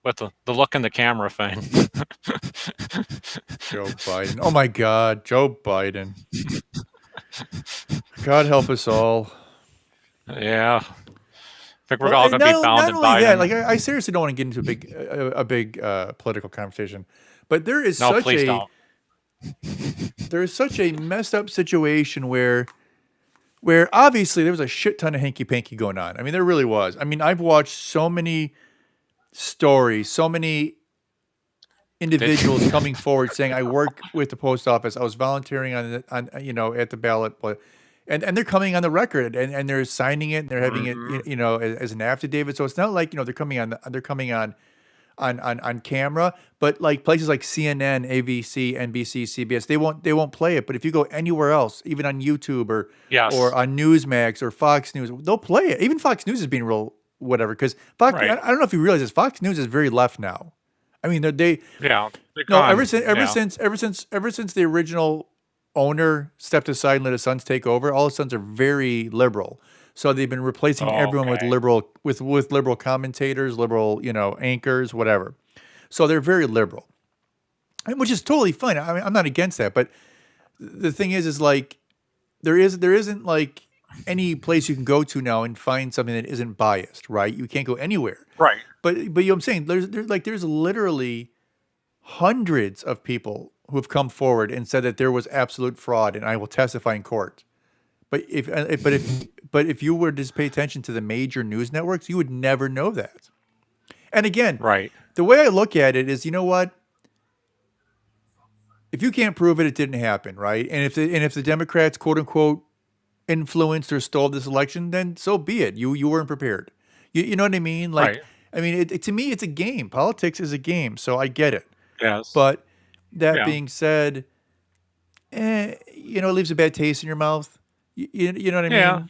With the look in the camera thing. Joe Biden. Oh my God, Joe Biden. God help us all. Yeah. I think we're all going to be bound not in only Biden. that, like I seriously don't want to get into a big political conversation, but there is No, please don't. there is such a messed up situation where obviously there was a shit ton of hanky panky going on. I mean, there really was. I mean, I've watched so many stories, so many individuals coming forward saying, "I work with the post office. I was volunteering on at the ballot," and they're coming on the record and they're signing it and they're having it as an affidavit. So it's not like they're coming on camera, but like places like CNN, ABC, NBC, CBS, they won't play it. But if you go anywhere else, even on YouTube or Yes. on Newsmax or Fox News, they'll play it. Even Fox News is being real whatever because Fox. Right. I don't know if you realize this. Fox News is very left now. I mean, they Yeah. no ever since the original owner stepped aside and let his sons take over, all his sons are very liberal. So they've been replacing everyone with Okay. liberal commentators, liberal anchors, whatever. So they're very liberal, which is totally fine. I mean, I'm not against that, but the thing is like there isn't like any place you can go to now and find something that isn't biased, right? You can't go anywhere. Right. But you know what I'm saying there's literally hundreds of people who have come forward and said that there was absolute fraud, and I will testify in court. But if you were to just pay attention to the major news networks, you would never know that. And again, Right. the way I look at it is, you know what? If you can't prove it, it didn't happen, right? And if the Democrats quote unquote influenced or stole this election, then so be it. You weren't prepared. You know what I mean? Like, Right. I mean, to me, it's a game. Politics is a game, so I get it. Yes. But that Yeah. being said, it leaves a bad taste in your mouth. You know what I mean? Yeah.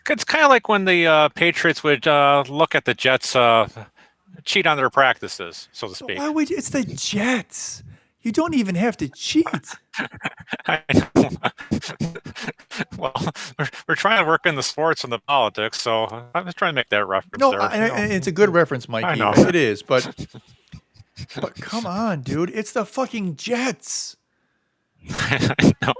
It's kind of like when the Patriots would look at the Jets cheat on their practices, so to speak. Why would you? It's the Jets. You don't even have to cheat. I know. Well, we're trying to work in the sports and the politics, so I'm just trying to make that reference No, there. and it's a good reference, Mikey. I know. It is, but come on, dude. It's the fucking Jets. I know.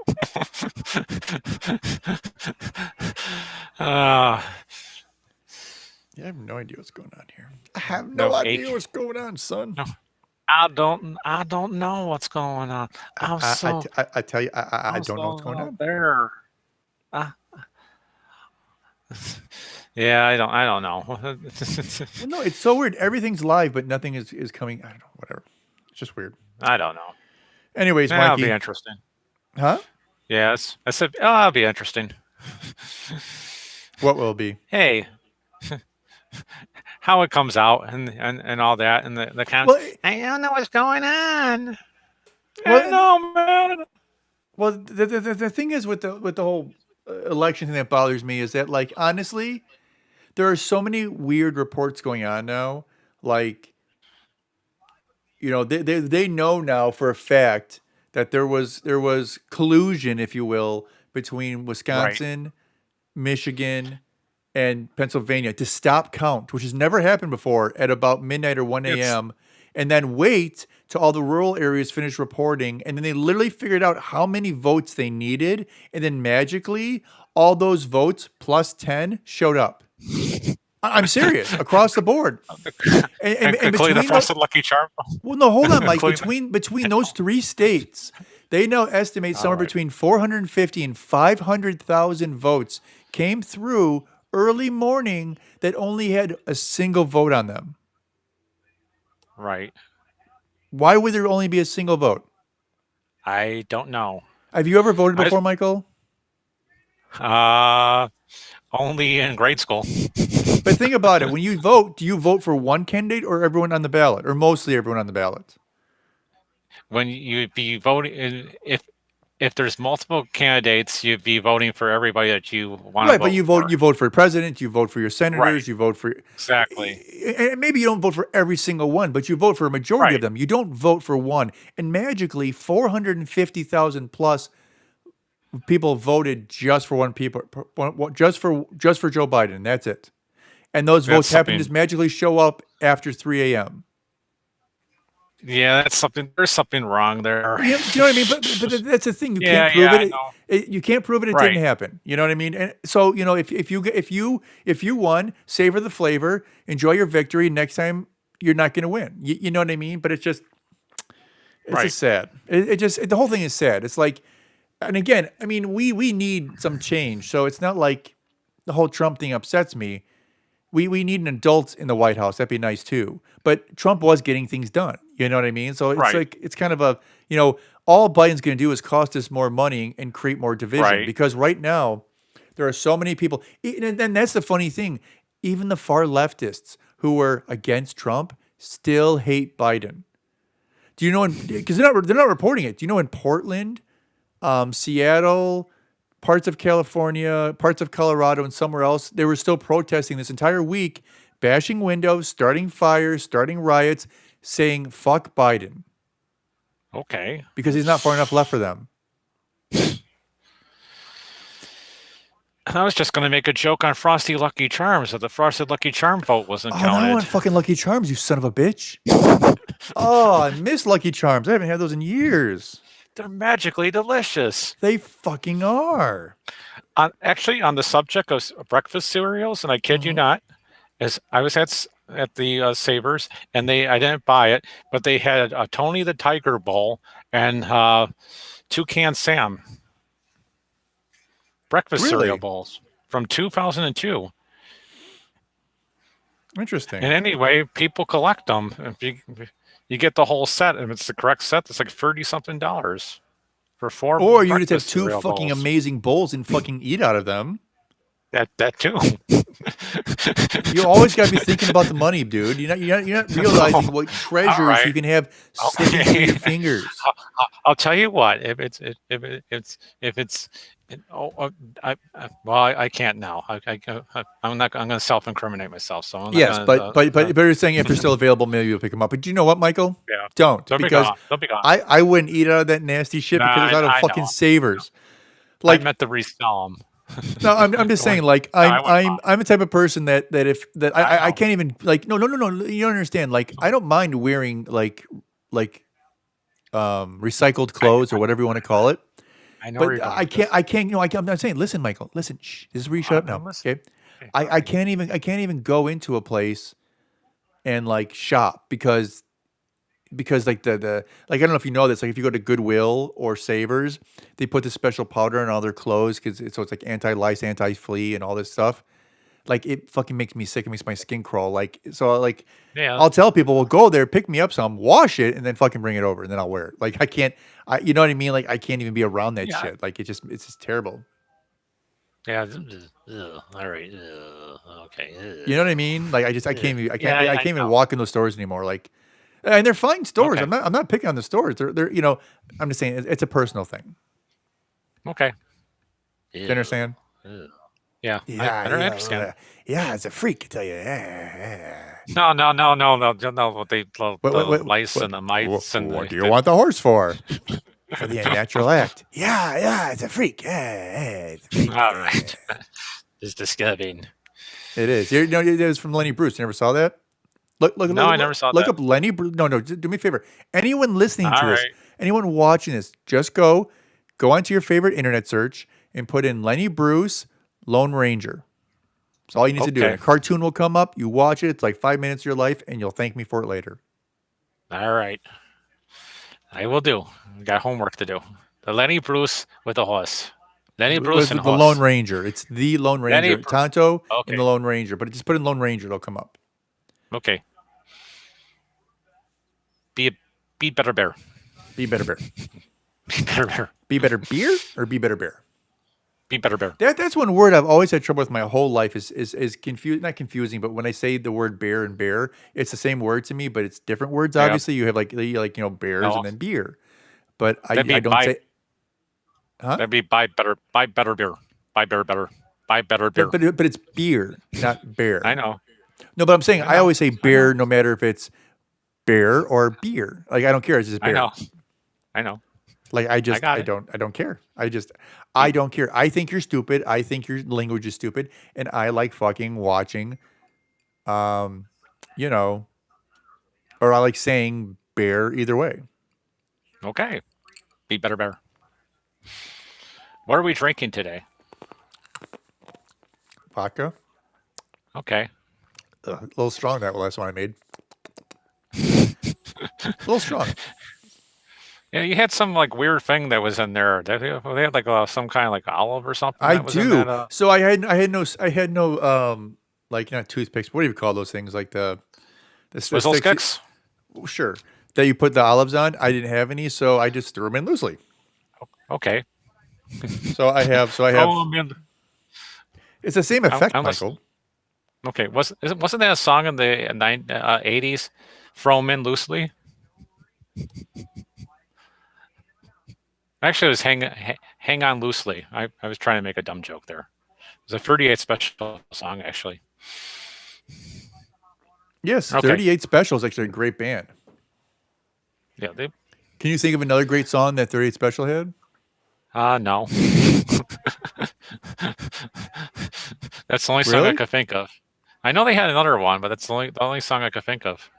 I have no idea what's going on here. I have No, no idea H. what's going on, son. No. I don't know what's going on. I tell you, I I'm don't know what's so going out on. there. Uh, yeah, I don't know. Well, no, it's so weird. Everything's live, but nothing is coming. I don't know. Whatever. It's just weird. I don't know. Anyways, That'll Mikey. be interesting. Huh? Yes, I said, oh, that'll be interesting. What will it be? Hey, how it comes out and all that and the comments. Well, I don't know what's going on. Well, I know, man. Well, the thing is with the whole election thing that bothers me is that, like, honestly, there are so many weird reports going on now. Like, they know now for a fact that there was collusion, if you will, between Wisconsin, Michigan, and Pennsylvania to stop count, which has never happened before, at about midnight or 1 a.m. And then wait till all the rural areas finish reporting. And then they literally figured out how many votes they needed. And then magically, all those votes plus 10 showed up. I'm serious, across the board. And between the frosted Lucky Charm. Well, no, hold on, Mike. Between those three states, they now estimate somewhere between 450 and 500,000 votes came through early morning that only had a single vote on them. Right. Why would there only be a single vote? I don't know. Have you ever voted before, Michael? Only in grade school. But think about it. When you vote, do you vote for one candidate or everyone on the ballot, or mostly everyone on the ballot? When you be voting, if if there's multiple candidates, you'd be voting for everybody that you want to Right, but vote for. you vote for president, you vote for your Right. senators, you vote for, Exactly. and maybe you don't vote for every single one, but you vote for a majority of Right. them. You don't vote for one. And magically, 450,000 plus people voted just for just for Joe Biden. That's it. And those That's votes happen to something. just magically show up after 3 a.m. Yeah, that's something. There's something wrong there. Do you know what I mean? But that's the thing. You can't Yeah. prove Yeah. I it. know. You can't prove it. It didn't Right. happen. You know what I mean? And so if you won, savor the flavor, enjoy your victory. Next time you're not going to win. You know what I mean? But it's just Right. sad. The whole thing is sad. It's like, and again, I mean, we need some change. So it's not like the whole Trump thing upsets me. We need an adult in the White House. That'd be nice too. But Trump was getting things done. You know what I mean? So it's Right. like it's kind of a, all Biden's going to do is cost us more money and create more division Right. because right now there are so many people. And then that's the funny thing. Even the far leftists who were against Trump still hate Biden. Do you know? Because they're not reporting it. Do you know in Portland, Seattle, parts of California, parts of Colorado, and somewhere else, they were still protesting this entire week, bashing windows, starting fires, starting riots, saying "fuck Biden" Okay. because he's not far enough left for them. I was just going to make a joke on Frosty Lucky Charms that the Frosty Lucky Charm vote wasn't Oh, now I want counted. fucking Lucky Charms, you son of a bitch. Oh, I miss Lucky Charms. I haven't had those in years. They're magically delicious. They fucking are. Actually, on the subject of breakfast cereals, and I kid you not, is I was at the Savers, and I didn't buy it, but they had a Tony the Tiger bowl and Toucan Sam breakfast cereal Really? bowls from 2002. Interesting. And anyway, people collect them. If you get the whole set, and if it's the correct set, it's like $30-something for 4 Or you just have breakfast 2 cereal fucking bowls. amazing bowls and fucking eat out of them. That too. You always got to be thinking about the money, dude. You're not realizing what treasures right. you can have slipping through your fingers. I'll tell you what. If it's I can't now. I'm not. I'm going to self-incriminate myself. So I'm not Yes, gonna, but you're saying if they're still available, maybe you'll pick them up. But you know what, Michael? yeah. Don't They'll because be gone. I wouldn't eat out of that nasty shit because it's out of I fucking know. Savers. I Like meant to resell them. no, I'm just saying like I'm the type of person that I can't even like no you don't understand like I don't mind wearing like recycled clothes or whatever you want to call it. I know. Where But you're going I with can't. this. I'm not saying. Listen, Michael. Listen. Shh. This is where you shut up I'm now. listening. Okay. Okay, I can't even. I can't even go into a place and like shop because like the like I don't know if you know this. Like if you go to Goodwill or Savers, they put this special powder in all their clothes because it's like anti-lice, anti-flea, and all this stuff. Like it fucking makes me sick. It makes my skin crawl. Like so. Like Yeah. I'll tell people, well, go there, pick me up some, wash it, and then fucking bring it over, and then I'll wear it. Like I can't. You know what I mean? Like I can't even be around that Yeah. shit. Like it's just terrible. Yeah. All right. Okay. You know what I mean? Like I can't even Yeah, I I can't even know. walk in those stores anymore. Like, and they're fine stores. Okay. I'm not picking on the stores. They're I'm just saying it's a personal thing. Okay. Do you understand? Yeah. Yeah, I understand. Yeah, it's a freak. I tell you. No. The lice and the mites and What do you want the horse for? For the unnatural act. Yeah, it's a freak. It's a freak. All right. It's disturbing. It is. It was from Lenny Bruce. You never saw that? No, I never saw look that. up Lenny Bruce. No, do me a favor. Anyone listening to All this, right. anyone watching this, just go onto your favorite internet search and put in Lenny Bruce Lone Ranger. That's all you need to do. And a Okay. cartoon will come up. You watch it. It's like 5 minutes of your life, and you'll thank me for it later. All right. I will do. Got homework to do. The Lenny Bruce with the horse. Lenny Bruce and The horse. Lone Ranger. It's the Lone Lenny Ranger. Bruce. Tonto Okay. and the Lone Ranger. But just put in Lone Ranger. It'll come up. Okay. Be better bear. Be better bear. Be better bear. Be better beer or be better bear? Be better bear. That's one word I've always had trouble with my whole life is not confusing, but when I say the word bear and bear, it's the same word to me, but it's different words. Yeah. Obviously, you have like bears No. and then beer, but I That'd be don't say Huh? That'd be buy better beer, buy better, buy better But beer. but it's beer, not bear. I know, No, but I'm saying I I know, always say I know, beer, no matter if it's bear or beer. Like I don't care. It's just I bear. know, I know. Like I got I it. don't care. I You- don't care. I think you're stupid. I think your language is stupid, and I like fucking watching. Um, you know, or I like saying bear either way. Okay, be better bear. What are we drinking today? Vodka. Okay. A little strong that last one I made. A little strong. Yeah, you had some like weird thing that was in there. They had like some kind of like olive or something I that was in do. that. So I had no like not toothpicks. What do you call those things? Like the Swizzle sticks. sticks. Sure. That you put the olives on. I didn't have any, so I just threw them in loosely. Okay. So I have. Throw 'em in. It's the same effect, I'm listening. Michael. Okay. Wasn't that a song in the 80s? Throw 'em in loosely. Actually, it was hang on loosely. I was trying to make a dumb joke there. It was a 38 special song actually. Yes, Okay. 38 Special is actually a great band. Yeah. Can you think of another great song that 38 Special had? No. That's the only song I Really? could think of. I know they had another one, but that's the only song I could think of.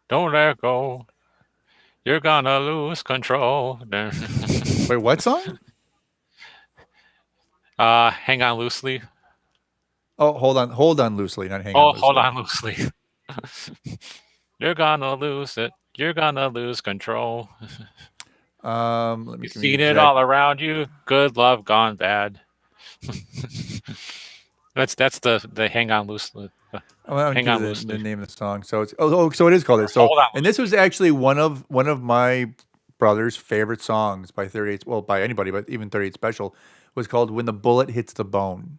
Don't let go. You're gonna lose control. Wait, what song? Hang on loosely. Oh, hold on loosely, not hang on Oh, hold loosely. on loosely. You're gonna lose it. You're gonna lose control. Let me You've give me seen it exact. all around you. Good love gone bad. That's the hang on loosely. I'm gonna Hang give on you the loosely. name of the song. So it's so it is called it. So Hold on and this was loosely. actually one of my brother's favorite songs by 38. Well, by anybody, but even 38 Special was called "When the Bullet Hits the Bone."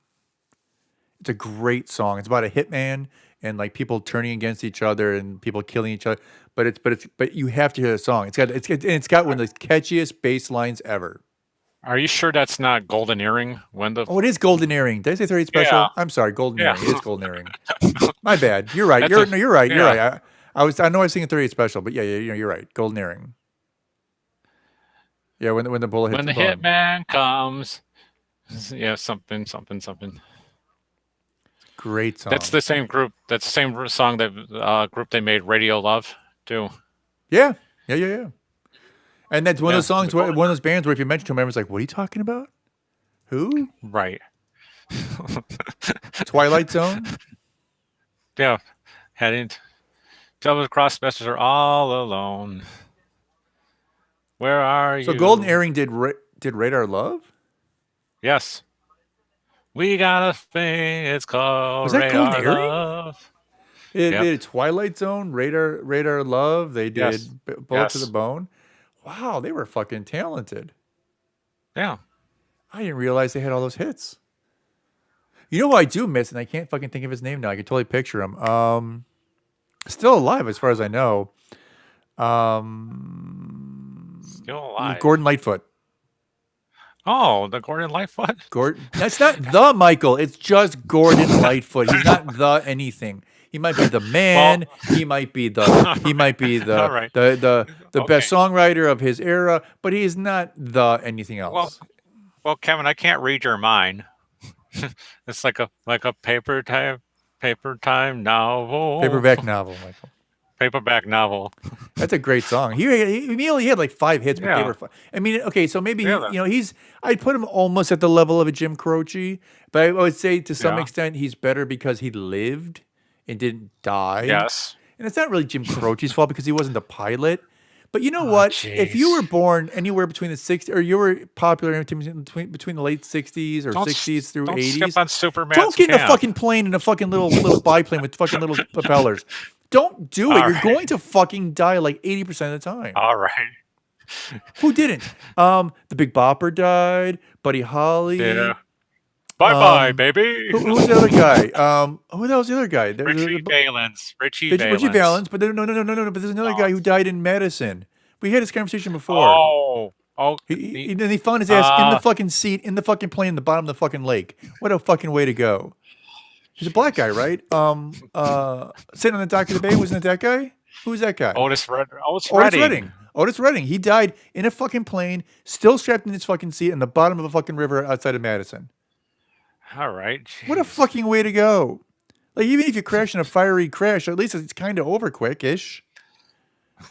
It's a great song. It's about a hitman and like people turning against each other and people killing each other. But you have to hear the song. It's got one of the catchiest bass lines ever. Are you sure that's not golden earring? When the Oh, it is Golden Earring. Did I say 38 yeah Special? I'm sorry, Golden yeah Earring. It is Golden Earring. My bad. You're right. that's a You're right. You're yeah. right. I know I was singing 38 Special, but yeah, you're right. Golden Earring. Yeah, when the bullet hits When the the bone. hitman comes, yeah, something something something. Great That's song. the same group. That's the same song that group they made Radio Love too. Yeah. Yeah. And that's one of Yeah, those the songs where golden one of those bands where if you mention to them, everyone's like, "What are you talking about? Who? right. Twilight Zone?" Yeah, heading double cross messages are all alone. Where are So Golden you? Earring did Radar Love? Yes, we got a thing. It's Was called that Golden Radar Earring? Love. They Yep. did Twilight Zone, Radar Love. They Yes. did Bullet to the Yes. Bone. Wow, they were fucking talented. Yeah. I didn't realize they had all those hits. You know who I do miss, and I can't fucking think of his name now. I can totally picture him. Still alive as far as I know. Still alive. Gordon Lightfoot. Oh, the Gordon Lightfoot. Gordon. That's not the Michael. It's just Gordon Lightfoot. He's not the anything. He might be the Well, man. He might be all right. the best Okay. songwriter of his era, but he is not the anything Well, else. well, Kevin, I can't read your mind. It's like a paper time novel, Paperback novel, Michael. paperback novel. That's a great song. He only had like 5 hits, but they Yeah, were fun. I mean, okay, so maybe yeah, I'd put him almost at the level of a Jim Croce, but I would say to some yeah. extent he's better because he lived and didn't die. Yes. And it's not really Jim Croce's fault because he wasn't a pilot. But you know Oh, what? If you jeez. were born anywhere between the 60s or you were popular between the late 60s or Don't 60s through don't skip 80s, on don't Superman's get in a camp. fucking plane in a fucking little biplane with fucking little propellers. Don't do it. All You're right. going to fucking die like 80% of the time. All right. Who didn't? The Big Bopper died. Buddy Holly. Yeah. Bye bye, baby. Who was the other guy? Who the hell was the other guy? Richie Valens. Richie Richie Valens. Valens. But no. But there's another guy Oh. who died in Madison. We had this conversation before. Oh. Oh, He found his ass in the fucking seat, in the fucking plane, in the bottom of the fucking lake. What a fucking way to go. He's a black guy, right? Sitting on the dock of the bay, wasn't it that guy? Who was that guy? Otis Redding. Otis Redding. He died in a fucking plane, still strapped in his fucking seat in the bottom of a fucking river outside of Madison. All right. Geez. What a fucking way to go. Like, even if you crash in a fiery crash, at least it's kind of over quick-ish.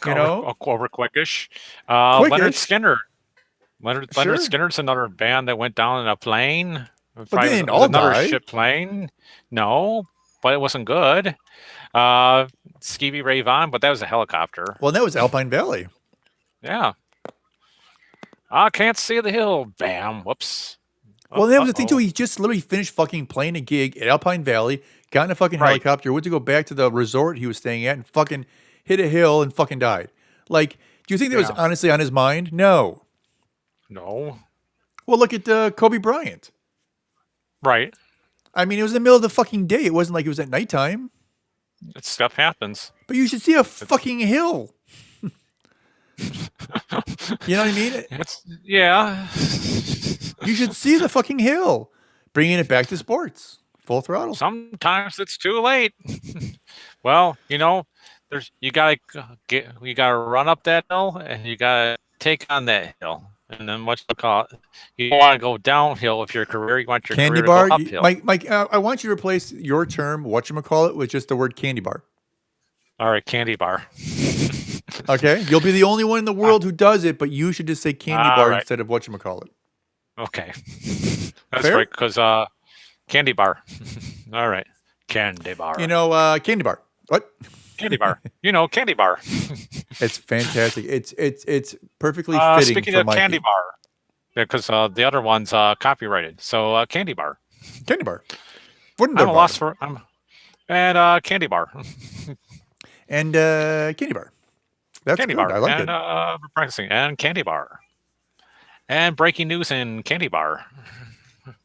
Over quickish. Quickish. Leonard Skinner. Leonard Skinner's another band that went down in a plane. But they didn't all another die. ship plane. No, but it wasn't good. Stevie Ray Vaughan, but that was a helicopter. Well, that was Alpine Valley. Yeah. I can't see the hill. Bam. Whoops. Well, that was the thing, too. He just literally finished fucking playing a gig at Alpine Valley, got in a fucking helicopter, went to go back to the resort he was staying at, and fucking hit a hill and fucking died. Like, do you think that was honestly on his mind? No. No. Well, look at Kobe Bryant. Right. I mean, it was in the middle of the fucking day. It wasn't like it was at nighttime. That stuff happens. But you should see a fucking hill. You know what I mean? Yeah. You should see the fucking hill. Bringing it back to sports. Full throttle. Sometimes it's too late. Well, you gotta run up that hill and you gotta take on that hill. And then you don't want to go downhill with your career. You want your candy career bar. to go uphill. Mike, I want you to replace your term, whatchamacallit, with just the word candy bar. All right, candy bar. Okay, you'll be the only one in the world who does it, but you should just say candy bar instead of whatchamacallit. Okay, that's right, because candy bar. All right, candy bar. Candy bar. What? Candy bar. Candy bar. It's fantastic. It's perfectly fitting. Speaking of candy bar, because the other one's copyrighted. So candy bar. Candy bar. I'm a loss for and candy bar. And candy bar. That's candy good. bar. I like and, it. We're practicing and candy bar. And breaking news in candy bar.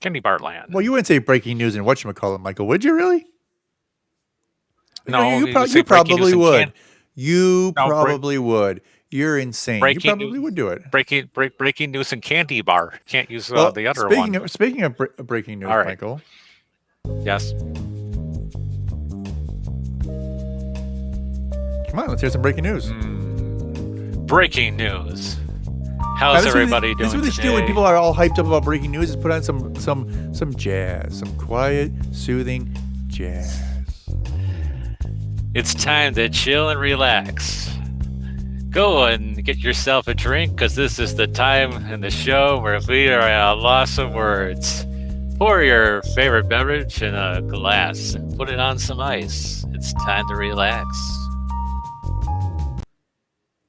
Candy bar land. Well, you wouldn't say breaking news in whatchamacallit, Michael, would you really? No, you probably would. You probably would. You're insane. You probably would do it. Breaking news in candy bar. Can't use the other one. Speaking of breaking news, right. Michael. Yes. Come on, let's hear some breaking news. Breaking news. How's everybody doing This is what they should do when people are all hyped up about breaking news, is put on some jazz, some quiet, soothing jazz. It's time to chill and relax. Go and get yourself a drink, because this is the time in the show where we are at a loss of words. Pour your favorite beverage in a glass and put it on some ice. It's time to relax.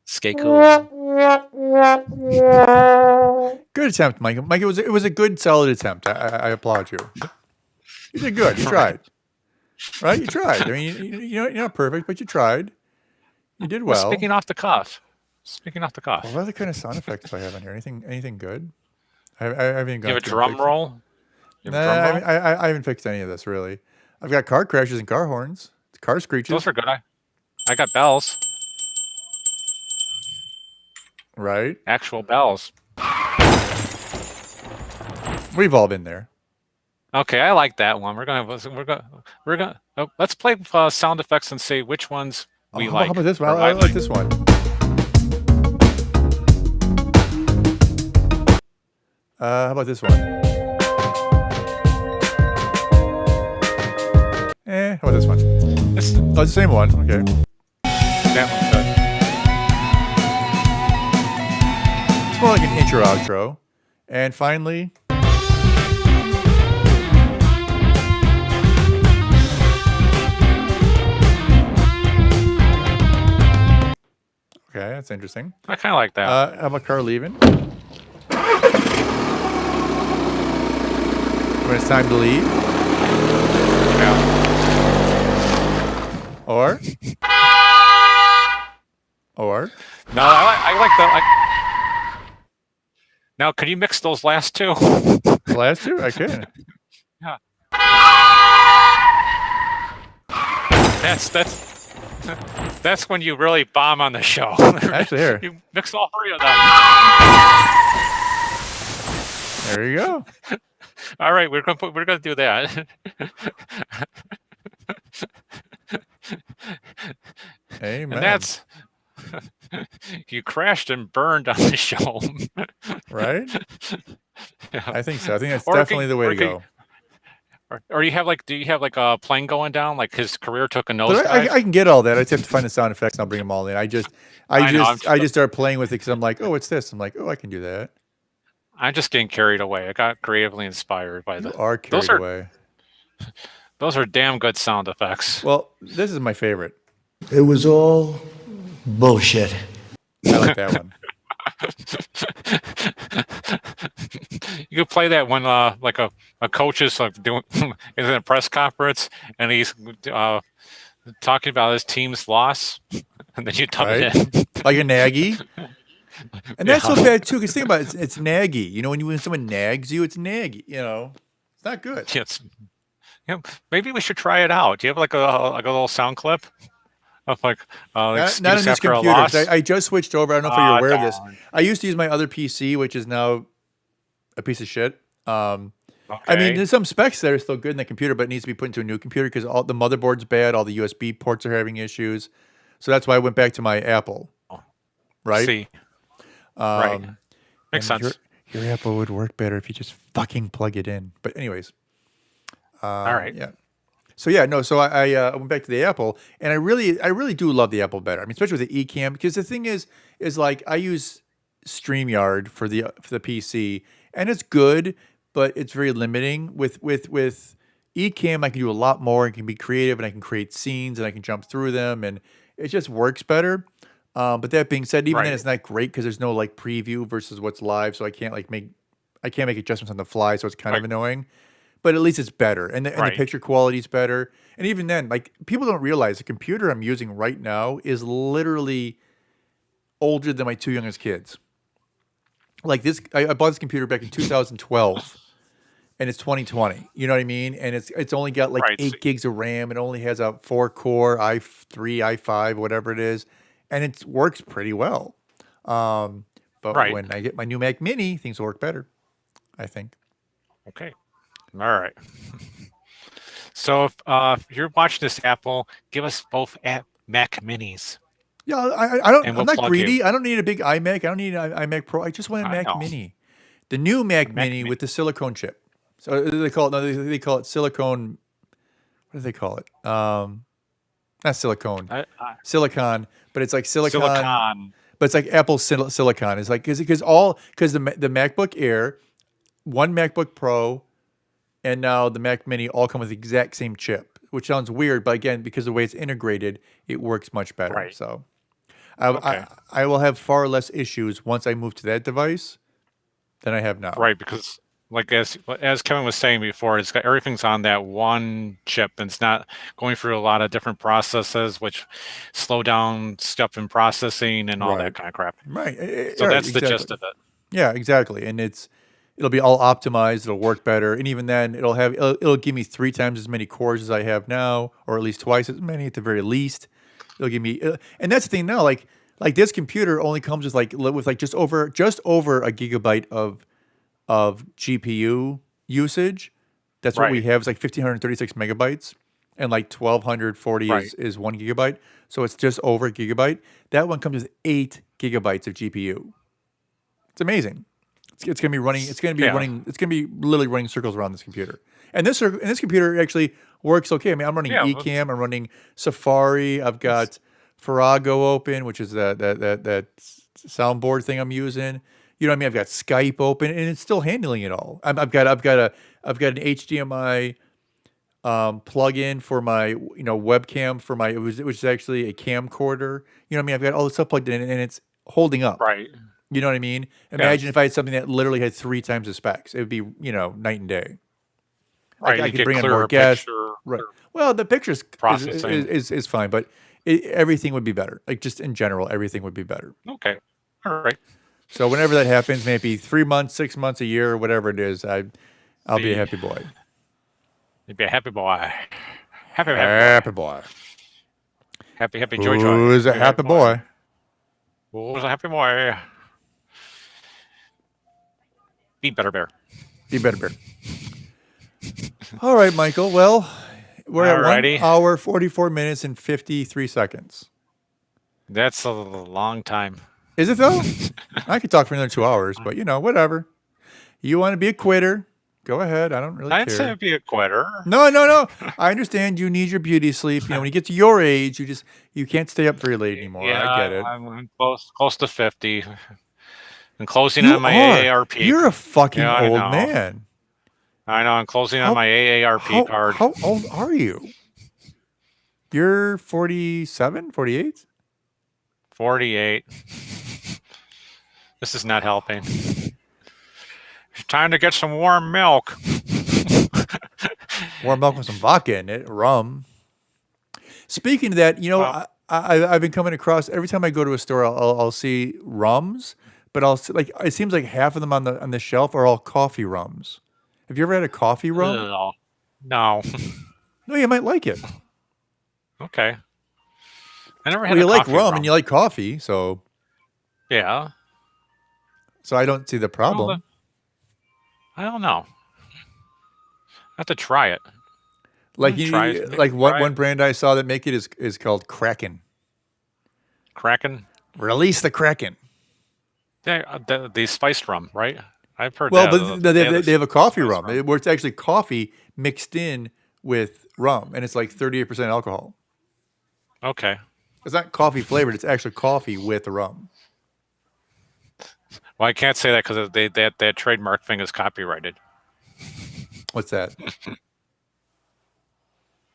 Stay cool. Good attempt, Mike. Mike, it was a good, solid attempt. I applaud you. You did good. You tried. Right? You tried. I mean, you're not perfect, but you tried. You did well. Speaking off the cuff. What other kind of sound effects do I have in here? Anything good? I haven't. You have a drum roll? I haven't fixed any of this, really. I've got car crashes and car horns. Car screeches. Those are good. I got bells. Right? Actual bells. We've all been there. Okay, I like that one. We're gonna. Let's play sound effects and see which ones we like. How about this one? I like this one. How about this one? How about this one? It's the same one. Okay. That one's good. It's more like an intro outro. And finally. Okay, that's interesting. I kind of like that. How about car leaving? When it's time to leave? Yeah. Or? No, I like that. Now, can you mix those last two? The last two? I can. Yeah. That's That's when you really bomb on the show. Actually, here. You mix all three of them. There you go. All right, we're gonna do that. Amen. And that's you crashed and burned on the show. Right? Yeah. I think so. I think that's Or definitely the way to go. Or do you have like a plane going down? Like his career took a But I nosedive? can get all that. I just have to find the sound effects and I'll bring them all in. I just start playing with it because I'm like, oh, what's this? I'm like, oh, I can do that. I'm just getting carried away. I got creatively inspired by You are carried away. Those are damn good sound effects. Well, this is my favorite. It was all bullshit. I like that one. You could play that when like a coach is like doing is in a press conference and he's talking about his team's loss, and then you dub it in. Like a Nagy. And that's so bad too, because think about it, it's naggy. You know, when someone nags you, it's naggy. You know, it's not good. Yes. Maybe we should try it out. Do you have like a little sound clip of like not on this after computer? a loss? I just switched over. I don't know if you're aware of this. I used to use my other PC, which is now a piece of shit. I mean, there's some specs that are still good in the computer, but it needs to be put into a new computer because all the motherboard's bad. All the USB ports are having issues. So that's why I went back to my Apple. Right? See. Right. Makes sense. Your Apple would work better if you just fucking plug it in. But anyways. All right. Yeah. So yeah, no. So I went back to the Apple, and I really do love the Apple better. I mean, especially with the Ecamm, because the thing is like I use StreamYard for the PC, and it's good, but it's very limiting. With Ecamm, I can do a lot more. I can be creative, and I can create scenes, and I can jump through them, and it just works better. But that being said, even then, it's not great because there's no like preview versus what's live, so I can't make adjustments on the fly, so it's kind of annoying. But at least it's better, and the picture quality is better. And even then, like people don't realize the computer I'm using right now is literally older than my two youngest kids. Like this, I bought this computer back in 2012, and it's 2020. You know what I mean? And it's only got like 8 gigs of RAM. It only has a 4-core i3, i5, whatever it is, and it works pretty well. But when I get my new Mac Mini, things will work better, I think. Okay. All right. So if you're watching this, Apple, give us both Mac Minis. Yeah, I'm not greedy. You. I don't need a big iMac. I don't need an iMac Pro. I just want a Mac Mini. The new Mac Mini with the silicone chip. So they call it they call it silicone. What do they call it? Not silicone. Silicon, but it's like silicon. But it's like Apple silicon. It's like because the MacBook Air, one MacBook Pro, and now the Mac Mini all come with the exact same chip, which sounds weird, but again, because of the way it's integrated, it works much better. Right. So I will have far less issues once I move to that device than I have now. Right, because like as Kevin was saying before, it's got everything's on that one chip, and it's not going through a lot of different processes, which slow down stuff in processing and all that kind of crap. Right. So that's the gist of it. Yeah, exactly. And it'll be all optimized. It'll work better, and even then, it'll give me 3 times as many cores as I have now, or at least twice as many at the very least. It'll give me, and that's the thing now. Like this computer only comes with just over a gigabyte of GPU usage. That's what we have. It's like 1,536 megabytes, and like 1,240 is 1 gigabyte. So it's just over a gigabyte. That one comes with 8 gigabytes of GPU. It's amazing. It's gonna be running. It's gonna be running. It's gonna be literally running circles around this computer. And this computer actually works okay. I mean, I'm running Ecamm. I'm running Safari. I've got Farrago open, which is that soundboard thing I'm using. You know what I mean? I've got Skype open, and it's still handling it all. I've got an HDMI plug-in for my webcam for my which is actually a camcorder. You know what I mean? I've got all this stuff plugged in, and it's holding up. Right. You know what I mean? Imagine if I had something that literally had 3 times the specs. It would be, night and day. Right. I could bring in more guests. Right. Well, the pictures is fine, but everything would be better. Like just in general, everything would be better. Okay. All right. So whenever that happens, maybe 3 months, 6 months, a year, whatever it is, I'll be a happy boy. You'd be a happy boy. Happy boy. Happy joy joy. Who's a happy boy? Who's a happy boy? Be better bear. Be better, bear. All right, Michael. Well, we're at 1 Alrighty. hour, 44 minutes, and 53 seconds. That's a long time. Is it though? I could talk for another 2 hours, but whatever. You want to be a quitter? Go ahead. I don't really I'd care. say I'd be a quitter. No. I understand you need your beauty sleep. When you get to your age, you can't stay up very late anymore. Yeah, I get it. I'm close to 50. I'm closing You on my are. AARP. You're a fucking Yeah, I old know. man. I know. I'm closing on my AARP card. How old are you? You're 47, 48? 48. This is not helping. It's time to get some warm milk. Warm milk with some vodka in it, rum. Speaking of that, I've been coming across every time I go to a store, I'll see rums, but it seems like half of them on the shelf are all coffee rums. Have you ever had a coffee rum? No. No, you might like it. Okay. I never had Well, you a like coffee rum and you like coffee, so Yeah. I don't see the problem. Well, I don't know. I have to try it. Like try it. like Try one it. brand I saw that make it is called Kraken. Kraken. Release the Kraken. The spiced rum, right? I've heard Well, that. but they have a coffee spiced rum where it's actually coffee mixed in with rum, and it's like 38% alcohol. Okay. It's not coffee flavored; it's actually coffee with rum. Well, I can't say that because that trademark thing is copyrighted. What's that?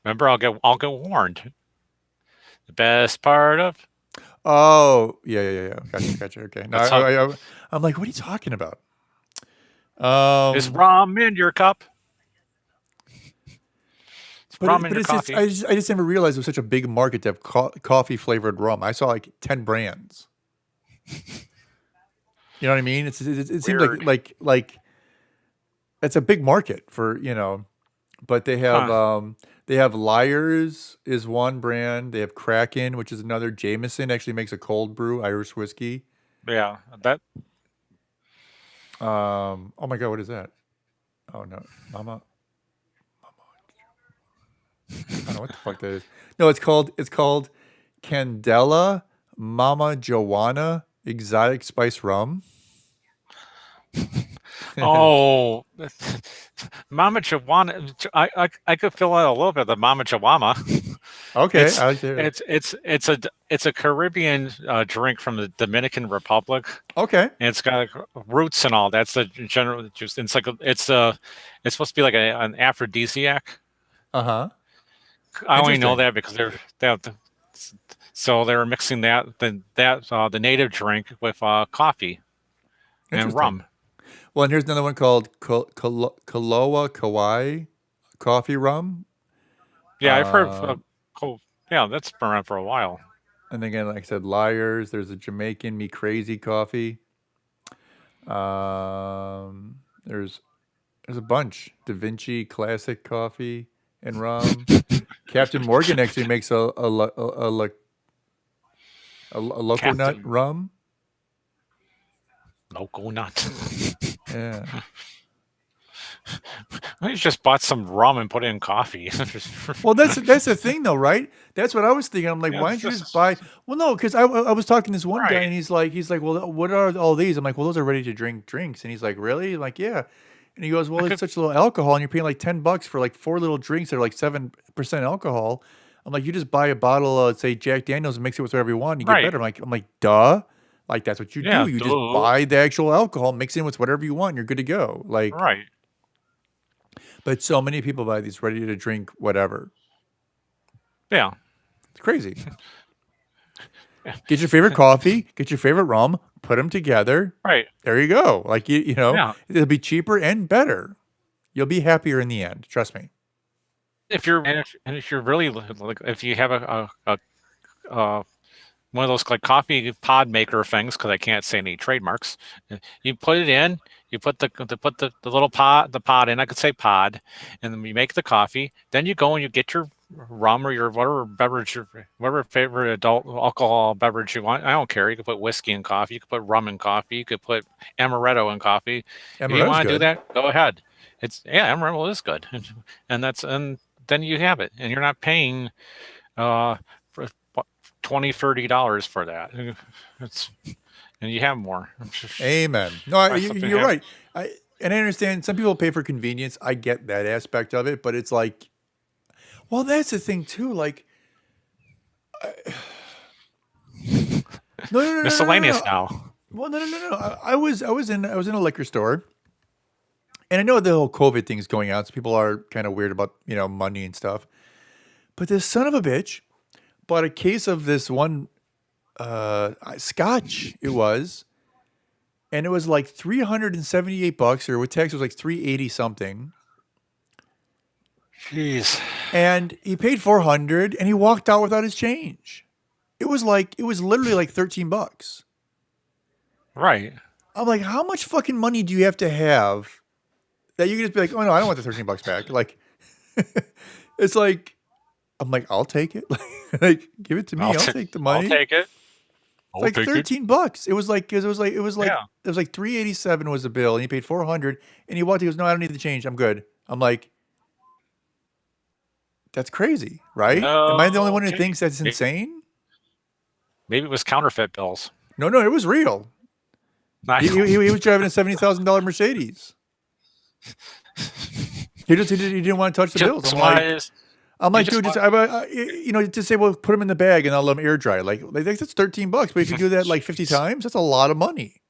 Remember, I'll get warned. The best part of Oh, yeah. Gotcha. Okay. No, That's how- I'm like, what are you talking about? is rum in your cup. It's rum in your coffee. I just never realized it was such a big market to have coffee flavored rum. I saw like 10 brands. You know what I mean? It seems Weird. like it's a big market for, but they have Lyre's is one brand. They have Kraken, which is another. Jameson actually makes a cold brew Irish whiskey. Yeah, that. Oh my God, what is that? Oh no, Mama. I don't know what the fuck that is. No, it's called Candela Mama Joanna Exotic Spice Rum. Oh, Mama Joanna. I could fill out a little bit of the Mama Joanna. Okay, I like to hear it. It's a Caribbean drink from the Dominican Republic. Okay, And it's got like, roots and all. That's the general juice. It's like it's supposed to be like an aphrodisiac. uh-huh. I only know Interesting. that because so they were mixing the native drink with coffee and Interesting. rum. Well, and here's another one called Kaloa Kauai Coffee Rum. Yeah, I've heard. Cool. Yeah, that's been around for a while. And again, like I said, Lyre's. There's a Jamaican Me Crazy coffee. There's a bunch. Da Vinci Classic coffee and rum. Captain Morgan actually makes a loco nut Captain. rum. Loco nut. Yeah. I just bought some rum and put it in coffee. Well, that's the thing, though, right? That's what I was thinking. I'm like, Yeah, why don't you just buy? Well, no, because I was talking to this one guy, Right. and he's like, well, what are all these? I'm like, well, those are ready to drink drinks, and he's like, really? I'm like, yeah. And he goes, well, it's such little alcohol, and you're paying like $10 for like 4 little drinks that are like 7% alcohol. I'm like, you just buy a bottle of, say, Jack Daniels and mix it with whatever you want, and you get Right. better. I'm like, duh. Like that's what you Yeah, do. You just duh. buy the actual alcohol, mix it in with whatever you want, and you're good to go. Like, Right. but so many people buy these ready to drink whatever. Yeah. It's crazy. Get your favorite coffee, get your favorite rum, put them together. Right. There you go. Like Yeah. it'll be cheaper and better. You'll be happier in the end. Trust me. If you're really like if you have a one of those like coffee pod maker things, because I can't say any trademarks, you put it in, you put the little pod in, I could say pod, and then you make the coffee. Then you go and you get your rum or your whatever favorite adult alcohol beverage you want. I don't care. You could put whiskey in coffee. You could put rum in coffee. You could put amaretto in coffee. If you Amaretto's want to do good. that, go ahead. Amaretto is good, and then you have it, and you're not paying for $20-$30 for that. It's and you have more. Amen. No, Buy something you're have- right. And I understand some people pay for convenience. I get that aspect of it, but it's like, well, that's the thing too. Like, no. Miscellaneous now. Well, no. I was in a liquor store, and I know the whole COVID thing's going on, so people are kind of weird about money and stuff. But this son of a bitch bought a case of this one scotch. It was, and it was like $378, or with tax it was like 380 something. Jeez. And he paid 400, and he walked out without his change. It was literally like $13. Right. I'm like, how much fucking money do you have to have that you can just be like, oh no, I don't want the $13 back. Like, it's like, I'm like, I'll take it. Like, give it to me. I'll take the money. I'll take it. It's like $13. It was like Yeah. it was like 387 was the bill, and he paid 400, and he walked. He goes, no, I don't need the change. I'm good. I'm like, that's crazy, right? Am I the only one who Okay. thinks that's insane? Maybe it was counterfeit bills. No, it was real. He was driving a $70,000 Mercedes. He didn't want to touch the bills. I'm like, dude, just say, well, put them in the bag and I'll let them air dry. Like that's $13. But if you do that like 50 times, that's a lot of money,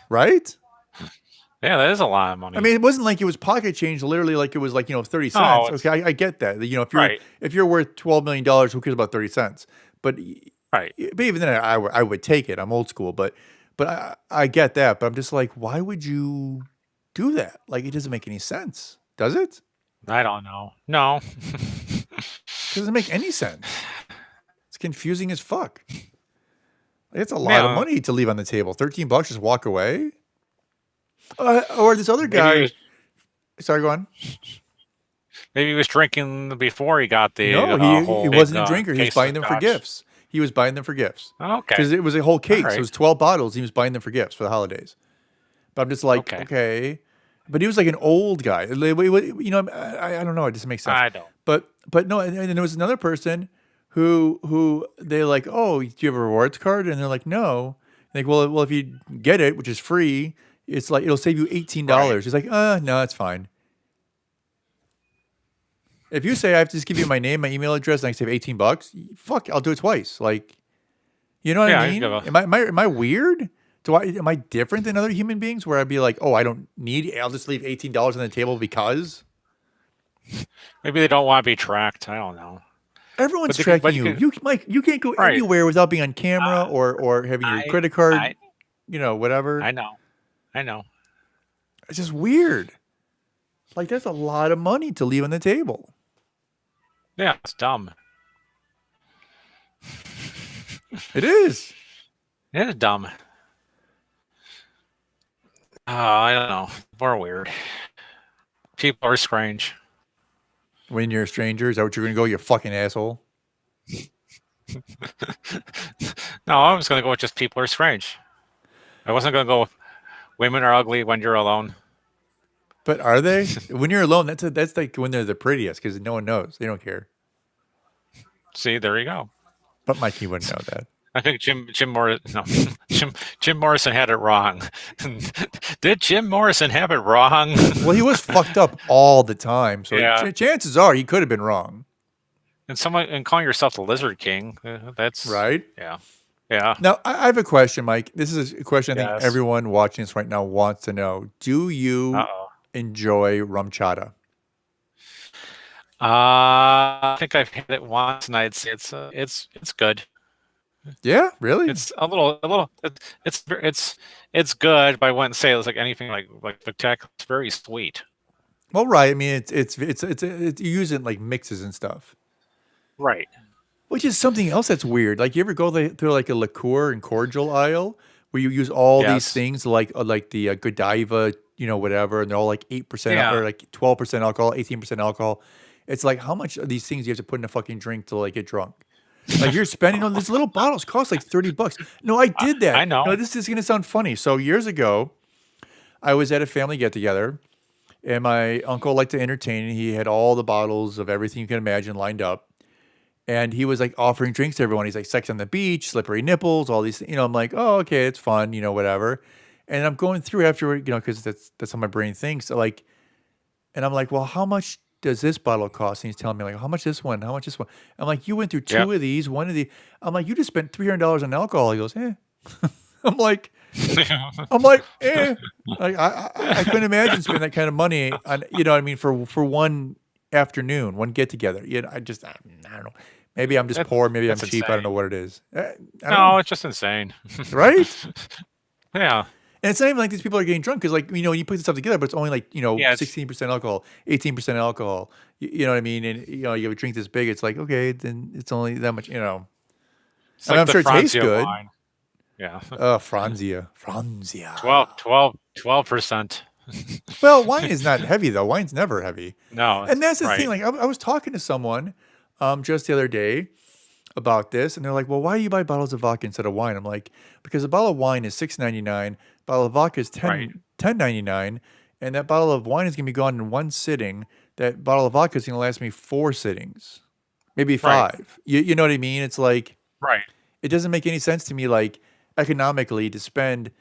right? Yeah, that is a lot of money. I mean, it wasn't like it was pocket change. Literally, like it was like 30 cents. No, Okay, I get that. Right. If you're worth $12 million, who cares about 30 cents? But right. But even then, I would take it. I'm old school, but I get that. But I'm just like, why would you do that? Like, it doesn't make any sense, does it? I don't know. No. It doesn't make any sense. It's confusing as fuck. Like, it's a lot of money to leave on the table. $13, just walk away. Or this other guy. Sorry, go on. Maybe he was drinking before he got the. No, he wasn't a drinker. He was buying them for scotch. gifts. He was buying them for gifts. Okay. Because it was a whole case. Right. It was 12 bottles. He was buying them for gifts for the holidays. But I'm just like, okay. But he was like an old guy. I don't know. It doesn't make sense. I don't. But no, and then there was another person who they like, oh, do you have a rewards card? And they're like, no. Like, well, if you get it, which is free, it's like it'll save you $18. Right. He's like, no, it's fine. If you say I have to just give you my name, my email address, and I save $18, fuck, I'll do it twice. Like, you know what I mean? Am I weird? Am I different than other human beings where I'd be like, oh, I don't need it. I'll just leave $18 on the table because Maybe they don't want to be tracked. I don't know. everyone's tracking you. Mike, you can't go anywhere without being on camera or having your credit card, whatever. I know. It's just weird. Like, that's a lot of money to leave on the table. Yeah, it's dumb. It is. It is dumb. I don't know. We're weird. People are strange. When you're a stranger, is that what you're going to go, you fucking asshole? No, I was going to go with just people are strange. I wasn't going to go with women are ugly when you're alone. But are they? When you're alone, that's like when they're the prettiest because no one knows. They don't care. See, there you go. But Mikey wouldn't know that. I think Jim Morrison had it wrong. Did Jim Morrison have it wrong? Well, he was fucked up all the time. So Yeah. chances are he could have been wrong. And calling yourself the Lizard King, that's right. Yeah. Yeah. Now, I have a question, Mike. This is a question I think Yes. everyone watching this right now wants to know. Do you enjoy rum chata? I think I've had it once, and I'd say it's good. Yeah, really? It's a little. It's good, but I wouldn't say it's like anything like spectacular. It's very sweet. Well, right. I mean, it's you use it in like mixes and stuff. Right. Which is something else that's weird. Like, you ever go through like a liqueur and cordial aisle where you use all these things like the Godiva, whatever, and they're all like 8% or like 12% alcohol, 18% alcohol, It's like, how much of these things you have to put in a fucking drink to like get drunk? Like you're spending on these little bottles cost like $30. No, I did that. I know. No, this is gonna sound funny. So years ago, I was at a family get together, and my uncle liked to entertain, and he had all the bottles of everything you can imagine lined up. And he was like offering drinks to everyone. He's like, sex on the beach, slippery nipples, all these things. I'm like, oh, okay, it's fun, whatever. And I'm going through after, because that's how my brain thinks. So like, and I'm like, well, how much does this bottle cost? And he's telling me like, how much this one? How much this one? I'm like, you went through two of these, one of the. I'm like, you just spent $300 on alcohol. He goes, eh. I'm like, eh. Like, I couldn't imagine spending that kind of money on, for one afternoon, one get together. I don't know. Maybe I'm just poor. Maybe I'm cheap. insane. I don't know what it is. I don't No, know. it's just insane. Right? Yeah. And it's not even like these people are getting drunk because, like, you put this stuff together, but it's only like, Yeah, 16% alcohol, 18% alcohol. You know what I mean? And, you have a drink this big, it's like, okay, then it's only that much, It's And like I'm the sure it tastes Franzia good. wine. Yeah. Franzia. Franzia. 12%. Well, wine is not heavy, though. Wine's never heavy. No. And that's the right. thing. Like, I was talking to someone just the other day about this, and they're like, well, why do you buy bottles of vodka instead of wine? I'm like, because a bottle of wine is $6.99, bottle of vodka is $10.99, and that bottle of wine is going to be gone in one sitting. That bottle of vodka is going to last me 4 sittings, maybe 5. Right. You know what I mean? It's like, Right. it doesn't make any sense to me, like, economically to spend,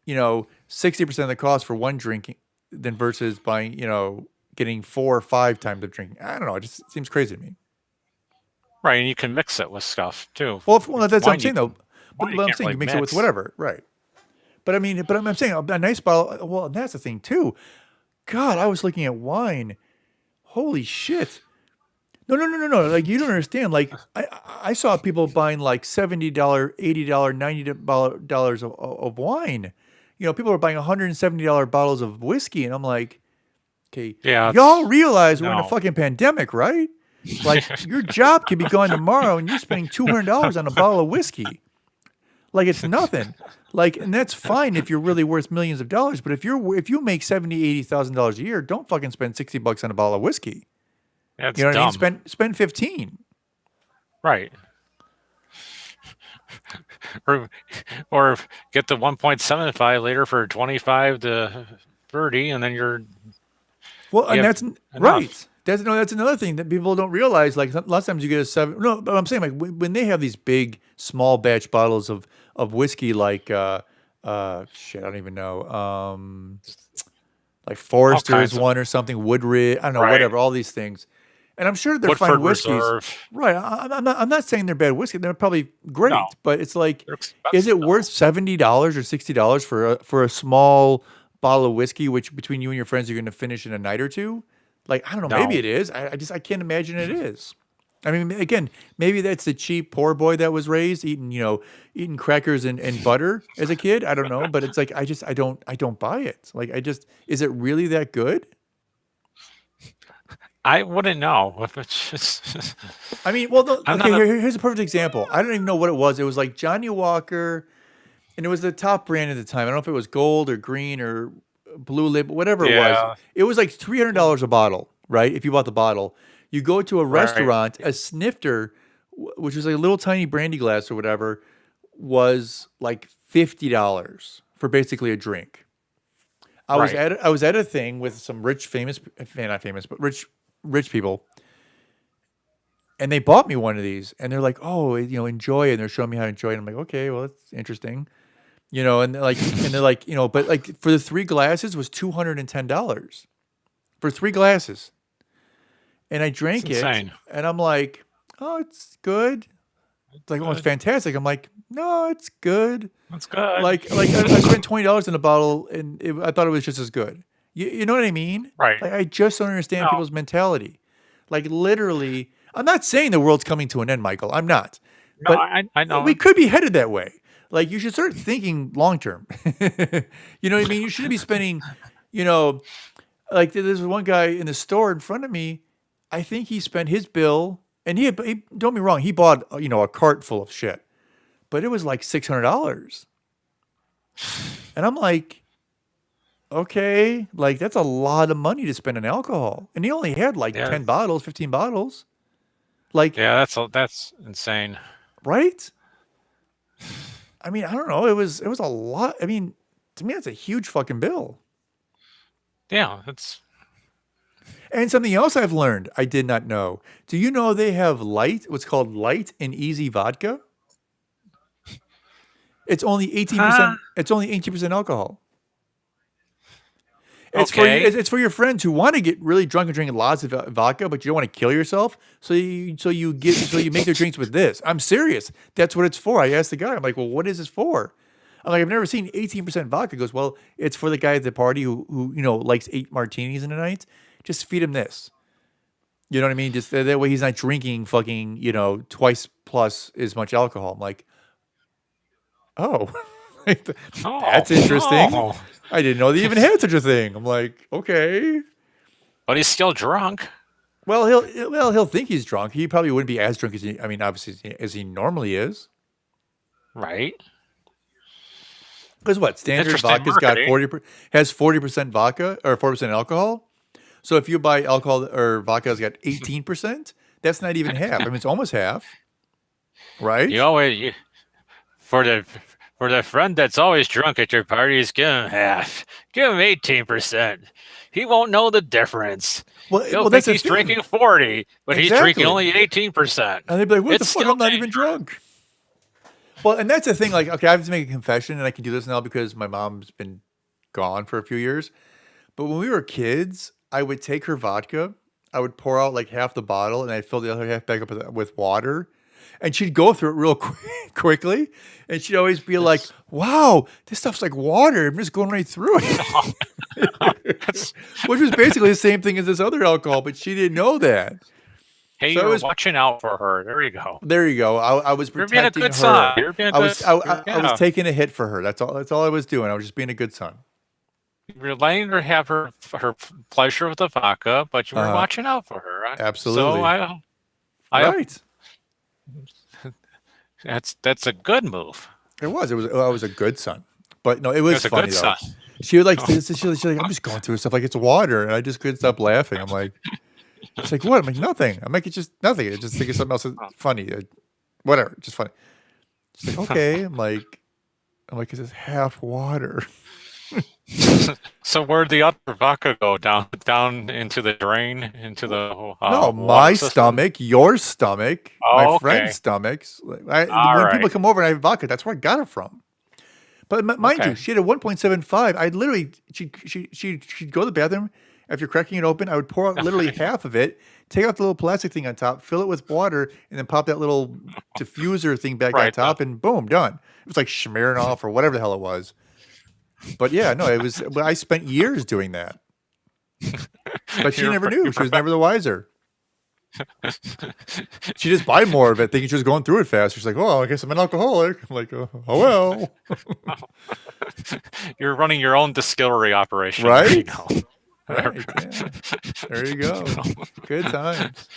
60% of the cost for one drink than versus buying, getting 4 or 5 times the drinking. I don't know. It just seems crazy to me. Right. And you can mix it with stuff too. Well, that's what Wine I'm saying, though. But you I'm can't saying you really mix it with mix. whatever, right? But I mean, I'm saying a nice bottle. Well, that's the thing too. God, I was looking at wine. Holy shit! No. Like you don't understand. Like I saw people buying like $70, $80, $90 of wine. People are buying $170 bottles of whiskey, and I'm like, okay, Yeah, y'all realize we're in a no. fucking pandemic, right? Like your job could be gone tomorrow, and you're spending $200 on a bottle of whiskey. Like it's nothing. Like, and that's fine if you're really worth millions of dollars. But if you make $70,000, $80,000 a year, don't fucking spend $60 on a bottle of whiskey. That's You know what dumb. I mean? Spend 15. Right. or get the 1.75 liter for 25 to 30, and then you're Well, and Yeah, that's enough. right. That's another thing that people don't realize. Like lots of times you get a 7. No, but I'm saying like when they have these big small batch bottles of whiskey, like shit, I don't even know. Like Forrester's kinds of- one or something, Woodridge, I don't know, Right. whatever. All these things, and I'm sure they're Woodford fine whiskeys. Reserve. Right. I'm not saying they're bad whiskey. They're probably great, No. but it's like, They're is expensive, it worth $70 or $60 for a small bottle of whiskey, which between you and your friends you're going to finish in a night or two? Like, I don't know. Maybe No. it is. I can't imagine it is. I mean, again, maybe that's the cheap poor boy that was raised eating crackers and butter as a kid. I don't know, but it's like I don't buy it. Like is it really that good? I wouldn't know if it's just. I mean, well, I'm okay. not a- Here's a perfect example. I don't even know what it was. It was like Johnny Walker, and it was the top brand at the time. I don't know if it was gold or green or blue label, whatever it Yeah. was. It was like $300 a bottle, right? If you bought the bottle, you go to a restaurant, a snifter, which was like a little tiny brandy glass or whatever, was like $50 for basically a drink. I was at a thing with some rich, not famous, but rich people, and they bought me one of these, and they're like, "Oh, enjoy it." And they're showing me how to enjoy it. I'm like, "Okay, well, that's interesting." And they're like, but like for the 3 glasses was $210 for 3 glasses. And I drank It's it insane. and I'm like, "Oh, it's good." It's like, "Oh, it's fantastic." I'm like, "No, it's good." That's good. Like I spent $20 in a bottle and I thought it was just as good. You know what I mean? Right. Like I just don't understand No. people's mentality. Like literally, I'm not saying the world's coming to an end, Michael. I'm not. No, But I know. we could be headed that way. Like you should start thinking long term. You know what I mean? You shouldn't be spending, like there's one guy in the store in front of me. I think he spent his bill, and he don't get me wrong, he bought a cart full of shit, but it was like $600, and I'm like, Okay, like that's a lot of money to spend on alcohol, and he only had like Yeah, 10 bottles, 15 bottles. Like, yeah, that's insane. right? I mean, I don't know. It was a lot. I mean, to me, that's a huge fucking bill. Yeah, it's And something else I've learned I did not know. Do you know they have what's called light and easy vodka? It's only huh. 18%. It's only 18% alcohol. It's for you. Okay. It's for your friends who want to get really drunk and drink lots of vodka, but you don't want to kill yourself. So you make their drinks with this. I'm serious. That's what it's for. I asked the guy. I'm like, well, what is this for? I'm like, I've never seen 18% vodka. He goes, well, it's for the guy at the party who likes 8 martinis in a night. Just feed him this. You know what I mean? Just that way he's not drinking fucking twice plus as much alcohol. I'm like, oh, Oh, that's interesting. oh. I didn't know they even had such a thing. I'm like, okay. But he's still drunk. Well, he'll think he's drunk. He probably wouldn't be as drunk as I mean, obviously as he normally is. Right. Because what standard Interesting vodka's got marketing. has 40% vodka or 40% alcohol. So if you buy alcohol or vodka that's got 18%, that's not even half. I mean, it's almost half, right? You always for the friend that's always drunk at your parties, give him half. Give him 18%. He won't know the difference. He'll Well, think that's the he's thing. drinking 40, but he's Exactly. drinking only 18%. And they'd be like, "What the It's fuck? still I'm not even dangerous. drunk." Well, and that's the thing. Like, okay, I have to make a confession, and I can do this now because my mom's been gone for a few years. But when we were kids, I would take her vodka, I would pour out like half the bottle, and I'd fill the other half back up with water. And she'd go through it real quickly. And she'd always be like, wow, this stuff's like water. I'm just going right through it. Which was basically the same thing as this other alcohol, but she didn't know that. Hey, So I you're was watching out for her. There you go. There you go. I was You're being a protecting good her. son. You're being a I good. was I was Yeah. taking a hit for her. That's all I was doing. I was just being a good son. You're letting her have her pleasure with the vodka, but you were Uh-huh. watching out for her. Absolutely. So I Right. that's a good move. It was. I was a good son. But no, it was That's a funny good though. son. She would like she's like, I'm just going through stuff like it's water, and I just couldn't stop laughing. I'm like, she's like, what? I'm like, nothing. I'm like, it's just nothing. I just think it's something else funny. Whatever, just funny. She's like, okay. I'm like, is this half water? So where'd the other vodka go? Down into the drain, into the No, water my system? stomach, your stomach, my Oh, okay. friend's stomachs. All When people right. come over and I have vodka, that's where I got it from. But mind you, Okay. she had a 1.75. I literally, she'd go to the bathroom after cracking it open. I would pour out literally half of it, take out the little plastic thing on top, fill it with water, and then pop that little diffuser thing back on Right. top, and boom, done. It was like smearing off or whatever the hell it was. But yeah, no, it was. But I spent years doing that. But she never knew. She was never the wiser. She just buy more of it, thinking she was going through it faster. She's like, "Oh, I guess I'm an alcoholic." I'm like, "Oh well." You're running your own distillery operation. Right? There you go. Right, yeah. There you go. Good times.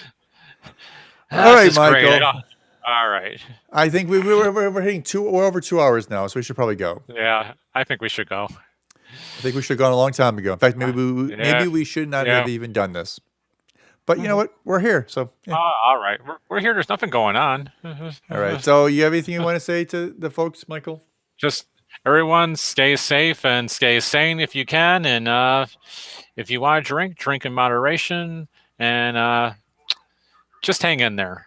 This All right, is great. Michael. All right. I think we're hitting we're over 2 hours now, so we should probably go. Yeah, I think we should go. I think we should have gone a long time ago. In fact, maybe Yeah. maybe we should not Yeah. have even done this. But you know what? We're here, so yeah. All right. We're here. There's nothing going on. All right. So you have anything you want to say to the folks, Michael? Just everyone stay safe and stay sane if you can. And if you want to drink in moderation. And just hang in there.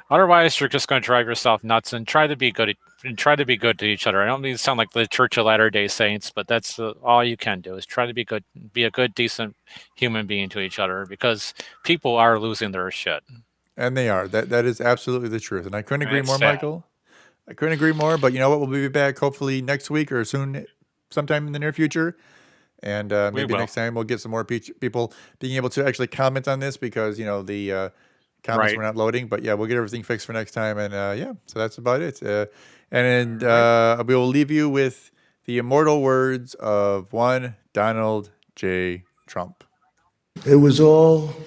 Otherwise, you're just going to drive yourself nuts. And try to be good. Try to be good to each other. I don't mean to sound like the Church of Latter-day Saints, but that's all you can do is try to be good. Be a good, decent human being to each other, because people are losing their shit. And they are. That is absolutely the truth. And I couldn't agree It's more, sad. Michael. I couldn't agree more. But you know what? We'll be back hopefully next week or soon, sometime in the near future. And maybe will. next time we'll get some more people being able to actually comment on this, because the comments Right. were not loading. But yeah, we'll get everything fixed for next time. And yeah, so that's about it. And we will leave you with the immortal words of one Donald J. Trump. It was all